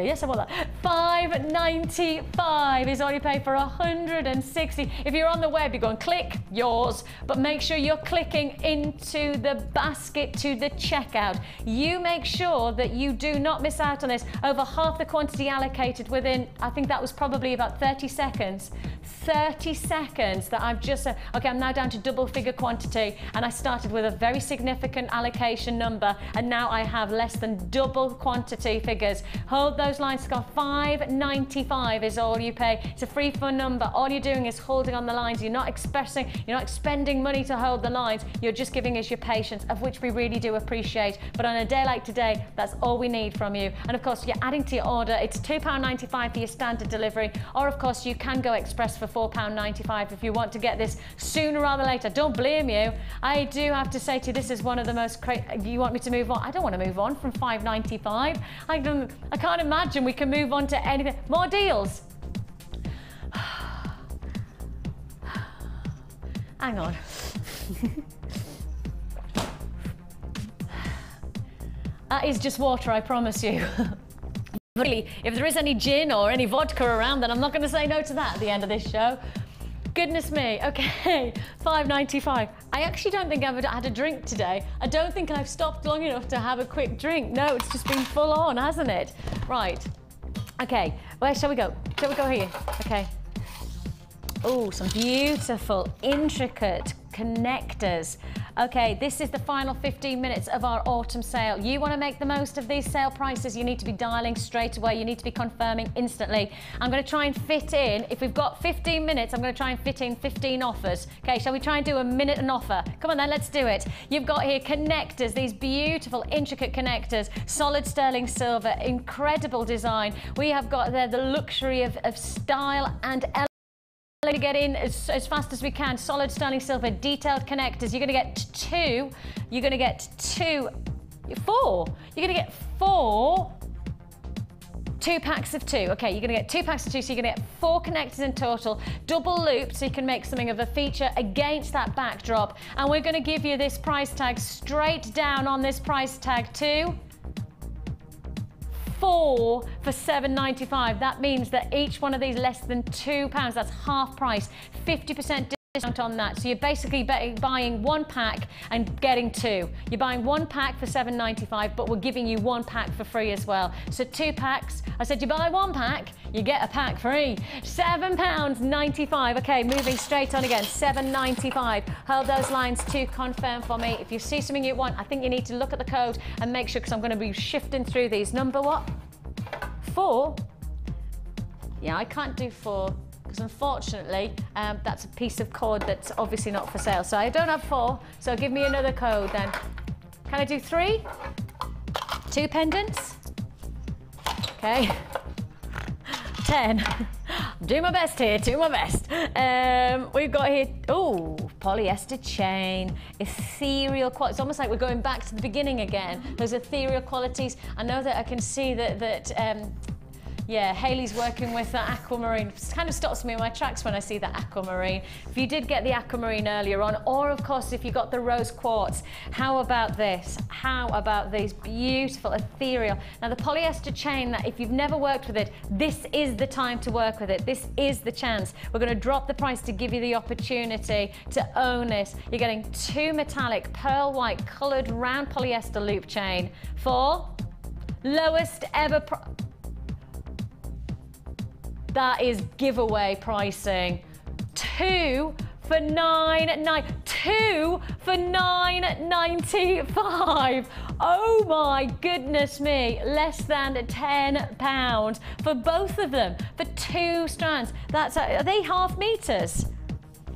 yes, I want that. $5.95 is all you pay for 160. If you're on the web, you're going click, yours, but make sure you're clicking into the basket to the checkout. You make sure that you do not miss out on this. Over half the quantity allocated within, I think that was probably about 30 seconds. 30 seconds that I've just said, okay, I'm now down to double figure quantity, and I started with a very significant allocation number, and now I have less than double quantity figures. Hold those lines, Scott. $5.95 is all you pay. It's a free phone number. All you're doing is holding on the lines. You're not expending money to hold the lines. You're just giving us your patience, of which we really do appreciate. But on a day like today, that's all we need from you. And of course, you're adding to your order. It's £2.95 for your standard delivery, or of course you can go express for £4.95 if you want to get this sooner rather than later. Don't blame you. I do have to say to you, this is one of the most you want me to move on? I don't want to move on from $5.95. I can't imagine we can move on to anything. More deals. Hang on. That is just water, I promise you. Really, if there is any gin or any vodka around, then I'm not going to say no to that at the end of this show. Goodness me. Okay, $5.95. I actually don't think I've had a drink today. I don't think I've stopped long enough to have a quick drink. No, it's just been full on, hasn't it? Right. Okay, where shall we go? Shall we go here? Okay. Oh, some beautiful, intricate connectors. Okay, this is the final 15 minutes of our autumn sale. You want to make the most of these sale prices, you need to be dialing straight away. You need to be confirming instantly. I'm going to try and fit in, if we've got 15 minutes, I'm going to try and fit in 15 offers. Okay, shall we try and do a minute an offer? Come on then, let's do it. You've got here connectors, these beautiful, intricate connectors, solid sterling silver, incredible design. We have got there the luxury of style and elegance. To get in as fast as we can. Solid sterling silver, detailed connectors. You're going to get four. You're going to get 2 packs of 2. Okay, you're going to get 2 packs of 2, so you're going to get 4 connectors in total, double looped, so you can make something of a feature against that backdrop. And we're going to give you this price tag straight down on this price tag too. 4 for $7.95. That means that each one of these less than £2. That's half price, 50% discount on that. So you're basically buying one pack and getting two. You're buying one pack for $7.95, but we're giving you one pack for free as well. So 2 packs. I said you buy one pack, you get a pack free. £7.95. Okay, moving straight on again. $7.95. Hold those lines to confirm for me. If you see something you want, I think you need to look at the code and make sure, because I'm going to be shifting through these. Number what? 4. Yeah, I can't do 4. Because unfortunately, that's a piece of cord that's obviously not for sale. So I don't have 4, so give me another code then. Can I do 3? 2 pendants? Okay. 10. Do my best here, do my best. We've got here, oh, polyester chain, ethereal quality. It's almost like we're going back to the beginning again. Those ethereal qualities. I know that I can see that yeah, Hayley's working with the Aquamarine. It kind of stops me in my tracks when I see the Aquamarine. If you did get the Aquamarine earlier on, or of course if you got the rose quartz, how about this? How about these beautiful ethereal? Now the polyester chain, that if you've never worked with it, this is the time to work with it. This is the chance. We're going to drop the price to give you the opportunity to own this. You're getting 2 metallic pearl white coloured round polyester loop chain for lowest ever price. That is giveaway pricing. 2 for $9.95. Oh my goodness me, less than £10 for both of them, for 2 strands. Are they half meters?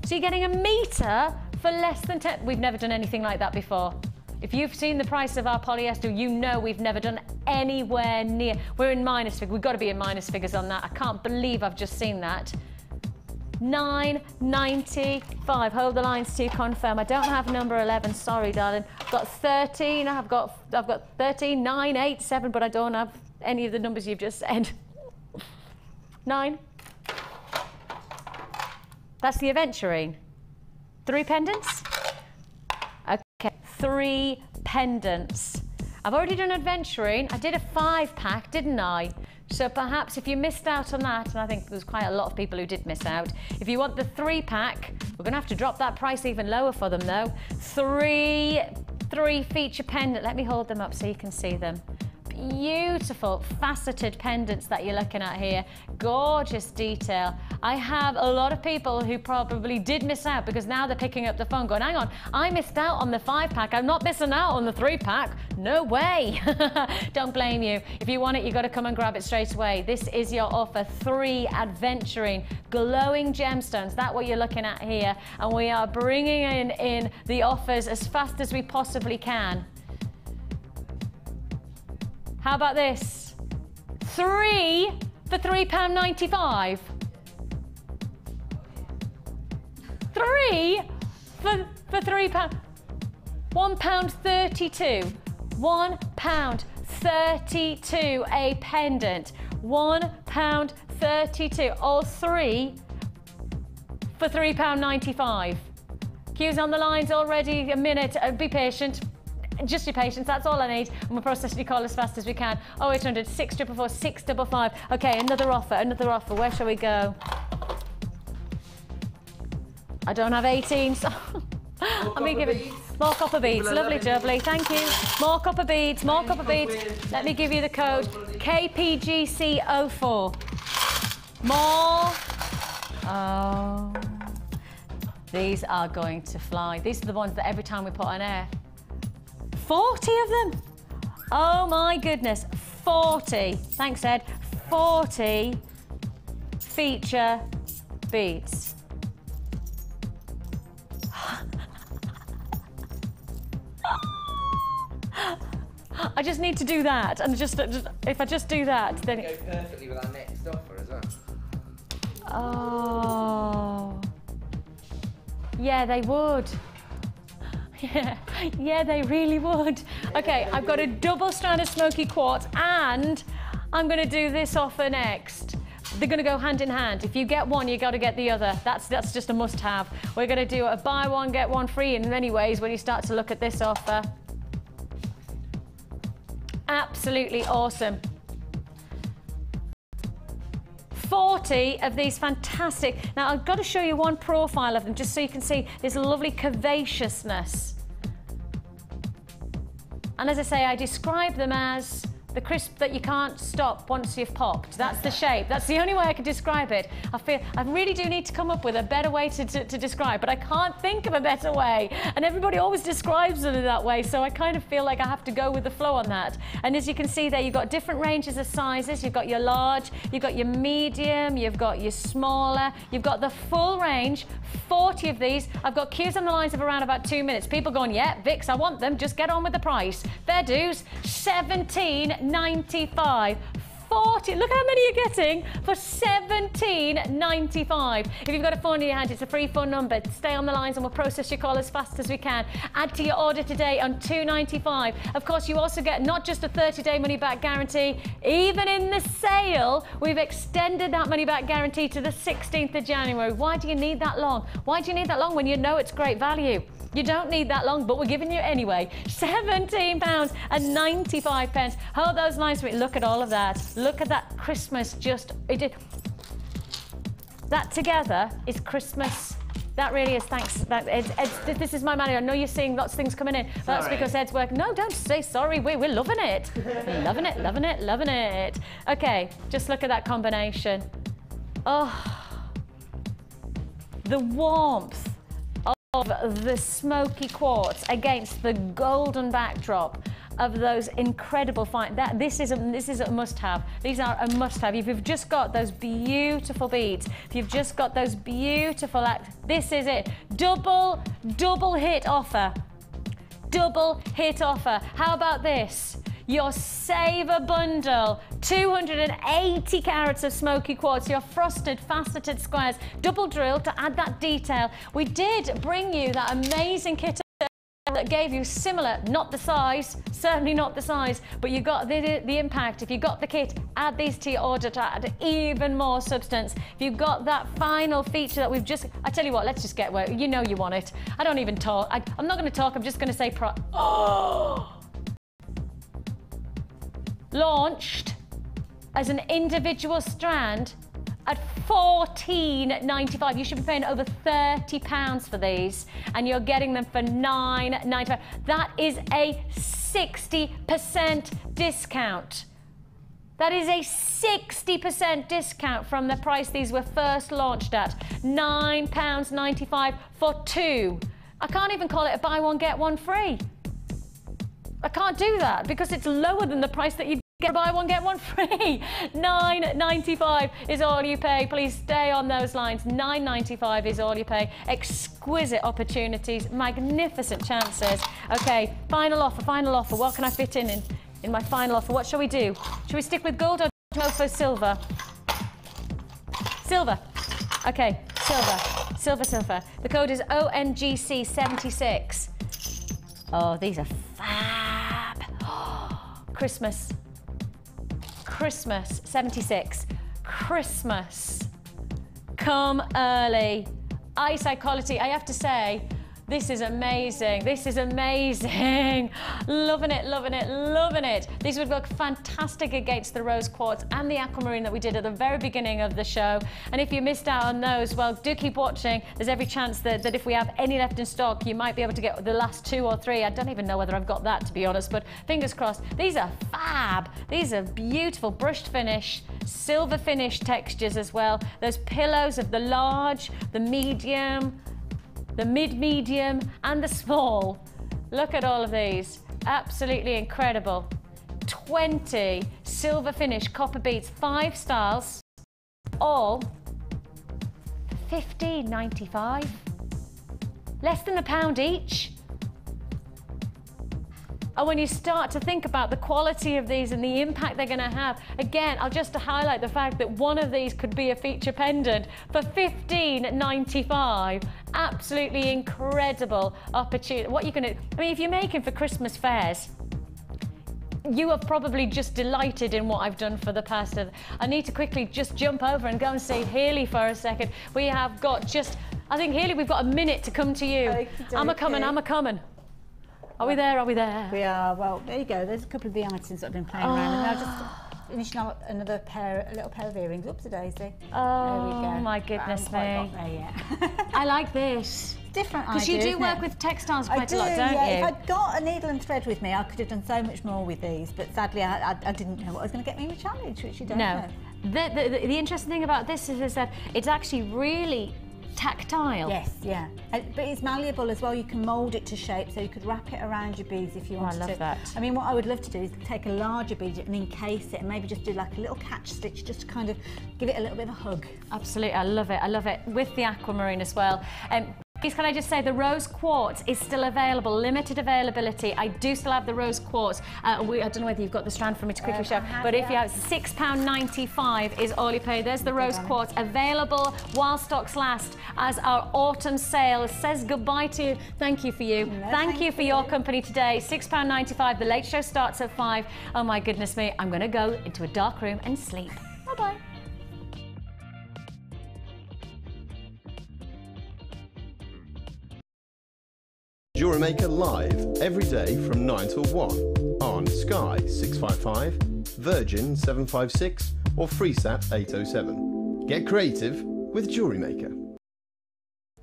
So you're getting a meter for less than 10. We've never done anything like that before. If you've seen the price of our polyester, you know we've never done anywhere near. We're in minus figures. We've got to be in minus figures on that. I can't believe I've just seen that. $9.95. Hold the lines to confirm. I don't have number 11. Sorry, darling. I've got 13. I've got 13, 9, 8, 7, but I don't have any of the numbers you've just said. 9. That's the aventurine. 3 pendants. Okay, 3 pendants. I've already done aventurine. I did a 5-pack, didn't I? So perhaps if you missed out on that, and I think there's quite a lot of people who did miss out, if you want the 3-pack, we're going to have to drop that price even lower for them though. 3 feature pendant. Let me hold them up so you can see them. Beautiful faceted pendants that you're looking at here. Gorgeous detail. I have a lot of people who probably did miss out because now they're picking up the phone going, hang on, I missed out on the 5-pack. I'm not missing out on the 3-pack. No way. Don't blame you. If you want it, you've got to come and grab it straight away. This is your offer. 3 aventurine glowing gemstones. That's what you're looking at here. And we are bringing in the offers as fast as we possibly can. How about this? 3 for £3.95. 3 for £3. £1.32. £1.32 a pendant. £1.32. All 3 for £3.95. Queues on the lines already. A minute. Be patient. Just your patience, that's all I need, and we'll process your call as fast as we can. 0800 644 655. Okay, another offer, Where shall we go? I don't have 18, so let me give it more copper beads. Lovely jubbly, thank you. More copper beads, more copper beads. Let me give you the code KPGC04. More. Oh, these are going to fly. These are the ones that every time we put on air. 40 of them. Oh my goodness, 40. Thanks, Ed. 40 feature beads. I just need to do that, and just if I just do that, then it goes perfectly with our next offer as well. Oh, yeah, they would. Yeah, they really would. Okay, I've got a double strand of Smoky quartz, and I'm going to do this offer next. They're going to go hand in hand. If you get one, you got to get the other. That's just a must-have. We're going to do a buy one, get one free in many ways when you start to look at this offer. Absolutely awesome. 40 of these fantastic. Now I've got to show you one profile of them just so you can see this lovely curvaceousness. And as I say, I describe them as the crisp that you can't stop once you've popped. That's the shape. That's the only way I can describe it. I feel I really do need to come up with a better way to describe, but I can't think of a better way. And everybody always describes it that way, so I kind of feel like I have to go with the flow on that. And as you can see there, you've got different ranges of sizes. You've got your large, you've got your medium, you've got your smaller, you've got the full range, 40 of these. I've got queues on the lines of around about 2 minutes. People going, yeah, Vix, I want them. Just get on with the price. Fair dues, $17.95. 40, look how many you're getting for $17.95. If you've got a phone in your hand, it's a free phone number. Stay on the lines and we'll process your call as fast as we can. Add to your order today on $2.95. Of course, you also get not just a 30-day money-back guarantee. Even in the sale, we've extended that money-back guarantee to the 16th of January. Why do you need that long? Why do you need that long when you know it's great value? You don't need that long, but we're giving you anyway. £17.95. Hold those lines for me. Look at all of that. Look at that Christmas that together is Christmas. That really is, thanks. This is my money. I know you're seeing lots of things coming in. But that's because Ed's working. No, don't say sorry. We're loving it. Loving it, loving it, loving it. Okay, just look at that combination. Oh, the warmth of the smoky quartz against the golden backdrop of those incredible fine. This is a must-have. These are a must-have. If you've just got those beautiful beads, if you've just got those beautiful this is it. Double hit offer. Double hit offer. How about this? Your Saver Bundle, 280 carats of smoky quartz, your frosted faceted squares, double drill to add that detail. We did bring you that amazing kit that gave you similar, not the size, certainly not the size, but you got the impact. If you got the kit, add these to your order to add even more substance. If you've got that final feature that we've just, I tell you what, let's just get where, you know you want it. I don't even talk, I'm not going to talk, I'm just going to say launched as an individual strand at $14.95. You should be paying over £30 for these, and you're getting them for $9.95. That is a 60% discount. That is a 60% discount from the price these were first launched at. £9.95 for two. I can't even call it a buy one, get one free. I can't do that because it's lower than the price that you get buy one, get one free. $9.95 is all you pay. Please stay on those lines. $9.95 is all you pay. Exquisite opportunities, magnificent chances. Okay, final offer, final offer. What can I fit in my final offer? What shall we do? Shall we stick with gold or go for silver? Silver. Okay, silver. Silver, silver. The code is ONGC76. Oh, these are fab. Christmas. Christmas, 76. Christmas. Come early. Eyesight quality, I have to say, this is amazing. This is amazing. Loving it, loving it, loving it. These would look fantastic against the rose quartz and the aquamarine that we did at the very beginning of the show. And if you missed out on those, well, do keep watching. There's every chance that if we have any left in stock, you might be able to get the last 2 or 3. I don't even know whether I've got that, to be honest, but fingers crossed. These are fab. These are beautiful brushed finish, silver finish textures as well. Those pillows of the large, the medium, the mid-medium and the small. Look at all of these. Absolutely incredible. 20 silver finish copper beads, 5 styles, all for $15.95. Less than £1 each. And when you start to think about the quality of these and the impact they're going to have, again, I'll just highlight the fact that one of these could be a feature pendant for $15.95. Absolutely incredible opportunity. What you can, I mean, if you're making for Christmas fairs, you are probably just delighted in what I've done for the past. I need to quickly just jump over and go and see Hayley for a second. We have got just, I think, Hayley, we've got a minute to come to you. I'm a coming, I'm a coming. Are we there? Are we there? We are. Well, there you go. There's a couple of the items that I've been playing around, and finishing up another a little pair of earrings. Oops, a daisy. Oh, there we go. my goodness me. I haven't quite got there yet. I like this. Different because you do work with textiles quite a lot, don't you? If I'd got a needle and thread with me, I could have done so much more with these, but sadly I didn't know what was going to get me in the challenge, which you don't know. The interesting thing about this is that it's actually really tactile. Yes, yeah. But it's malleable as well. You can mould it to shape, so you could wrap it around your beads if you wanted to. I love that. I mean, what I would love to do is take a larger bead and encase it and maybe just do like a little catch stitch just to kind of give it a little bit of a hug. Absolutely, I love it. I love it. With the aquamarine as well. Please, can I just say the rose quartz is still available, limited availability. I do still have the rose quartz. I don't know whether you've got the strand for me to quickly show, but if you have £6.95 is all you pay. There's the rose quartz available while stocks last as our autumn sale says goodbye to you. Thank you for you. Thank you for your company today. £6.95. The late show starts at 5. Oh my goodness me, I'm going to go into a dark room and sleep. Bye-bye. Jewellery Maker live every day from 9 till 1 on Sky 655, Virgin 756 or FreeSat 807. Get creative with Jewellery Maker.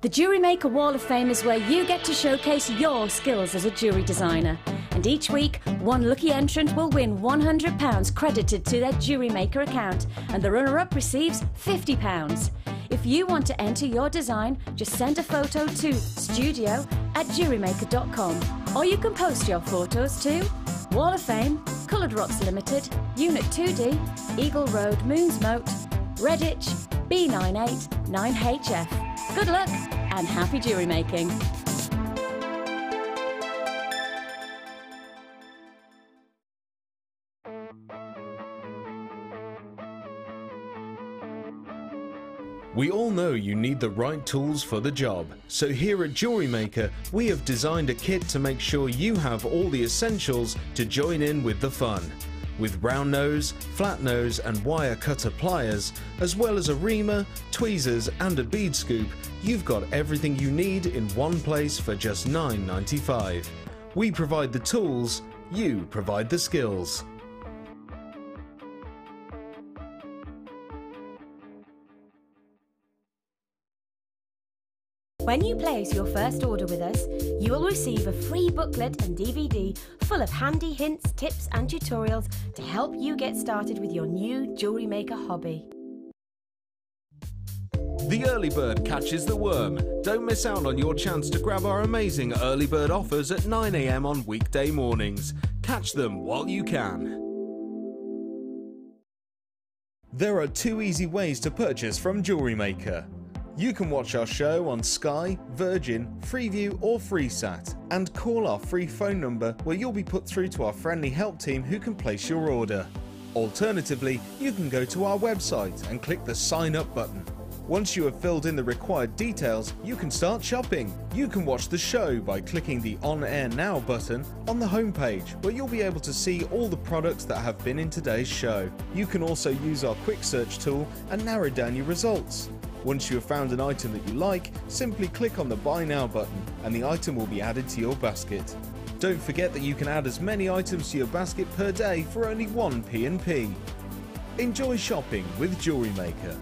The Jewellery Maker Wall of Fame is where you get to showcase your skills as a jewellery designer. And each week, one lucky entrant will win £100 credited to their Jewellery Maker account, and the runner-up receives £50. If you want to enter your design, just send a photo to studio@jewellerymaker.com, or you can post your photos to Wall of Fame, Coloured Rocks Limited, Unit 2D, Eagle Road, Moonsmote, Redditch, B98 9HF. Good luck and happy jewellery making. We all know you need the right tools for the job, so here at Jewellery Maker we have designed a kit to make sure you have all the essentials to join in with the fun. With round nose, flat nose and wire cutter pliers, as well as a reamer, tweezers and a bead scoop, you've got everything you need in one place for just $9.95. We provide the tools, you provide the skills. When you place your first order with us, you will receive a free booklet and DVD full of handy hints, tips and tutorials to help you get started with your new jewellery maker hobby. The early bird catches the worm. Don't miss out on your chance to grab our amazing early bird offers at 9 AM on weekday mornings. Catch them while you can. There are 2 easy ways to purchase from Jewellery Maker. You can watch our show on Sky, Virgin, Freeview or FreeSat and call our free phone number where you'll be put through to our friendly help team who can place your order. Alternatively, you can go to our website and click the sign up button. Once you have filled in the required details, you can start shopping. You can watch the show by clicking the On Air Now button on the homepage, where you'll be able to see all the products that have been in today's show. You can also use our quick search tool and narrow down your results. Once you have found an item that you like, simply click on the Buy Now button and the item will be added to your basket. Don't forget that you can add as many items to your basket per day for only 1p&p. Enjoy shopping with Jewellery Maker.